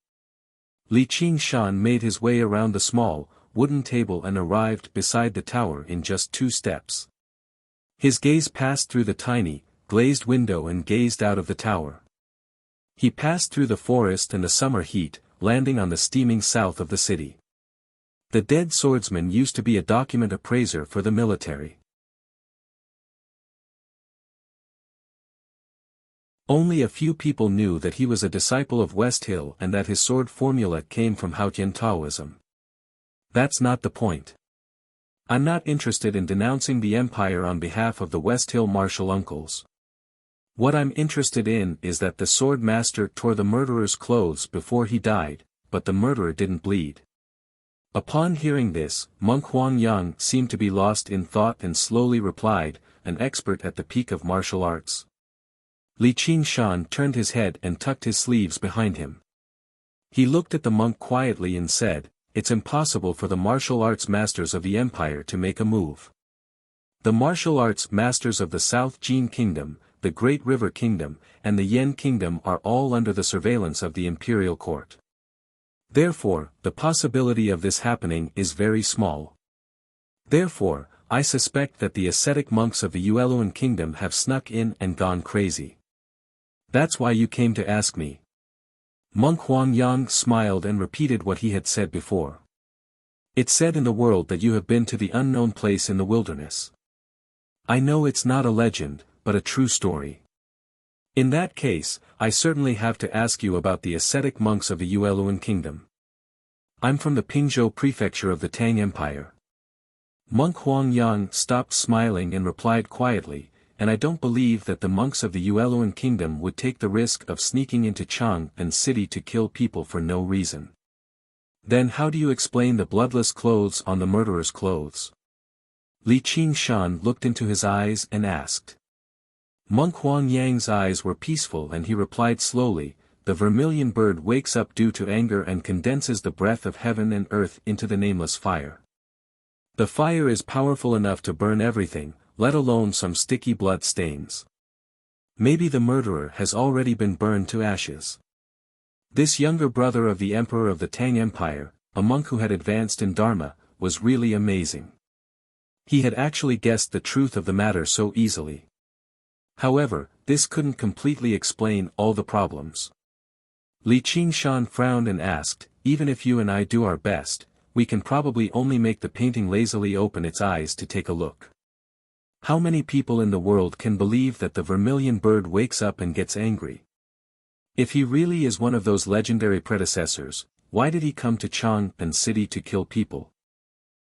Li Qingshan made his way around the small, wooden table and arrived beside the tower in just 2 steps. His gaze passed through the tiny, glazed window and gazed out of the tower. He passed through the forest and the summer heat, landing on the steaming south of the city. The dead swordsman used to be a document appraiser for the military. Only a few people knew that he was a disciple of West Hill and that his sword formula came from Haotian Taoism. That's not the point. I'm not interested in denouncing the empire on behalf of the West Hill martial uncles. What I'm interested in is that the sword master tore the murderer's clothes before he died, but the murderer didn't bleed. Upon hearing this, Monk Huangyang seemed to be lost in thought and slowly replied, an expert at the peak of martial arts. Li Qingshan turned his head and tucked his sleeves behind him. He looked at the monk quietly and said, it's impossible for the martial arts masters of the empire to make a move. The martial arts masters of the South Jin Kingdom, the Great River Kingdom, and the Yen Kingdom are all under the surveillance of the imperial court. Therefore, the possibility of this happening is very small. Therefore, I suspect that the ascetic monks of the Yueluan Kingdom have snuck in and gone crazy. That's why you came to ask me. Monk Huangyang smiled and repeated what he had said before. It's said in the world that you have been to the unknown place in the wilderness. I know it's not a legend, but a true story. In that case, I certainly have to ask you about the ascetic monks of the Yueluan kingdom. I'm from the Pingzhou prefecture of the Tang Empire. Monk Huangyang stopped smiling and replied quietly, and I don't believe that the monks of the Yueluan kingdom would take the risk of sneaking into Chang'an city to kill people for no reason. Then how do you explain the bloodless clothes on the murderer's clothes? Li Qingshan looked into his eyes and asked. Monk Huangyang's eyes were peaceful and he replied slowly, the vermilion bird wakes up due to anger and condenses the breath of heaven and earth into the nameless fire. The fire is powerful enough to burn everything, let alone some sticky blood stains. Maybe the murderer has already been burned to ashes. This younger brother of the emperor of the Tang Empire, a monk who had advanced in Dharma, was really amazing. He had actually guessed the truth of the matter so easily. However, this couldn't completely explain all the problems. Li Qingshan frowned and asked, even if you and I do our best, we can probably only make the painting lazily open its eyes to take a look. How many people in the world can believe that the vermilion bird wakes up and gets angry? If he really is one of those legendary predecessors, why did he come to Chang'an city to kill people?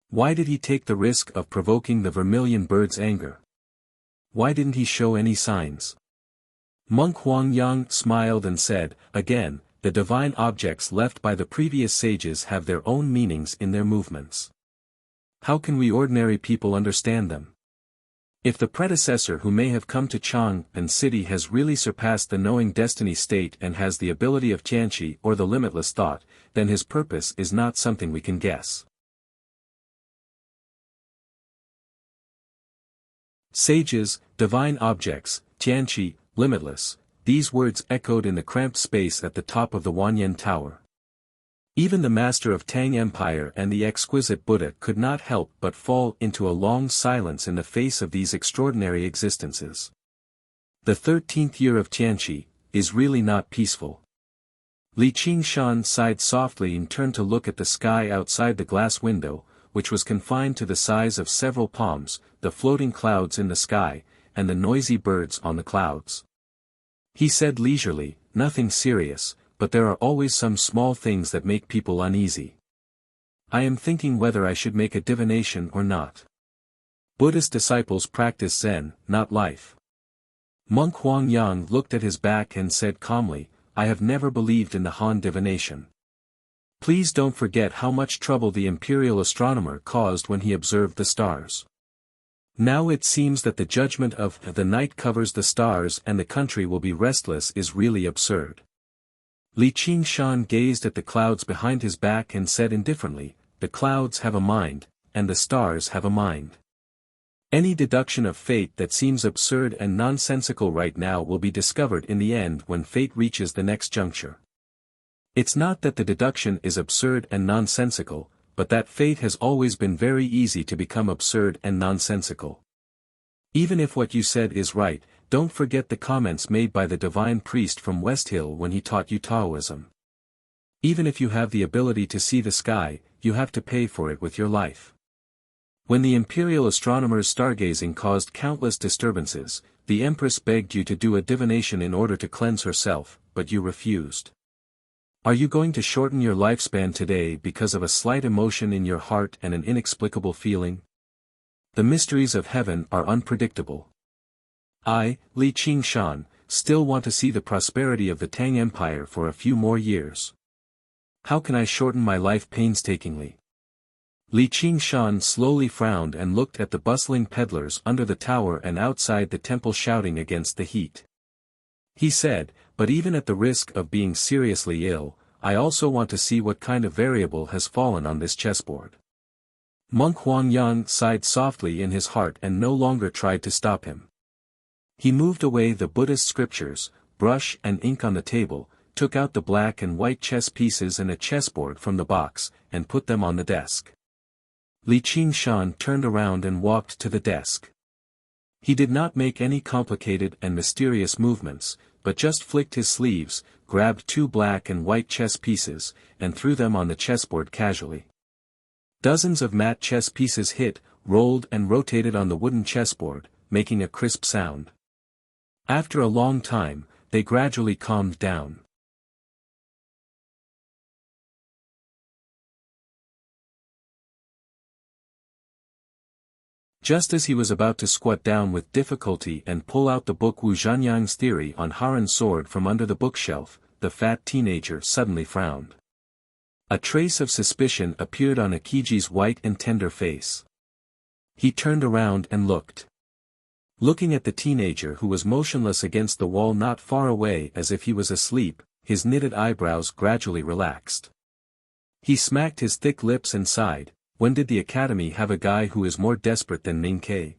Why did he take the risk of provoking the vermilion bird's anger? Why didn't he show any signs? Monk Huangyang smiled and said, again, the divine objects left by the previous sages have their own meanings in their movements. How can we ordinary people understand them? If the predecessor who may have come to Chang'an city has really surpassed the knowing destiny state and has the ability of Tianqi or the limitless thought, then his purpose is not something we can guess. Sages, divine objects, Tianqi, limitless, these words echoed in the cramped space at the top of the Wanyan Tower. Even the master of Tang Empire and the exquisite Buddha could not help but fall into a long silence in the face of these extraordinary existences. The 13th year of Tianqi is really not peaceful. Li Qingshan sighed softly and turned to look at the sky outside the glass window, which was confined to the size of several palms, the floating clouds in the sky, and the noisy birds on the clouds. He said leisurely, nothing serious, but there are always some small things that make people uneasy. I am thinking whether I should make a divination or not. Buddhist disciples practice Zen, not life. Monk Huangyang looked at his back and said calmly, I have never believed in the Han divination. Please don't forget how much trouble the imperial astronomer caused when he observed the stars. Now it seems that the judgment of the night covers the stars and the country will be restless is really absurd. Li Qingshan gazed at the clouds behind his back and said indifferently, the clouds have a mind, and the stars have a mind. Any deduction of fate that seems absurd and nonsensical right now will be discovered in the end when fate reaches the next juncture. It's not that the deduction is absurd and nonsensical, but that fate has always been very easy to become absurd and nonsensical. Even if what you said is right, don't forget the comments made by the divine priest from West Hill when he taught you Taoism. Even if you have the ability to see the sky, you have to pay for it with your life. When the imperial astronomer's stargazing caused countless disturbances, the empress begged you to do a divination in order to cleanse herself, but you refused. Are you going to shorten your lifespan today because of a slight emotion in your heart and an inexplicable feeling? The mysteries of heaven are unpredictable. I, Li Qingshan, still want to see the prosperity of the Tang Empire for a few more years. How can I shorten my life painstakingly? Li Qingshan slowly frowned and looked at the bustling peddlers under the tower and outside the temple shouting against the heat. He said, but even at the risk of being seriously ill, I also want to see what kind of variable has fallen on this chessboard. Monk Huangyang sighed softly in his heart and no longer tried to stop him. He moved away the Buddhist scriptures, brush and ink on the table, took out the black and white chess pieces and a chessboard from the box, and put them on the desk. Li Qingshan turned around and walked to the desk. He did not make any complicated and mysterious movements, but just flicked his sleeves, grabbed 2 black and white chess pieces, and threw them on the chessboard casually. Dozens of matte chess pieces hit, rolled and rotated on the wooden chessboard, making a crisp sound. After a long time, they gradually calmed down. Just as he was about to squat down with difficulty and pull out the book Wu Zhanyang's theory on Haren's sword from under the bookshelf, the fat teenager suddenly frowned. A trace of suspicion appeared on Akiji's white and tender face. He turned around and looked. Looking at the teenager who was motionless against the wall not far away as if he was asleep, his knitted eyebrows gradually relaxed. He smacked his thick lips and sighed. When did the academy have a guy who is more desperate than Ninkei?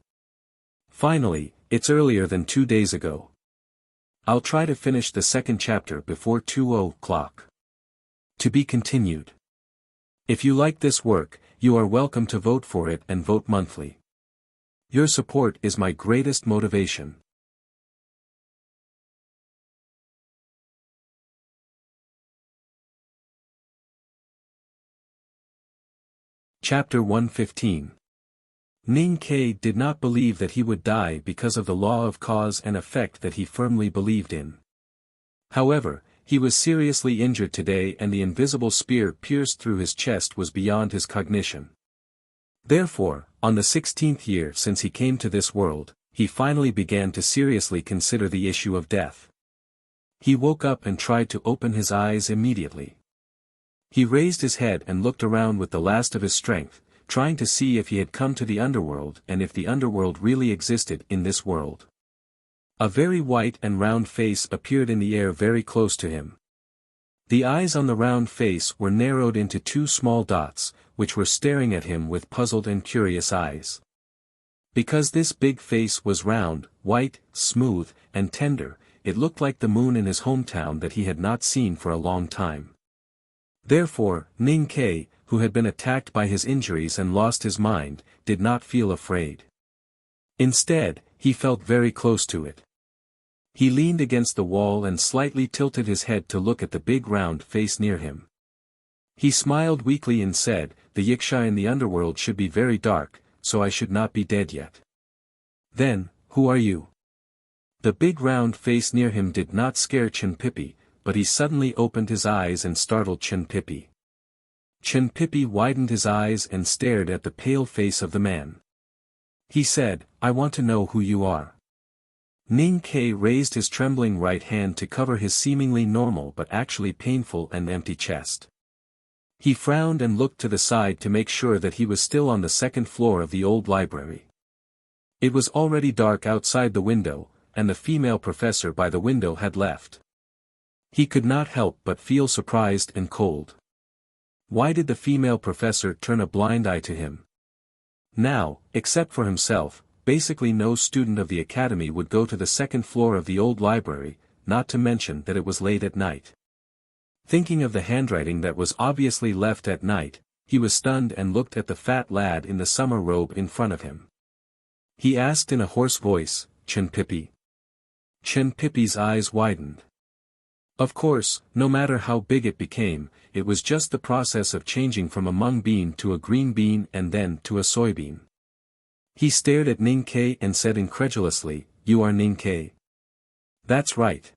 Finally, it's earlier than 2 days ago. I'll try to finish the second chapter before 2:00. To be continued. If you like this work, you are welcome to vote for it and vote monthly. Your support is my greatest motivation. Chapter 115. Ninkei did not believe that he would die because of the law of cause and effect that he firmly believed in. However, he was seriously injured today and the invisible spear pierced through his chest was beyond his cognition. Therefore, on the 16th year since he came to this world, he finally began to seriously consider the issue of death. He woke up and tried to open his eyes immediately. He raised his head and looked around with the last of his strength, trying to see if he had come to the underworld and if the underworld really existed in this world. A very white and round face appeared in the air very close to him. The eyes on the round face were narrowed into 2 small dots, which were staring at him with puzzled and curious eyes. Because this big face was round, white, smooth, and tender, it looked like the moon in his hometown that he had not seen for a long time. Therefore, Ninkei, who had been attacked by his injuries and lost his mind, did not feel afraid. Instead, he felt very close to it. He leaned against the wall and slightly tilted his head to look at the big round face near him. He smiled weakly and said, "The Wuxia in the underworld should be very dark, so I should not be dead yet." Then, "Who are you?" The big round face near him did not scare Chinpipi, but he suddenly opened his eyes and startled Chinpipi. Chinpipi widened his eyes and stared at the pale face of the man. He said, "I want to know who you are." Ninkei raised his trembling right hand to cover his seemingly normal but actually painful and empty chest. He frowned and looked to the side to make sure that he was still on the 2nd floor of the old library. It was already dark outside the window, and the female professor by the window had left. He could not help but feel surprised and cold. Why did the female professor turn a blind eye to him? Now, except for himself, basically no student of the academy would go to the 2nd floor of the old library, not to mention that it was late at night. Thinking of the handwriting that was obviously left at night, he was stunned and looked at the fat lad in the summer robe in front of him. He asked in a hoarse voice, "Chinpipi?" Chinpipi's eyes widened. Of course, no matter how big it became, it was just the process of changing from a mung bean to a green bean and then to a soybean. He stared at Ninkei and said incredulously, "You are Ninkei?" "That's right."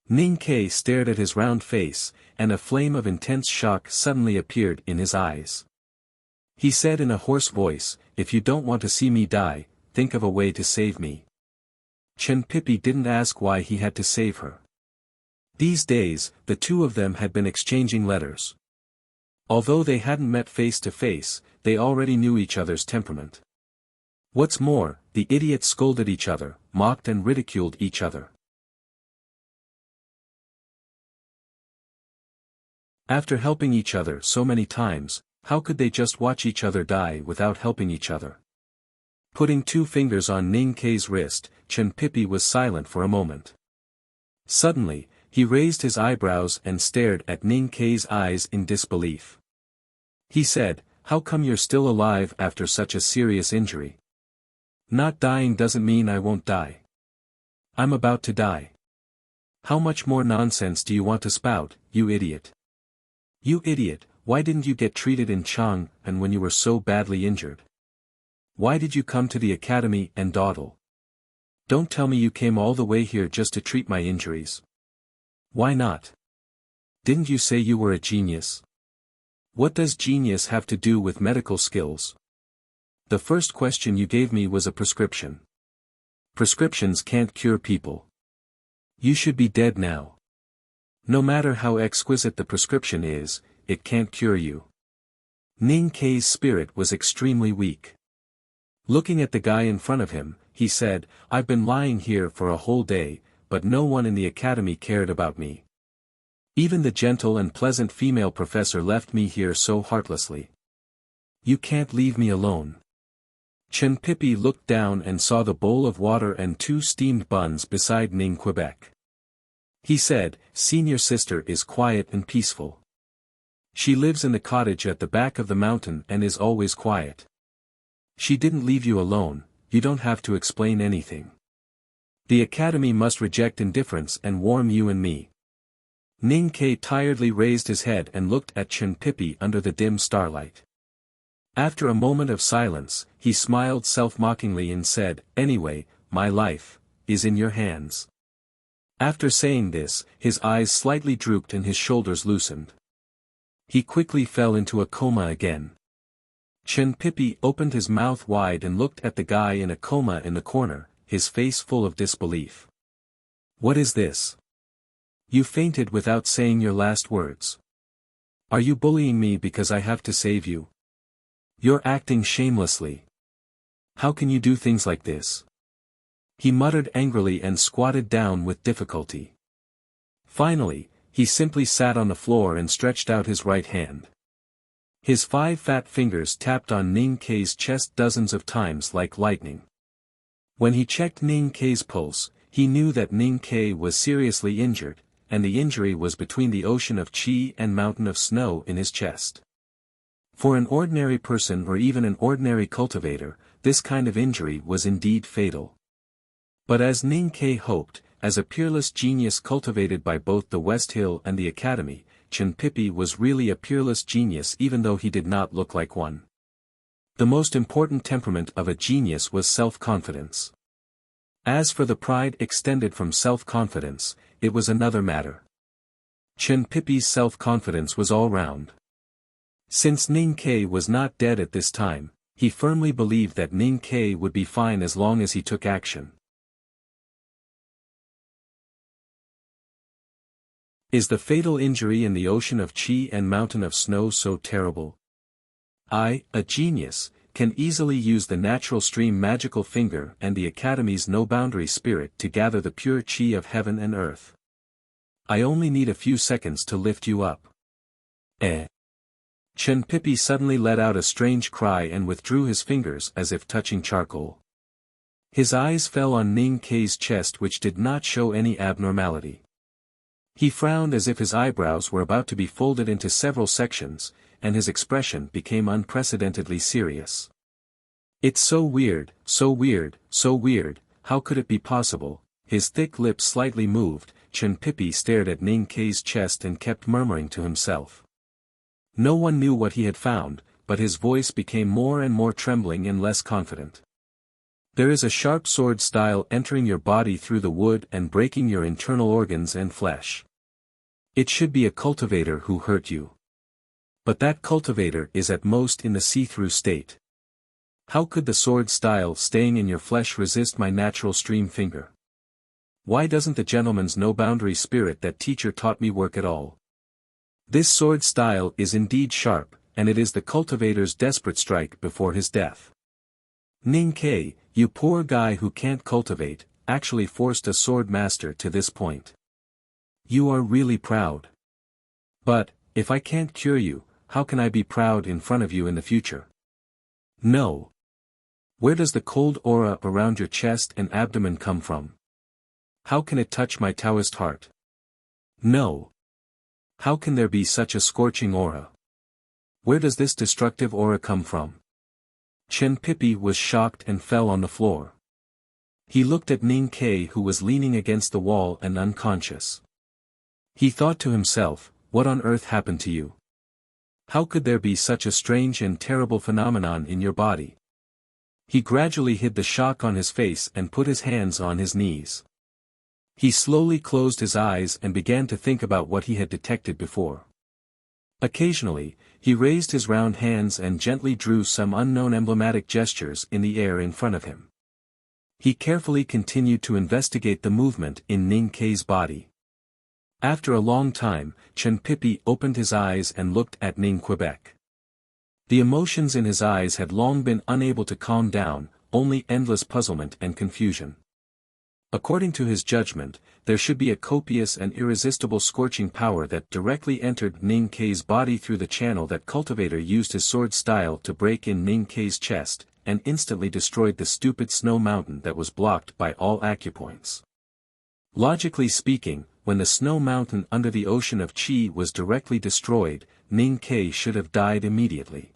Ninkei stared at his round face, and a flame of intense shock suddenly appeared in his eyes. He said in a hoarse voice, "If you don't want to see me die, think of a way to save me." Chinpipi didn't ask why he had to save her. These days, the two of them had been exchanging letters. Although they hadn't met face to face, they already knew each other's temperament. What's more, the idiots scolded each other, mocked and ridiculed each other. After helping each other so many times, how could they just watch each other die without helping each other? Putting 2 fingers on Ninkei's wrist, Chinpipi was silent for a moment. Suddenly, he raised his eyebrows and stared at Ninkei's eyes in disbelief. He said, "How come you're still alive after such a serious injury? Not dying doesn't mean I won't die. I'm about to die." How much more nonsense do you want to spout, you idiot? You idiot, why didn't you get treated in Chang and when you were so badly injured? Why did you come to the academy and dawdle? Don't tell me you came all the way here just to treat my injuries. Why not? Didn't you say you were a genius? What does genius have to do with medical skills? The first question you gave me was a prescription. Prescriptions can't cure people. You should be dead now. No matter how exquisite the prescription is, it can't cure you. Ning Kei's spirit was extremely weak. Looking at the guy in front of him, he said, I've been lying here for a whole day, but no one in the academy cared about me. Even the gentle and pleasant female professor left me here so heartlessly. You can't leave me alone. Chen Pipi looked down and saw the bowl of water and 2 steamed buns beside Ning Quebec. He said, Senior sister is quiet and peaceful. She lives in the cottage at the back of the mountain and is always quiet. She didn't leave you alone, you don't have to explain anything. The academy must reject indifference and warm you and me. Ning Kei tiredly raised his head and looked at Chen Pipi under the dim starlight. After a moment of silence, he smiled self-mockingly and said, Anyway, my life is in your hands. After saying this, his eyes slightly drooped and his shoulders loosened. He quickly fell into a coma again. Chen Pipi opened his mouth wide and looked at the guy in a coma in the corner, his face full of disbelief. What is this? You fainted without saying your last words. Are you bullying me because I have to save you? You're acting shamelessly. How can you do things like this? He muttered angrily and squatted down with difficulty. Finally, he simply sat on the floor and stretched out his right hand. His 5 fat fingers tapped on Ning Kei's chest dozens of times like lightning. When he checked Ning Kei's pulse, he knew that Ning Kei was seriously injured, and the injury was between the ocean of qi and mountain of snow in his chest. For an ordinary person or even an ordinary cultivator, this kind of injury was indeed fatal. But as Ning Kei hoped, as a peerless genius cultivated by both the West Hill and the Academy, Chen Pipi was really a peerless genius even though he did not look like one. The most important temperament of a genius was self-confidence. As for the pride extended from self-confidence, it was another matter. Chen Pipi's self-confidence was all round. Since Ning Kei was not dead at this time, he firmly believed that Ning Kei would be fine as long as he took action. Is the fatal injury in the ocean of qi and mountain of snow so terrible? I, a genius, can easily use the natural stream magical finger and the Academy's no-boundary spirit to gather the pure qi of heaven and earth. I only need a few seconds to lift you up. Chen Pipi suddenly let out a strange cry and withdrew his fingers as if touching charcoal. His eyes fell on Ning Kei's chest which did not show any abnormality. He frowned as if his eyebrows were about to be folded into several sections, and his expression became unprecedentedly serious. It's so weird, so weird, so weird, how could it be possible? His thick lips slightly moved. Chen Pipi stared at Ning Kei's chest and kept murmuring to himself. No one knew what he had found, but his voice became more and more trembling and less confident. There is a sharp sword style entering your body through the wood and breaking your internal organs and flesh. It should be a cultivator who hurt you. But that cultivator is at most in the see-through state. How could the sword style staying in your flesh resist my natural stream finger? Why doesn't the gentleman's no-boundary spirit that teacher taught me work at all? This sword style is indeed sharp, and it is the cultivator's desperate strike before his death. Ning Kei, you poor guy who can't cultivate, actually forced a sword master to this point. You are really proud. But, if I can't cure you, how can I be proud in front of you in the future? No. Where does the cold aura around your chest and abdomen come from? How can it touch my Taoist heart? No. How can there be such a scorching aura? Where does this destructive aura come from? Chen Pipi was shocked and fell on the floor. He looked at Ning Ke, who was leaning against the wall and unconscious. He thought to himself, what on earth happened to you? How could there be such a strange and terrible phenomenon in your body? He gradually hid the shock on his face and put his hands on his knees. He slowly closed his eyes and began to think about what he had detected before. Occasionally, he raised his round hands and gently drew some unknown emblematic gestures in the air in front of him. He carefully continued to investigate the movement in Ning Ke's body. After a long time, Chen Pipi opened his eyes and looked at Ning Quebec. The emotions in his eyes had long been unable to calm down, only endless puzzlement and confusion. According to his judgment, there should be a copious and irresistible scorching power that directly entered Ning Ke's body through the channel that cultivator used his sword style to break in Ning Ke's chest, and instantly destroyed the stupid snow mountain that was blocked by all acupoints. Logically speaking, when the snow mountain under the ocean of Qi was directly destroyed, Ning Ke should have died immediately.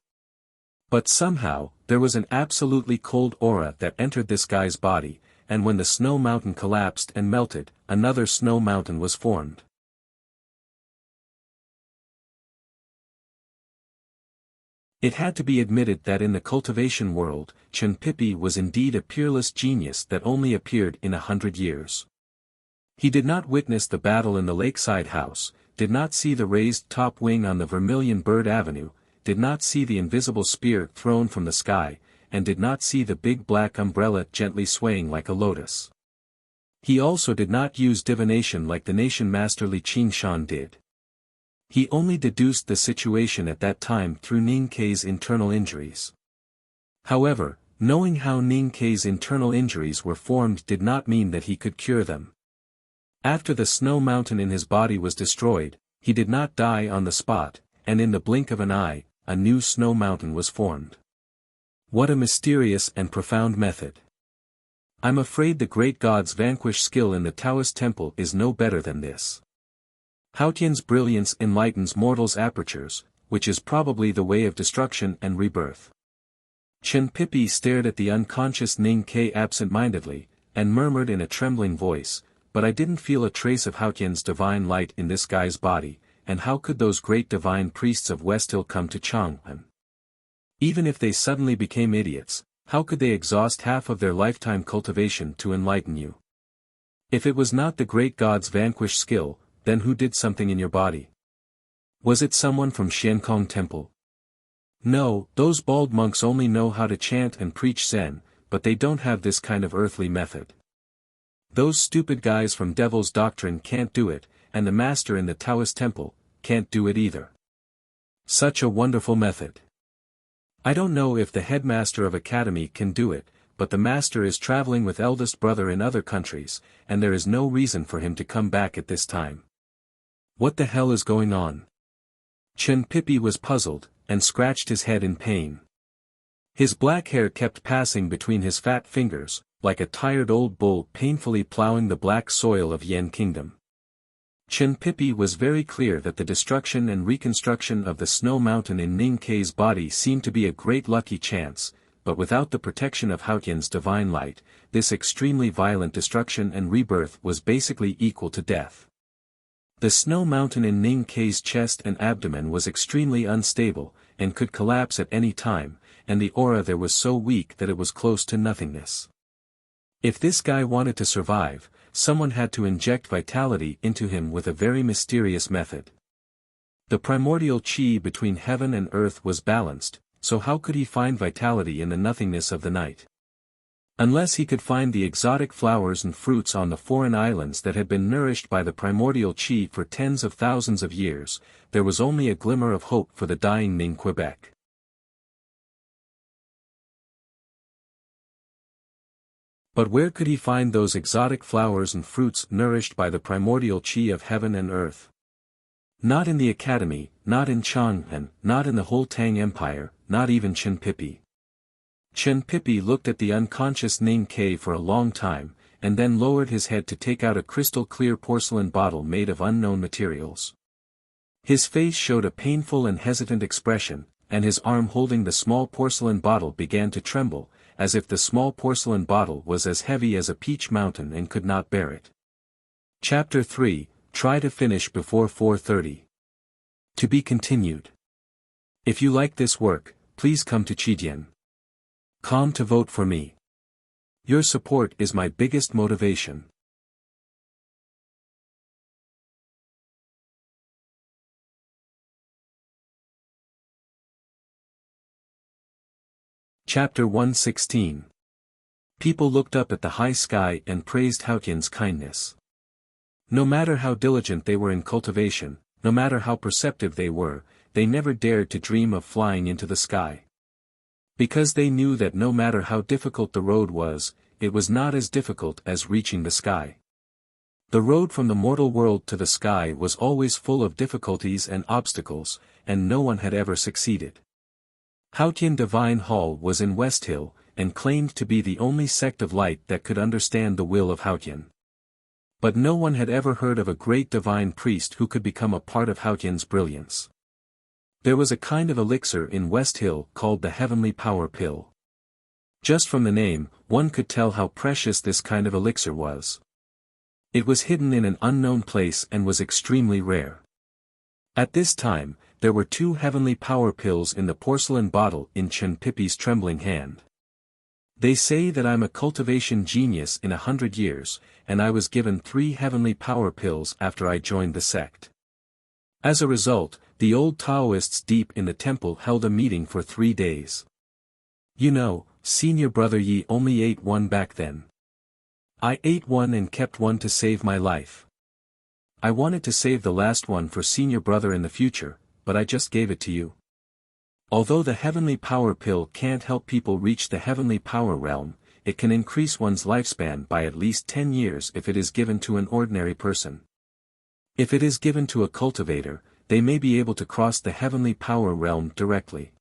But somehow, there was an absolutely cold aura that entered this guy's body, and when the snow mountain collapsed and melted, another snow mountain was formed. It had to be admitted that in the cultivation world, Chen Pipi was indeed a peerless genius that only appeared in 100 years. He did not witness the battle in the lakeside house, did not see the raised top wing on the Vermilion Bird Avenue, did not see the invisible spear thrown from the sky, and did not see the big black umbrella gently swaying like a lotus. He also did not use divination like the nation master Li Qingshan did. He only deduced the situation at that time through Ning Ke's internal injuries. However, knowing how Ning Ke's internal injuries were formed did not mean that he could cure them. After the snow mountain in his body was destroyed, he did not die on the spot, and in the blink of an eye, a new snow mountain was formed. What a mysterious and profound method. I'm afraid the great god's vanquished skill in the Taoist temple is no better than this. Haotian's brilliance enlightens mortals' apertures, which is probably the way of destruction and rebirth. Chen Pipi stared at the unconscious Ning Ke absent-mindedly, and murmured in a trembling voice, but I didn't feel a trace of Haotian's divine light in this guy's body, and how could those great divine priests of West Hill come to Chang'an? Even if they suddenly became idiots, how could they exhaust half of their lifetime cultivation to enlighten you? If it was not the great god's vanquished skill, then who did something in your body? Was it someone from Xiankong Temple? No, those bald monks only know how to chant and preach Zen, but they don't have this kind of earthly method. Those stupid guys from Devil's Doctrine can't do it, and the master in the Taoist temple can't do it either. Such a wonderful method. I don't know if the headmaster of academy can do it, but the master is traveling with eldest brother in other countries, and there is no reason for him to come back at this time. What the hell is going on? Chen Pipi was puzzled, and scratched his head in pain. His black hair kept passing between his fat fingers, like a tired old bull painfully plowing the black soil of Yan Kingdom. Chen Pipi was very clear that the destruction and reconstruction of the snow mountain in Ning Ke's body seemed to be a great lucky chance, but without the protection of Haotian's divine light, this extremely violent destruction and rebirth was basically equal to death. The snow mountain in Ning Ke's chest and abdomen was extremely unstable, and could collapse at any time, and the aura there was so weak that it was close to nothingness. If this guy wanted to survive, someone had to inject vitality into him with a very mysterious method. The primordial qi between heaven and earth was balanced, so how could he find vitality in the nothingness of the night? Unless he could find the exotic flowers and fruits on the foreign islands that had been nourished by the primordial qi for tens of thousands of years, there was only a glimmer of hope for the dying Ning Quebec. But where could he find those exotic flowers and fruits nourished by the primordial qi of heaven and earth? Not in the academy, not in Chang'an, not in the whole Tang Empire, not even Chen Pipi. Chen Pipi looked at the unconscious Ning Ke for a long time, and then lowered his head to take out a crystal-clear porcelain bottle made of unknown materials. His face showed a painful and hesitant expression, and his arm holding the small porcelain bottle began to tremble, as if the small porcelain bottle was as heavy as a peach mountain and could not bear it. Chapter 3, Try to finish before 4:30. To be continued. If you like this work, please come to Chidian.com to vote for me. Your support is my biggest motivation. Chapter 116. People looked up at the high sky and praised Haotian's kindness. No matter how diligent they were in cultivation, no matter how perceptive they never dared to dream of flying into the sky. Because they knew that no matter how difficult the road was, it was not as difficult as reaching the sky. The road from the mortal world to the sky was always full of difficulties and obstacles, and no one had ever succeeded. Haotian Divine Hall was in West Hill, and claimed to be the only sect of light that could understand the will of Haotian. But no one had ever heard of a great divine priest who could become a part of Haotian's brilliance. There was a kind of elixir in West Hill called the Heavenly Power Pill. Just from the name, one could tell how precious this kind of elixir was. It was hidden in an unknown place and was extremely rare. At this time, there were 2 heavenly power pills in the porcelain bottle in Chen Pipi's trembling hand. They say that I'm a cultivation genius in 100 years, and I was given 3 heavenly power pills after I joined the sect. As a result, the old Taoists deep in the temple held a meeting for 3 days. You know, senior brother Yi only ate 1 back then. I ate 1 and kept 1 to save my life. I wanted to save the last one for senior brother in the future, but I just gave it to you. Although the heavenly power pill can't help people reach the heavenly power realm, it can increase one's lifespan by at least 10 years if it is given to an ordinary person. If it is given to a cultivator, they may be able to cross the heavenly power realm directly.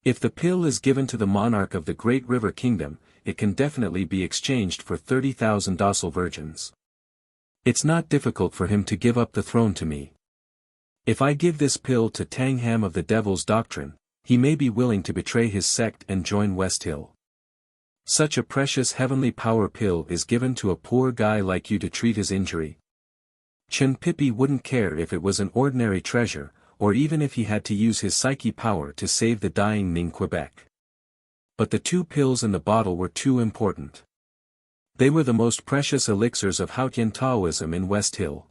If the pill is given to the monarch of the Great River Kingdom, it can definitely be exchanged for 30,000 docile virgins. It's not difficult for him to give up the throne to me. If I give this pill to Tangham of the Devil's Doctrine, he may be willing to betray his sect and join West Hill. Such a precious heavenly power pill is given to a poor guy like you to treat his injury. Chen Pipi wouldn't care if it was an ordinary treasure, or even if he had to use his psyche power to save the dying Ning Quebec. But the 2 pills in the bottle were too important. They were the most precious elixirs of Haotian Taoism in West Hill.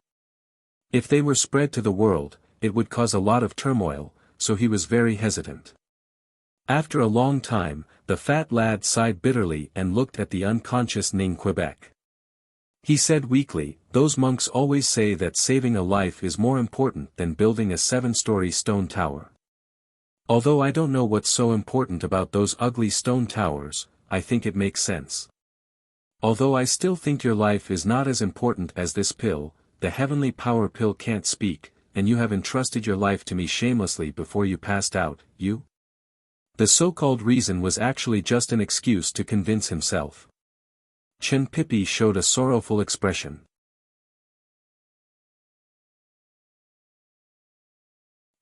If they were spread to the world, it would cause a lot of turmoil, so he was very hesitant. After a long time, the fat lad sighed bitterly and looked at the unconscious Ning Quebec. He said weakly, "Those monks always say that saving a life is more important than building a 7-story stone tower. Although I don't know what's so important about those ugly stone towers, I think it makes sense. Although I still think your life is not as important as this pill, the heavenly power pill can't speak, and you have entrusted your life to me shamelessly before you passed out, you?" The so-called reason was actually just an excuse to convince himself. Chen Pipi showed a sorrowful expression.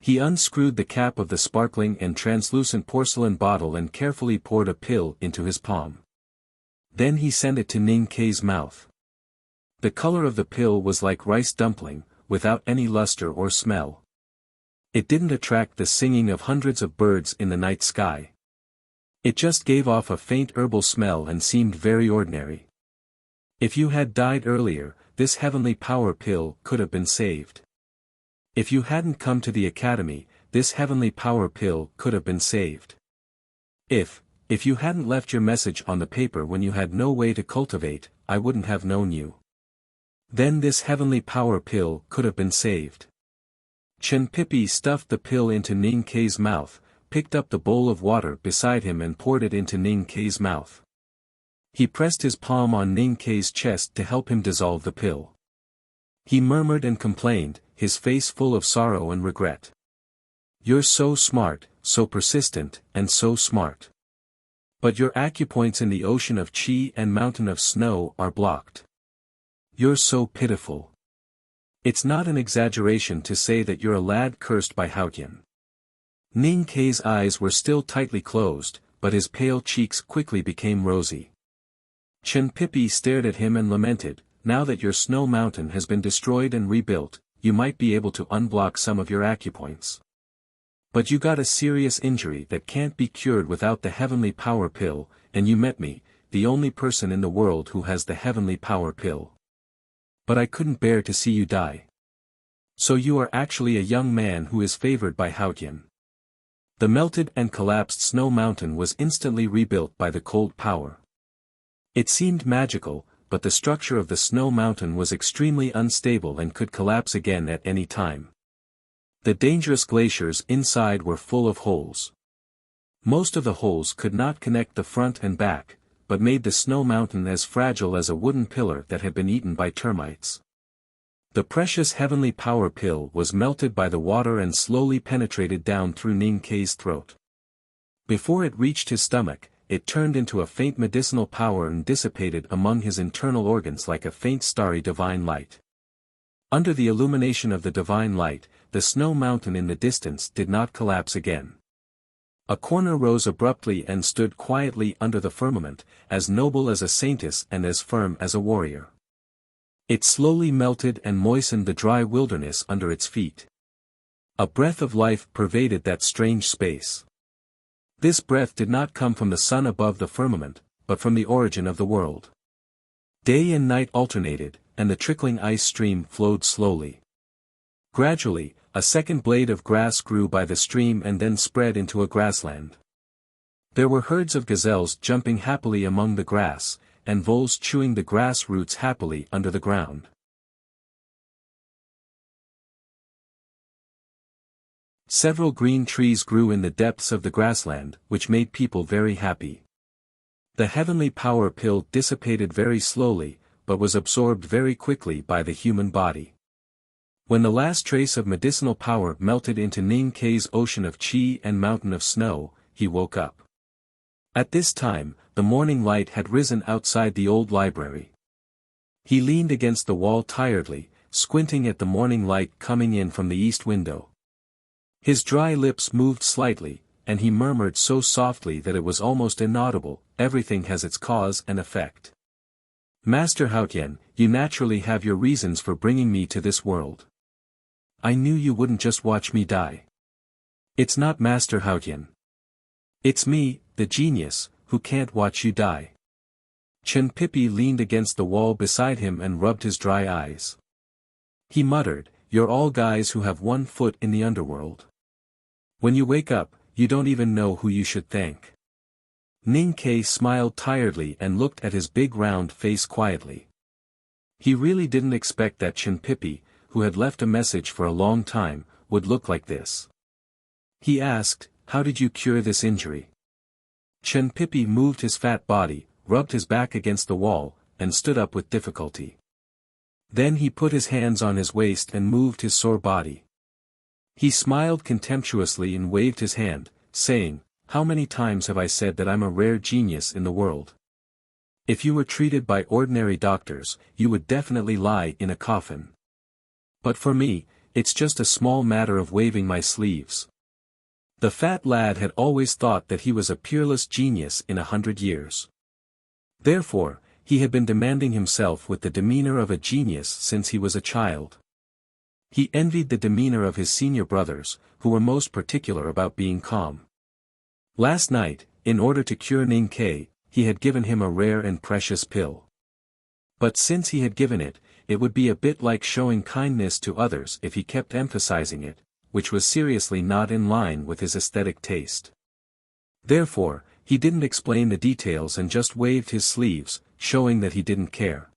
He unscrewed the cap of the sparkling and translucent porcelain bottle and carefully poured a pill into his palm. Then he sent it to Ning Kei's mouth. The color of the pill was like rice dumpling, without any luster or smell. It didn't attract the singing of hundreds of birds in the night sky. It just gave off a faint herbal smell and seemed very ordinary. If you had died earlier, this heavenly power pill could have been saved. If you hadn't come to the academy, this heavenly power pill could have been saved. If you hadn't left your message on the paper when you had no way to cultivate, I wouldn't have known you. Then this heavenly power pill could have been saved. Chen Pipi stuffed the pill into Ning Kei's mouth, picked up the bowl of water beside him and poured it into Ning Kei's mouth. He pressed his palm on Ning Kei's chest to help him dissolve the pill. He murmured and complained, his face full of sorrow and regret. "You're so smart, so persistent, and so smart. But your acupoints in the ocean of qi and mountain of snow are blocked. You're so pitiful. It's not an exaggeration to say that you're a lad cursed by Haotian." Ning Kei's eyes were still tightly closed, but his pale cheeks quickly became rosy. Chen Pipi stared at him and lamented, "Now that your snow mountain has been destroyed and rebuilt, you might be able to unblock some of your acupoints. But you got a serious injury that can't be cured without the heavenly power pill, and you met me, the only person in the world who has the heavenly power pill. But I couldn't bear to see you die. So you are actually a young man who is favored by Haotian." The melted and collapsed snow mountain was instantly rebuilt by the cold power. It seemed magical, but the structure of the snow mountain was extremely unstable and could collapse again at any time. The dangerous glaciers inside were full of holes. Most of the holes could not connect the front and back, but made the snow mountain as fragile as a wooden pillar that had been eaten by termites. The precious heavenly power pill was melted by the water and slowly penetrated down through Ning Kei's throat. Before it reached his stomach, it turned into a faint medicinal power and dissipated among his internal organs like a faint starry divine light. Under the illumination of the divine light, the snow mountain in the distance did not collapse again. A corner rose abruptly and stood quietly under the firmament, as noble as a saintess and as firm as a warrior. It slowly melted and moistened the dry wilderness under its feet. A breath of life pervaded that strange space. This breath did not come from the sun above the firmament, but from the origin of the world. Day and night alternated, and the trickling ice stream flowed slowly. Gradually, a second blade of grass grew by the stream and then spread into a grassland. There were herds of gazelles jumping happily among the grass, and voles chewing the grass roots happily under the ground. Several green trees grew in the depths of the grassland, which made people very happy. The heavenly power pill dissipated very slowly, but was absorbed very quickly by the human body. When the last trace of medicinal power melted into Ning Kei's ocean of qi and mountain of snow, he woke up. At this time, the morning light had risen outside the old library. He leaned against the wall tiredly, squinting at the morning light coming in from the east window. His dry lips moved slightly, and he murmured so softly that it was almost inaudible, "Everything has its cause and effect. Master Haotian, you naturally have your reasons for bringing me to this world. I knew you wouldn't just watch me die. It's not Master Haotian. It's me, the genius, who can't watch you die." Chen Pipi leaned against the wall beside him and rubbed his dry eyes. He muttered, "You're all guys who have one foot in the underworld. When you wake up, you don't even know who you should thank." Ning Kei smiled tiredly and looked at his big round face quietly. He really didn't expect that Chen Pipi, who had left a message for a long time, would look like this. He asked, "How did you cure this injury?" Chen Pipi moved his fat body, rubbed his back against the wall, and stood up with difficulty. Then he put his hands on his waist and moved his sore body. He smiled contemptuously and waved his hand, saying, "How many times have I said that I'm a rare genius in the world? If you were treated by ordinary doctors, you would definitely lie in a coffin. But for me, it's just a small matter of waving my sleeves." The fat lad had always thought that he was a peerless genius in 100 years. Therefore, he had been demanding himself with the demeanor of a genius since he was a child. He envied the demeanor of his senior brothers, who were most particular about being calm. Last night, in order to cure Ning Kei, he had given him a rare and precious pill. But since he had given it, it would be a bit like showing kindness to others if he kept emphasizing it, which was seriously not in line with his aesthetic taste. Therefore, he didn't explain the details and just waved his sleeves, showing that he didn't care.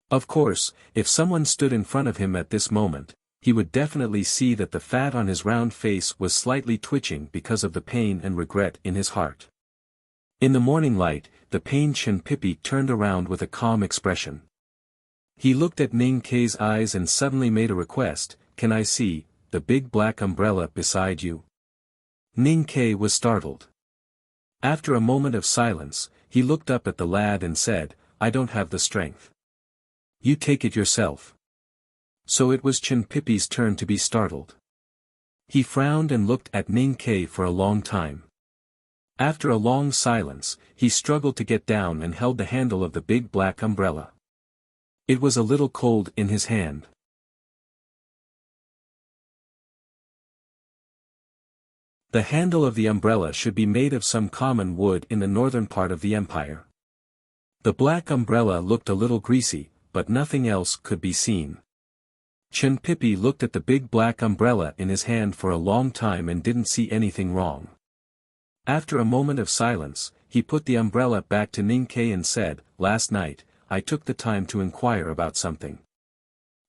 Of course, if someone stood in front of him at this moment, he would definitely see that the fat on his round face was slightly twitching because of the pain and regret in his heart. In the morning light, the pained Chen Pipi turned around with a calm expression. He looked at Ning Kei's eyes and suddenly made a request, "Can I see the big black umbrella beside you?" Ning Kei was startled. After a moment of silence, he looked up at the lad and said, "I don't have the strength. You take it yourself." So it was Chen Pipi's turn to be startled. He frowned and looked at Ning Kei for a long time. After a long silence, he struggled to get down and held the handle of the big black umbrella. It was a little cold in his hand. The handle of the umbrella should be made of some common wood in the northern part of the empire. The black umbrella looked a little greasy, but nothing else could be seen. Chen Pippi looked at the big black umbrella in his hand for a long time and didn't see anything wrong. After a moment of silence, he put the umbrella back to Ning Kai and said, "Last night, I took the time to inquire about something."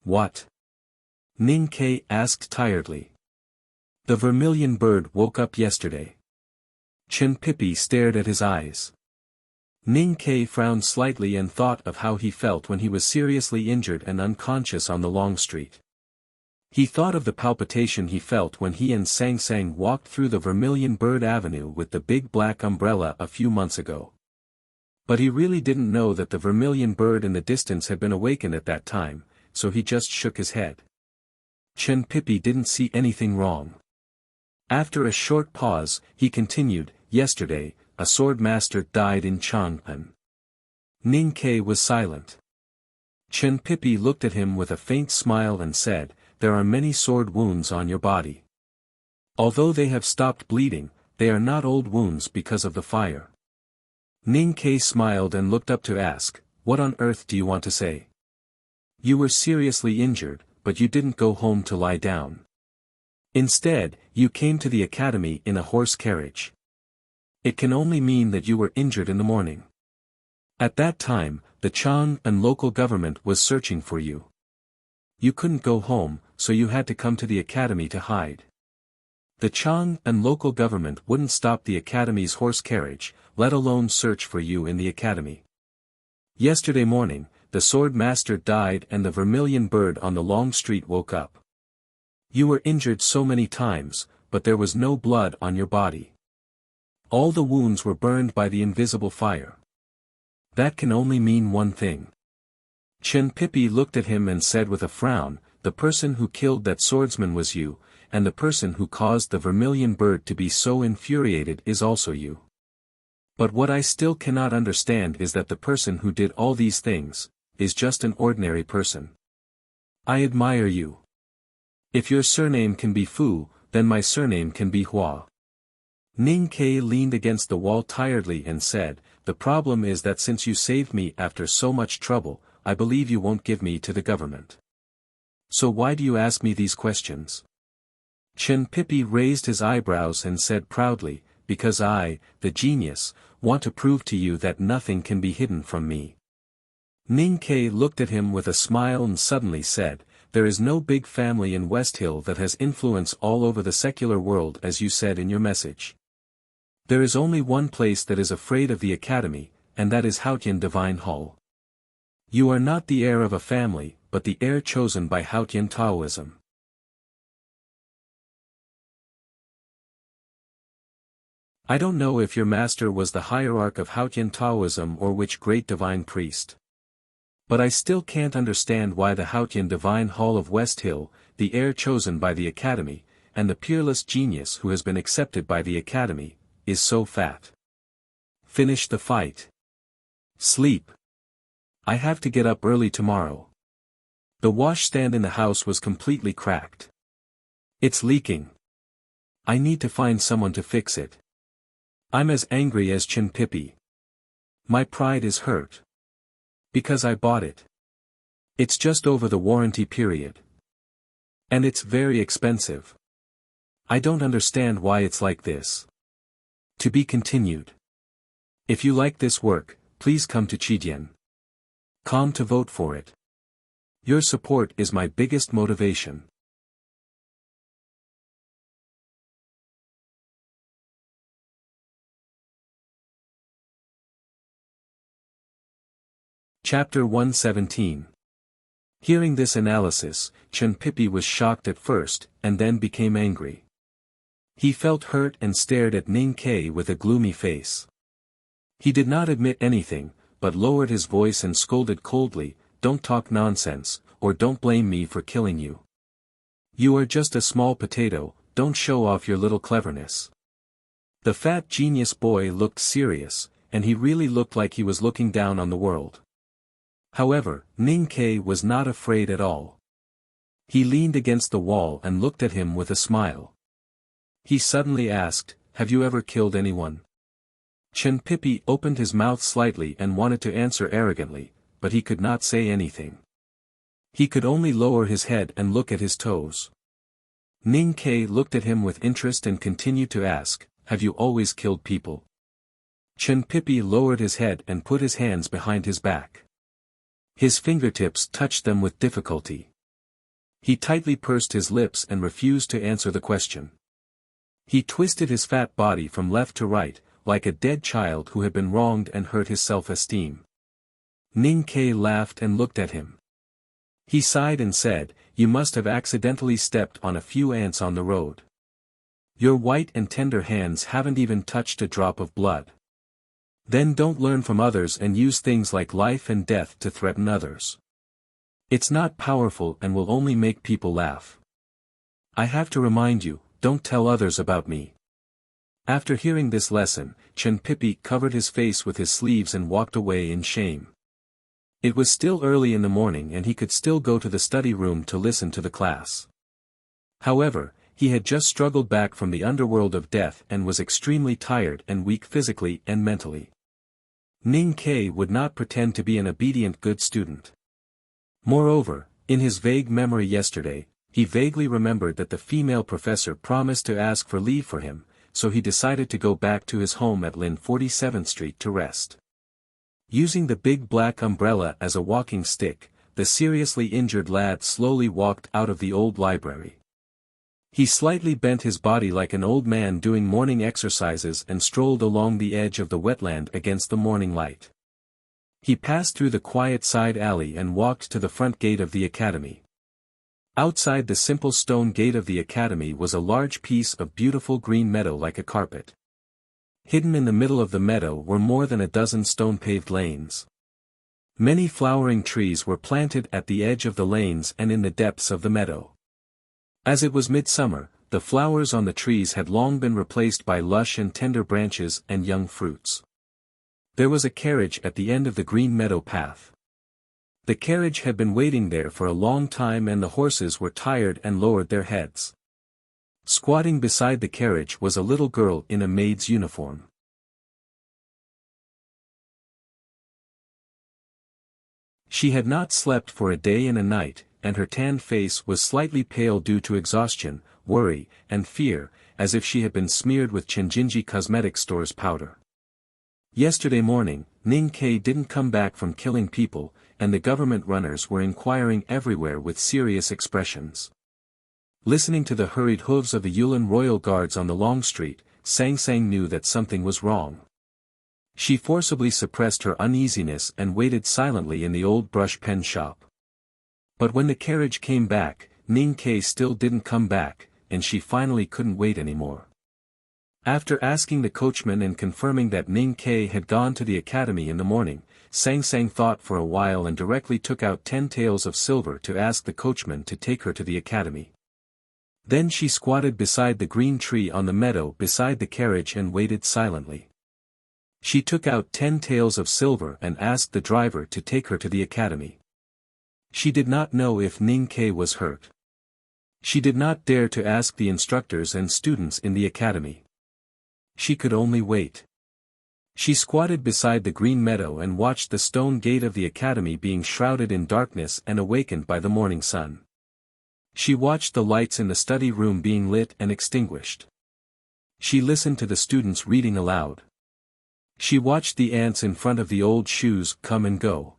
"What?" Ning Kai asked tiredly. "The vermilion bird woke up yesterday." Chen Pippi stared at his eyes. Ning Kai frowned slightly and thought of how he felt when he was seriously injured and unconscious on the long street. He thought of the palpitation he felt when he and Sang Sang walked through the Vermilion Bird Avenue with the big black umbrella a few months ago. But he really didn't know that the vermilion bird in the distance had been awakened at that time, so he just shook his head. Chen Pippi didn't see anything wrong. After a short pause, he continued, "Yesterday, a sword master died in Chang'an." Ning Kai was silent. Chen Pippi looked at him with a faint smile and said, "There are many sword wounds on your body. Although they have stopped bleeding, they are not old wounds because of the fire." Ning Kai smiled and looked up to ask, "What on earth do you want to say? You were seriously injured, but you didn't go home to lie down. Instead, you came to the academy in a horse carriage. It can only mean that you were injured in the morning. At that time, the Chang'an local government was searching for you. You couldn't go home, so you had to come to the academy to hide. The Chang'an local government wouldn't stop the academy's horse carriage, let alone search for you in the academy. Yesterday morning, the sword master died and the vermilion bird on the long street woke up. You were injured so many times, but there was no blood on your body. All the wounds were burned by the invisible fire. That can only mean one thing." Chen Pippi looked at him and said with a frown, "The person who killed that swordsman was you, and the person who caused the vermilion bird to be so infuriated is also you. But what I still cannot understand is that the person who did all these things, is just an ordinary person. I admire you. If your surname can be Fu, then my surname can be Hua." Ning Kai leaned against the wall tiredly and said, "The problem is that since you saved me after so much trouble, I believe you won't give me to the government. So why do you ask me these questions?" Chen Pippi raised his eyebrows and said proudly, "Because I, the genius, want to prove to you that nothing can be hidden from me." Ning Kai looked at him with a smile and suddenly said, "There is no big family in West Hill that has influence all over the secular world as you said in your message. There is only one place that is afraid of the academy, and that is Haotian Divine Hall. You are not the heir of a family, but the heir chosen by Haotian Taoism." I don't know if your master was the hierarch of Haotian Taoism or which great divine priest. But I still can't understand why the Haotian Divine Hall of West Hill, the heir chosen by the academy, and the peerless genius who has been accepted by the academy, is so fat. Finish the fight. Sleep. I have to get up early tomorrow. The washstand in the house was completely cracked. It's leaking. I need to find someone to fix it. I'm as angry as Chen Pippi. My pride is hurt. Because I bought it. It's just over the warranty period. And it's very expensive. I don't understand why it's like this. To be continued. If you like this work, please come to Chidian.com to vote for it. Your support is my biggest motivation. Chapter 117. Hearing this analysis, Chen Pippi was shocked at first, and then became angry. He felt hurt and stared at Ning Kai with a gloomy face. He did not admit anything, but lowered his voice and scolded coldly, "Don't talk nonsense, or don't blame me for killing you. You are just a small potato, don't show off your little cleverness." The fat genius boy looked serious, and he really looked like he was looking down on the world. However, Ning Ke was not afraid at all. He leaned against the wall and looked at him with a smile. He suddenly asked, "Have you ever killed anyone?" Chen Pipi opened his mouth slightly and wanted to answer arrogantly, but he could not say anything. He could only lower his head and look at his toes. Ning Ke looked at him with interest and continued to ask, "Have you always killed people?" Chen Pipi lowered his head and put his hands behind his back. His fingertips touched them with difficulty. He tightly pursed his lips and refused to answer the question. He twisted his fat body from left to right, like a dead child who had been wronged and hurt his self-esteem. Ning Ke laughed and looked at him. He sighed and said, "You must have accidentally stepped on a few ants on the road. Your white and tender hands haven't even touched a drop of blood. Then don't learn from others and use things like life and death to threaten others. It's not powerful and will only make people laugh. I have to remind you, don't tell others about me." After hearing this lesson, Chen Pipi covered his face with his sleeves and walked away in shame. It was still early in the morning and he could still go to the study room to listen to the class. However, he had just struggled back from the underworld of death and was extremely tired and weak physically and mentally. Ning Ke would not pretend to be an obedient good student. Moreover, in his vague memory yesterday, he vaguely remembered that the female professor promised to ask for leave for him, so he decided to go back to his home at Lin 47th Street to rest. Using the big black umbrella as a walking stick, the seriously injured lad slowly walked out of the old library. He slightly bent his body like an old man doing morning exercises and strolled along the edge of the wetland against the morning light. He passed through the quiet side alley and walked to the front gate of the academy. Outside the simple stone gate of the academy was a large piece of beautiful green meadow like a carpet. Hidden in the middle of the meadow were more than a dozen stone-paved lanes. Many flowering trees were planted at the edge of the lanes and in the depths of the meadow. As it was midsummer, the flowers on the trees had long been replaced by lush and tender branches and young fruits. There was a carriage at the end of the green meadow path. The carriage had been waiting there for a long time and the horses were tired and lowered their heads. Squatting beside the carriage was a little girl in a maid's uniform. She had not slept for a day and a night, and her tanned face was slightly pale due to exhaustion, worry, and fear, as if she had been smeared with Chenjinji Cosmetic Store's powder. Yesterday morning, Ning Ke didn't come back from killing people, and the government runners were inquiring everywhere with serious expressions. Listening to the hurried hooves of the Yulin royal guards on the long street, Sang Sang knew that something was wrong. She forcibly suppressed her uneasiness and waited silently in the old brush pen shop. But when the carriage came back, Ning Ke still didn't come back, and she finally couldn't wait anymore. After asking the coachman and confirming that Ning Ke had gone to the academy in the morning, Sang Sang thought for a while and directly took out 10 taels of silver to ask the coachman to take her to the academy. Then she squatted beside the green tree on the meadow beside the carriage and waited silently. She took out 10 taels of silver and asked the driver to take her to the academy. She did not know if Ning Ke was hurt. She did not dare to ask the instructors and students in the academy. She could only wait. She squatted beside the green meadow and watched the stone gate of the academy being shrouded in darkness and awakened by the morning sun. She watched the lights in the study room being lit and extinguished. She listened to the students reading aloud. She watched the ants in front of the old shoes come and go.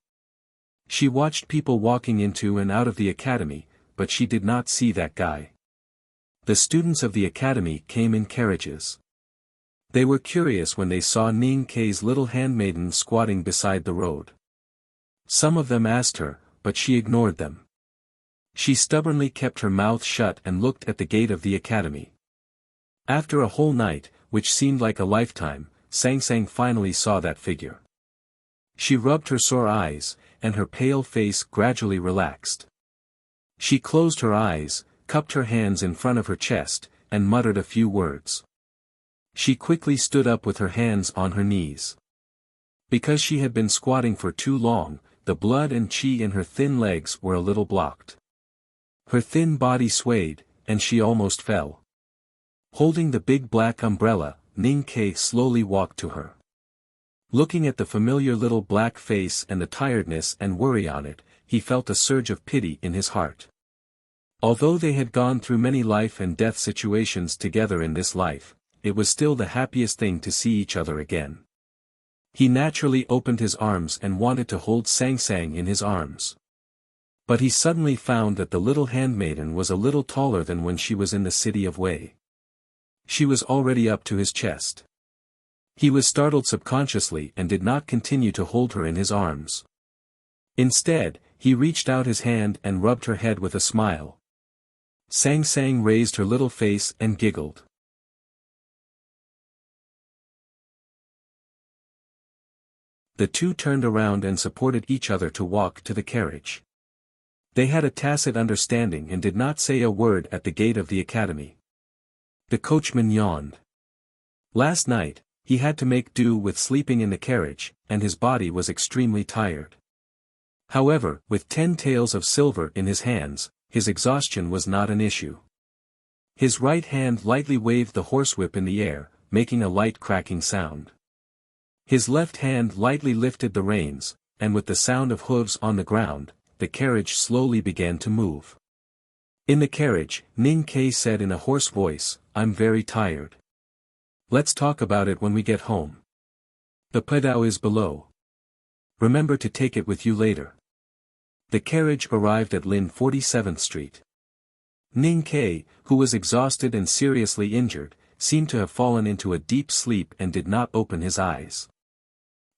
She watched people walking into and out of the academy, but she did not see that guy. The students of the academy came in carriages. They were curious when they saw Ning Ke's little handmaiden squatting beside the road. Some of them asked her, but she ignored them. She stubbornly kept her mouth shut and looked at the gate of the academy. After a whole night, which seemed like a lifetime, Sang Sang finally saw that figure. She rubbed her sore eyes, and her pale face gradually relaxed. She closed her eyes, cupped her hands in front of her chest, and muttered a few words. She quickly stood up with her hands on her knees. Because she had been squatting for too long, the blood and qi in her thin legs were a little blocked. Her thin body swayed, and she almost fell. Holding the big black umbrella, Ning Ke slowly walked to her. Looking at the familiar little black face and the tiredness and worry on it, he felt a surge of pity in his heart. Although they had gone through many life and death situations together in this life, it was still the happiest thing to see each other again. He naturally opened his arms and wanted to hold Sang Sang in his arms. But he suddenly found that the little handmaiden was a little taller than when she was in the city of Wei. She was already up to his chest. He was startled subconsciously and did not continue to hold her in his arms. Instead, he reached out his hand and rubbed her head with a smile. Sang Sang raised her little face and giggled. The two turned around and supported each other to walk to the carriage. They had a tacit understanding and did not say a word at the gate of the academy. The coachman yawned. Last night, he had to make do with sleeping in the carriage, and his body was extremely tired. However, with 10 taels of silver in his hands, his exhaustion was not an issue. His right hand lightly waved the horsewhip in the air, making a light cracking sound. His left hand lightly lifted the reins, and with the sound of hooves on the ground, the carriage slowly began to move. In the carriage, Ning Ke said in a hoarse voice, "I'm very tired. Let's talk about it when we get home. The pedao is below. Remember to take it with you later." The carriage arrived at Lin 47th Street. Ning Ke, who was exhausted and seriously injured, seemed to have fallen into a deep sleep and did not open his eyes.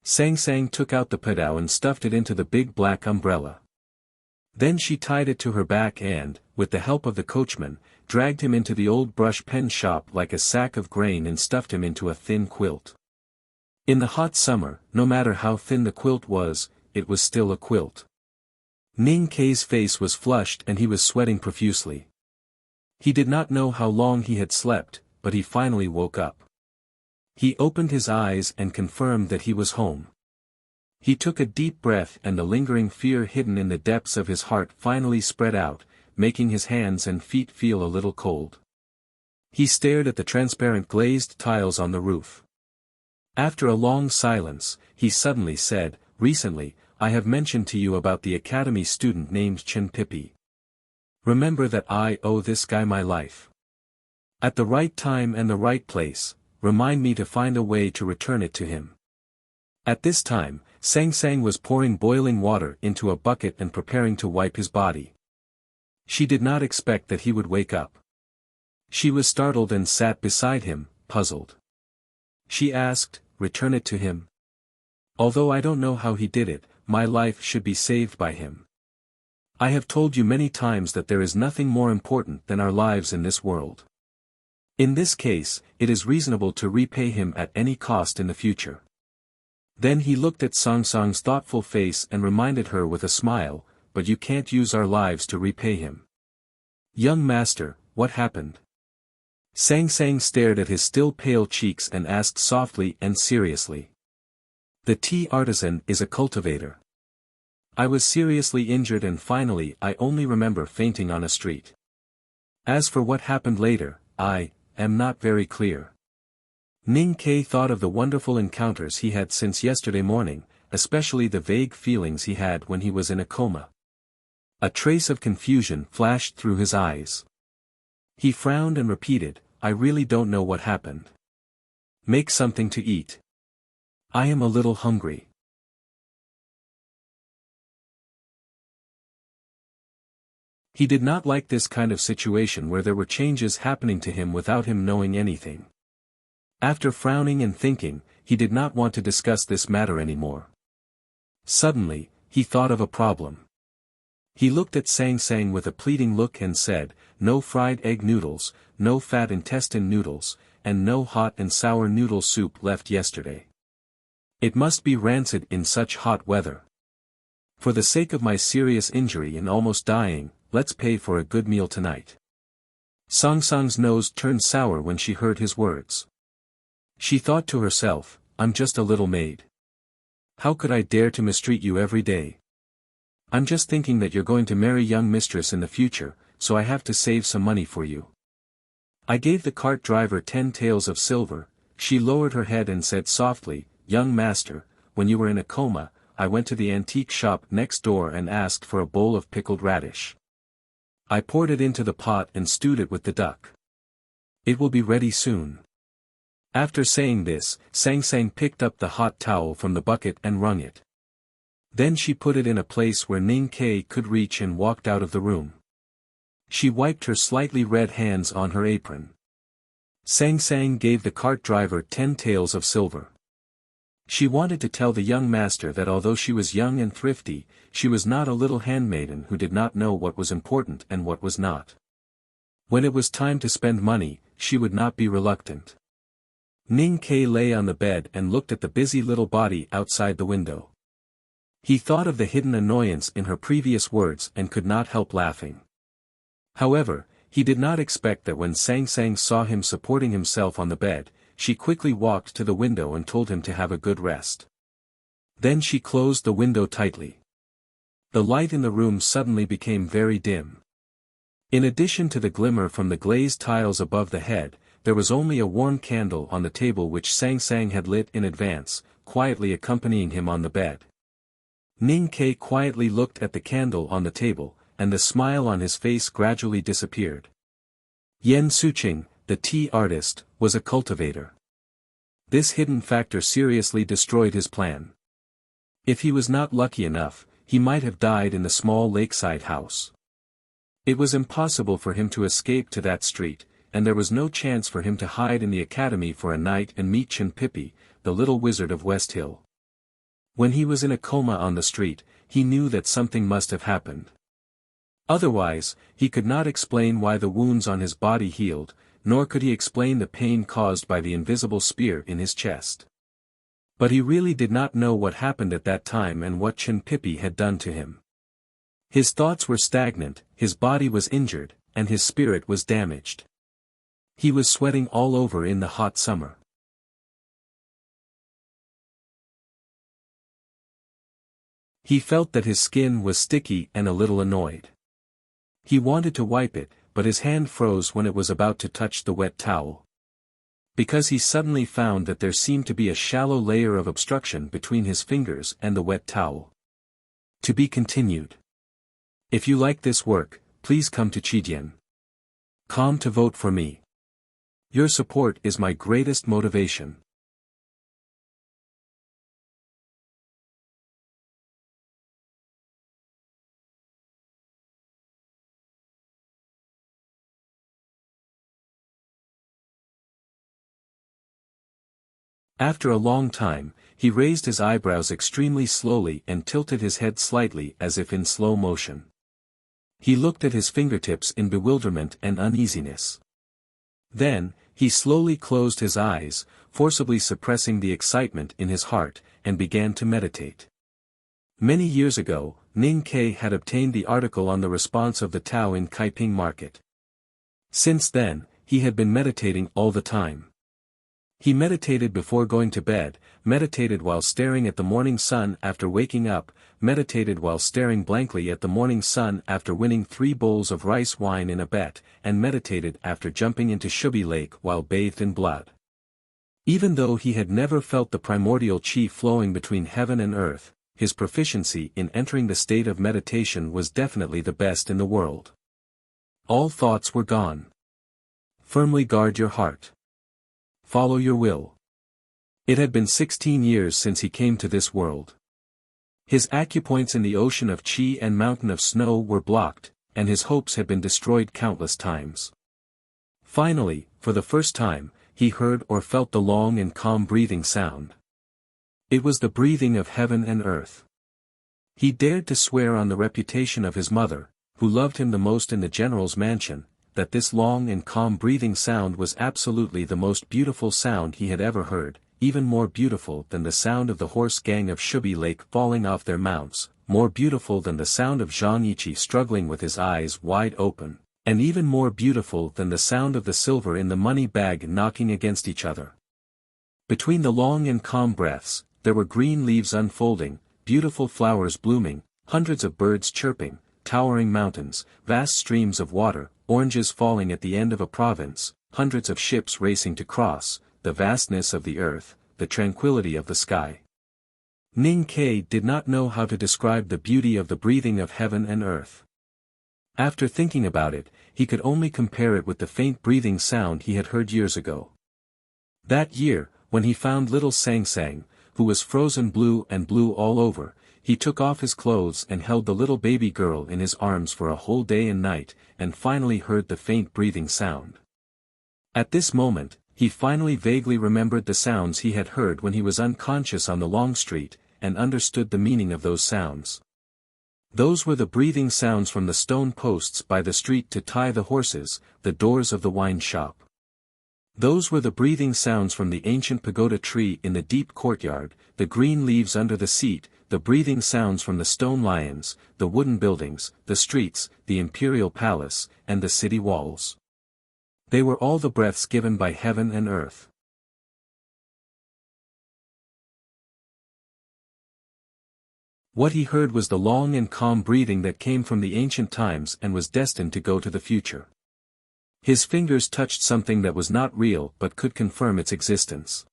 Sang Sang took out the pedao and stuffed it into the big black umbrella. Then she tied it to her back and, with the help of the coachman, dragged him into the old brush pen shop like a sack of grain and stuffed him into a thin quilt. In the hot summer, no matter how thin the quilt was, it was still a quilt. Ning Ke's face was flushed and he was sweating profusely. He did not know how long he had slept, but he finally woke up. He opened his eyes and confirmed that he was home. He took a deep breath and the lingering fear hidden in the depths of his heart finally spread out, making his hands and feet feel a little cold. He stared at the transparent glazed tiles on the roof. After a long silence, he suddenly said, "Recently, I have mentioned to you about the academy student named Chen Pipi. Remember that I owe this guy my life. At the right time and the right place, remind me to find a way to return it to him." At this time, Sang Sang was pouring boiling water into a bucket and preparing to wipe his body. She did not expect that he would wake up. She was startled and sat beside him, puzzled. She asked, "Return it to him? Although I don't know how he did it, my life should be saved by him. I have told you many times that there is nothing more important than our lives in this world. In this case, it is reasonable to repay him at any cost in the future." Then he looked at Sang Sang's thoughtful face and reminded her with a smile, "But you can't use our lives to repay him." "Young master, what happened?" Sang Sang stared at his still pale cheeks and asked softly and seriously. "The tea artisan is a cultivator. I was seriously injured and finally I only remember fainting on a street. As for what happened later, I am not very clear." Ning Ke thought of the wonderful encounters he had since yesterday morning, especially the vague feelings he had when he was in a coma. A trace of confusion flashed through his eyes. He frowned and repeated, "I really don't know what happened. Make something to eat. I am a little hungry." He did not like this kind of situation where there were changes happening to him without him knowing anything. After frowning and thinking, he did not want to discuss this matter anymore. Suddenly, he thought of a problem. He looked at Sang Sang with a pleading look and said, "No fried egg noodles, no fat intestine noodles, and no hot and sour noodle soup left yesterday. It must be rancid in such hot weather. For the sake of my serious injury and almost dying, let's pay for a good meal tonight." Sang Sang's nose turned sour when she heard his words. She thought to herself, I'm just a little maid. How could I dare to mistreat you every day? I'm just thinking that you're going to marry young mistress in the future, so I have to save some money for you. I gave the cart driver 10 taels of silver. She lowered her head and said softly, Young master, when you were in a coma, I went to the antique shop next door and asked for a bowl of pickled radish. I poured it into the pot and stewed it with the duck. It will be ready soon. After saying this, Sang Sang picked up the hot towel from the bucket and wrung it. Then she put it in a place where Ning Kai could reach and walked out of the room. She wiped her slightly red hands on her apron. Sang Sang gave the cart driver 10 taels of silver. She wanted to tell the young master that although she was young and thrifty, she was not a little handmaiden who did not know what was important and what was not. When it was time to spend money, she would not be reluctant. Ning Kai lay on the bed and looked at the busy little body outside the window. He thought of the hidden annoyance in her previous words and could not help laughing. However, he did not expect that when Sang Sang saw him supporting himself on the bed, she quickly walked to the window and told him to have a good rest. Then she closed the window tightly. The light in the room suddenly became very dim. In addition to the glimmer from the glazed tiles above the head, there was only a warm candle on the table which Sang Sang had lit in advance, quietly accompanying him on the bed. Ning Kai quietly looked at the candle on the table, and the smile on his face gradually disappeared. Yen Suqing, the tea artist, was a cultivator. This hidden factor seriously destroyed his plan. If he was not lucky enough, he might have died in the small lakeside house. It was impossible for him to escape to that street, and there was no chance for him to hide in the academy for a night and meet Chin Pippi, the little wizard of West Hill. When he was in a coma on the street, he knew that something must have happened. Otherwise, he could not explain why the wounds on his body healed, nor could he explain the pain caused by the invisible spear in his chest. But he really did not know what happened at that time and what Chin Pippi had done to him. His thoughts were stagnant, his body was injured, and his spirit was damaged. He was sweating all over in the hot summer. He felt that his skin was sticky and a little annoyed. He wanted to wipe it, but his hand froze when it was about to touch the wet towel. Because he suddenly found that there seemed to be a shallow layer of obstruction between his fingers and the wet towel. To be continued. If you like this work, please come to Chidian.com to vote for me. Your support is my greatest motivation. After a long time, he raised his eyebrows extremely slowly and tilted his head slightly as if in slow motion. He looked at his fingertips in bewilderment and uneasiness. Then, he slowly closed his eyes, forcibly suppressing the excitement in his heart, and began to meditate. Many years ago, Ning Kai had obtained the article on the response of the Tao in Kaiping Market. Since then, he had been meditating all the time. He meditated before going to bed, meditated while staring at the morning sun after waking up, meditated while staring blankly at the morning sun after winning 3 bowls of rice wine in a bet, and meditated after jumping into Shubi Lake while bathed in blood. Even though he had never felt the primordial chi flowing between heaven and earth, his proficiency in entering the state of meditation was definitely the best in the world. All thoughts were gone. Firmly guard your heart. Follow your will. It had been 16 years since he came to this world. His acupoints in the ocean of chi and mountain of snow were blocked, and his hopes had been destroyed countless times. Finally, for the first time, he heard or felt the long and calm breathing sound. It was the breathing of heaven and earth. He dared to swear on the reputation of his mother, who loved him the most in the general's mansion, that this long and calm breathing sound was absolutely the most beautiful sound he had ever heard, even more beautiful than the sound of the horse gang of Shubi Lake falling off their mounts, more beautiful than the sound of Zhang Yiqi struggling with his eyes wide open, and even more beautiful than the sound of the silver in the money bag knocking against each other. Between the long and calm breaths, there were green leaves unfolding, beautiful flowers blooming, hundreds of birds chirping, towering mountains, vast streams of water, oranges falling at the end of a province, hundreds of ships racing to cross, the vastness of the earth, the tranquility of the sky. Ning Kai did not know how to describe the beauty of the breathing of heaven and earth. After thinking about it, he could only compare it with the faint breathing sound he had heard years ago. That year, when he found little Sang Sang, who was frozen blue and blue all over, he took off his clothes and held the little baby girl in his arms for a whole day and night, and finally heard the faint breathing sound. At this moment, he finally vaguely remembered the sounds he had heard when he was unconscious on the long street, and understood the meaning of those sounds. Those were the breathing sounds from the stone posts by the street to tie the horses, the doors of the wine shop. Those were the breathing sounds from the ancient pagoda tree in the deep courtyard, the green leaves under the seat, the breathing sounds from the stone lions, the wooden buildings, the streets, the imperial palace, and the city walls. They were all the breaths given by heaven and earth. What he heard was the long and calm breathing that came from the ancient times and was destined to go to the future. His fingers touched something that was not real but could confirm its existence.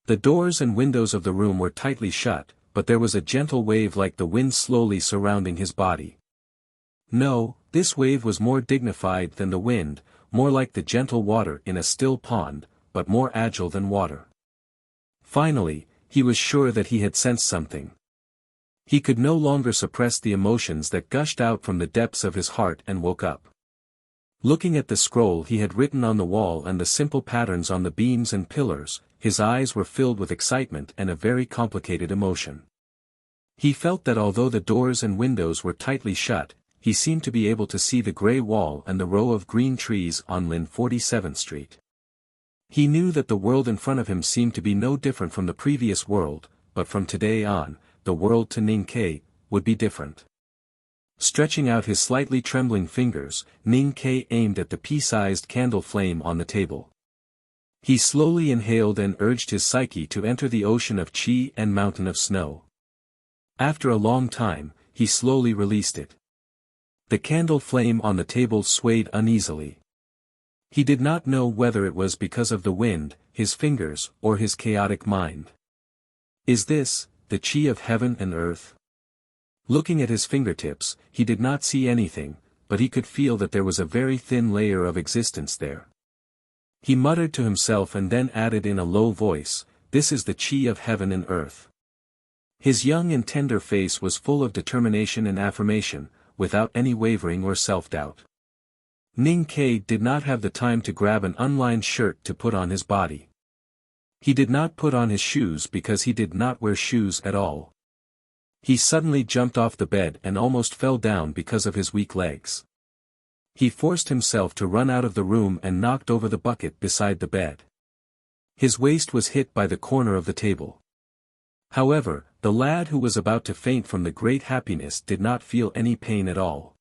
The doors and windows of the room were tightly shut, but there was a gentle wave like the wind slowly surrounding his body. No, this wave was more dignified than the wind, more like the gentle water in a still pond, but more agile than water. Finally, he was sure that he had sensed something. He could no longer suppress the emotions that gushed out from the depths of his heart and woke up. Looking at the scroll he had written on the wall and the simple patterns on the beams and pillars, his eyes were filled with excitement and a very complicated emotion. He felt that although the doors and windows were tightly shut, he seemed to be able to see the grey wall and the row of green trees on Lin 47th Street. He knew that the world in front of him seemed to be no different from the previous world, but from today on, the world to Ning Kai would be different. Stretching out his slightly trembling fingers, Ning Kai aimed at the pea-sized candle flame on the table. He slowly inhaled and urged his psyche to enter the ocean of qi and mountain of snow. After a long time, he slowly released it. The candle flame on the table swayed uneasily. He did not know whether it was because of the wind, his fingers, or his chaotic mind. Is this the qi of heaven and earth? Looking at his fingertips, he did not see anything, but he could feel that there was a very thin layer of existence there. He muttered to himself and then added in a low voice, "This is the qi of heaven and earth." His young and tender face was full of determination and affirmation, without any wavering or self-doubt. Ning Kai did not have the time to grab an unlined shirt to put on his body. He did not put on his shoes because he did not wear shoes at all. He suddenly jumped off the bed and almost fell down because of his weak legs. He forced himself to run out of the room and knocked over the bucket beside the bed. His waist was hit by the corner of the table. However, the lad who was about to faint from the great happiness did not feel any pain at all.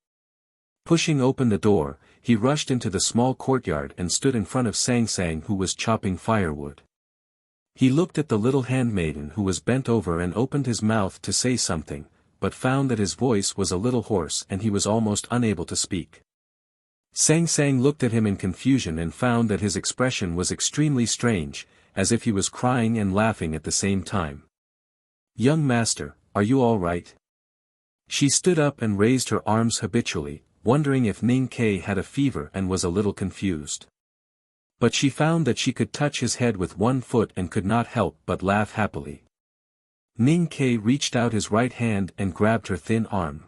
Pushing open the door, he rushed into the small courtyard and stood in front of Sang Sang who was chopping firewood. He looked at the little handmaiden who was bent over and opened his mouth to say something, but found that his voice was a little hoarse and he was almost unable to speak. Sang Sang looked at him in confusion and found that his expression was extremely strange, as if he was crying and laughing at the same time. "Young master, are you all right?" She stood up and raised her arms habitually, wondering if Ning Kai had a fever and was a little confused. But she found that she could touch his head with one foot and could not help but laugh happily. Ning Kai reached out his right hand and grabbed her thin arm.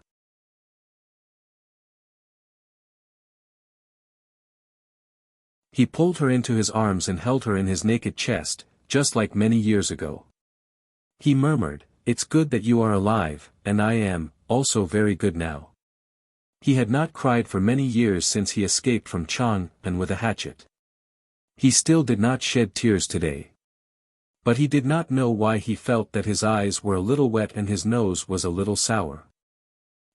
He pulled her into his arms and held her in his naked chest, just like many years ago. He murmured, "It's good that you are alive, and I am, also very good now." He had not cried for many years since he escaped from Chang and with a hatchet. He still did not shed tears today. But he did not know why he felt that his eyes were a little wet and his nose was a little sour.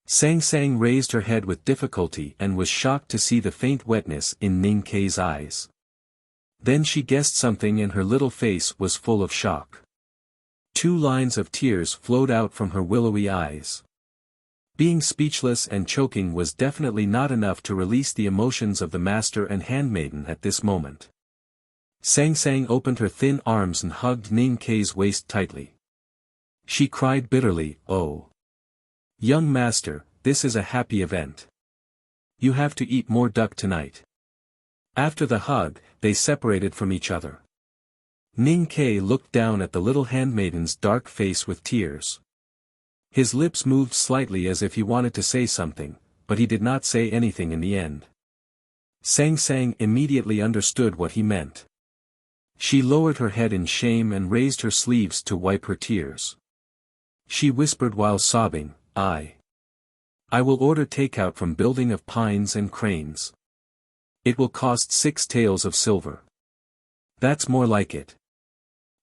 Sang Sang raised her head with difficulty and was shocked to see the faint wetness in Ning Kai's eyes. Then she guessed something and her little face was full of shock. 2 lines of tears flowed out from her willowy eyes. Being speechless and choking was definitely not enough to release the emotions of the master and handmaiden at this moment. Sang Sang opened her thin arms and hugged Ning Kei's waist tightly. She cried bitterly, "Oh, young master, this is a happy event. You have to eat more duck tonight." After the hug, they separated from each other. Ning Kei looked down at the little handmaiden's dark face with tears. His lips moved slightly as if he wanted to say something, but he did not say anything in the end. Sang Sang immediately understood what he meant. She lowered her head in shame and raised her sleeves to wipe her tears. She whispered while sobbing, I will order takeout from Building of Pines and Cranes. It will cost 6 taels of silver. That's more like it."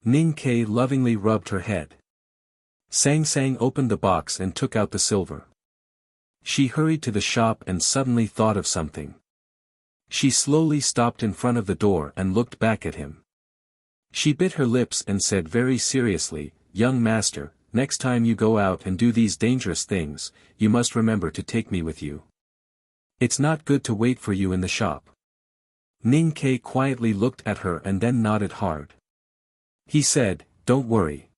Ning Kei lovingly rubbed her head. Sang Sang opened the box and took out the silver. She hurried to the shop and suddenly thought of something. She slowly stopped in front of the door and looked back at him. She bit her lips and said very seriously, "Young master, next time you go out and do these dangerous things, you must remember to take me with you. It's not good to wait for you in the shop." Ning Kei quietly looked at her and then nodded hard. He said, "Don't worry.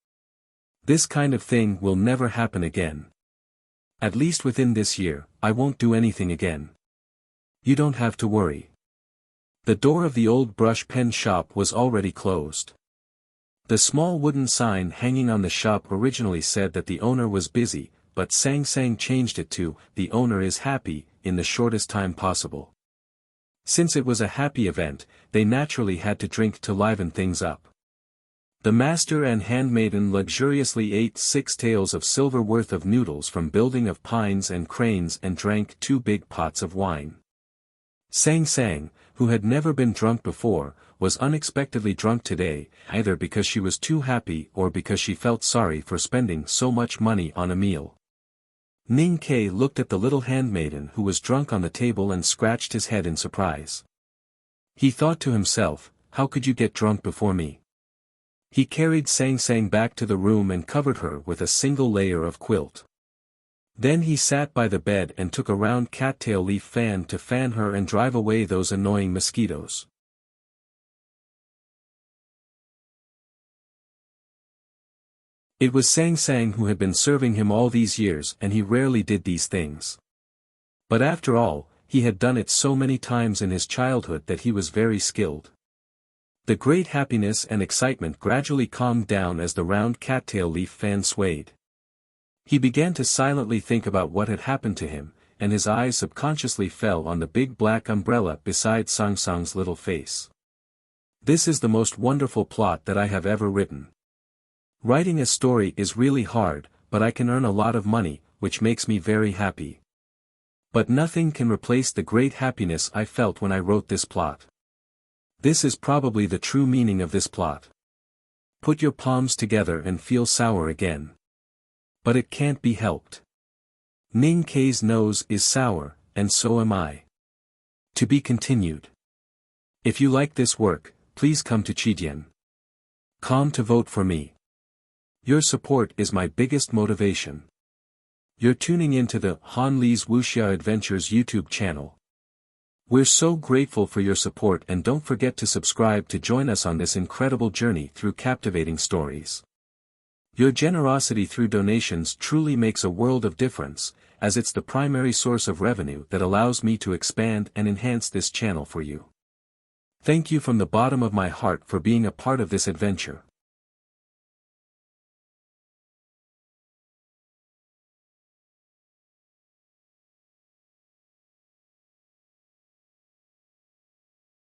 This kind of thing will never happen again. At least within this year, I won't do anything again. You don't have to worry." The door of the old brush pen shop was already closed. The small wooden sign hanging on the shop originally said that the owner was busy, but Sang Sang changed it to, "The owner is happy," in the shortest time possible. Since it was a happy event, they naturally had to drink to liven things up. The master and handmaiden luxuriously ate 6 taels of silver worth of noodles from Building of Pines and Cranes and drank 2 big pots of wine. Sang Sang, who had never been drunk before, was unexpectedly drunk today, either because she was too happy or because she felt sorry for spending so much money on a meal. Ning Kei looked at the little handmaiden who was drunk on the table and scratched his head in surprise. He thought to himself, "How could you get drunk before me?" He carried Sang Sang back to the room and covered her with a single layer of quilt. Then he sat by the bed and took a round cattail leaf fan to fan her and drive away those annoying mosquitoes. It was Sang Sang who had been serving him all these years and he rarely did these things. But after all, he had done it so many times in his childhood that he was very skilled. The great happiness and excitement gradually calmed down as the round cattail leaf fan swayed. He began to silently think about what had happened to him, and his eyes subconsciously fell on the big black umbrella beside Sang Sang's little face. This is the most wonderful plot that I have ever written. Writing a story is really hard, but I can earn a lot of money, which makes me very happy. But nothing can replace the great happiness I felt when I wrote this plot. This is probably the true meaning of this plot. Put your palms together and feel sour again. But it can't be helped. Ning Kei's nose is sour, and so am I. To be continued. If you like this work, please come to Chidian.com to vote for me. Your support is my biggest motivation. You're tuning into the Han Li's Wuxia Adventures YouTube channel. We're so grateful for your support and don't forget to subscribe to join us on this incredible journey through captivating stories. Your generosity through donations truly makes a world of difference, as it's the primary source of revenue that allows me to expand and enhance this channel for you. Thank you from the bottom of my heart for being a part of this adventure.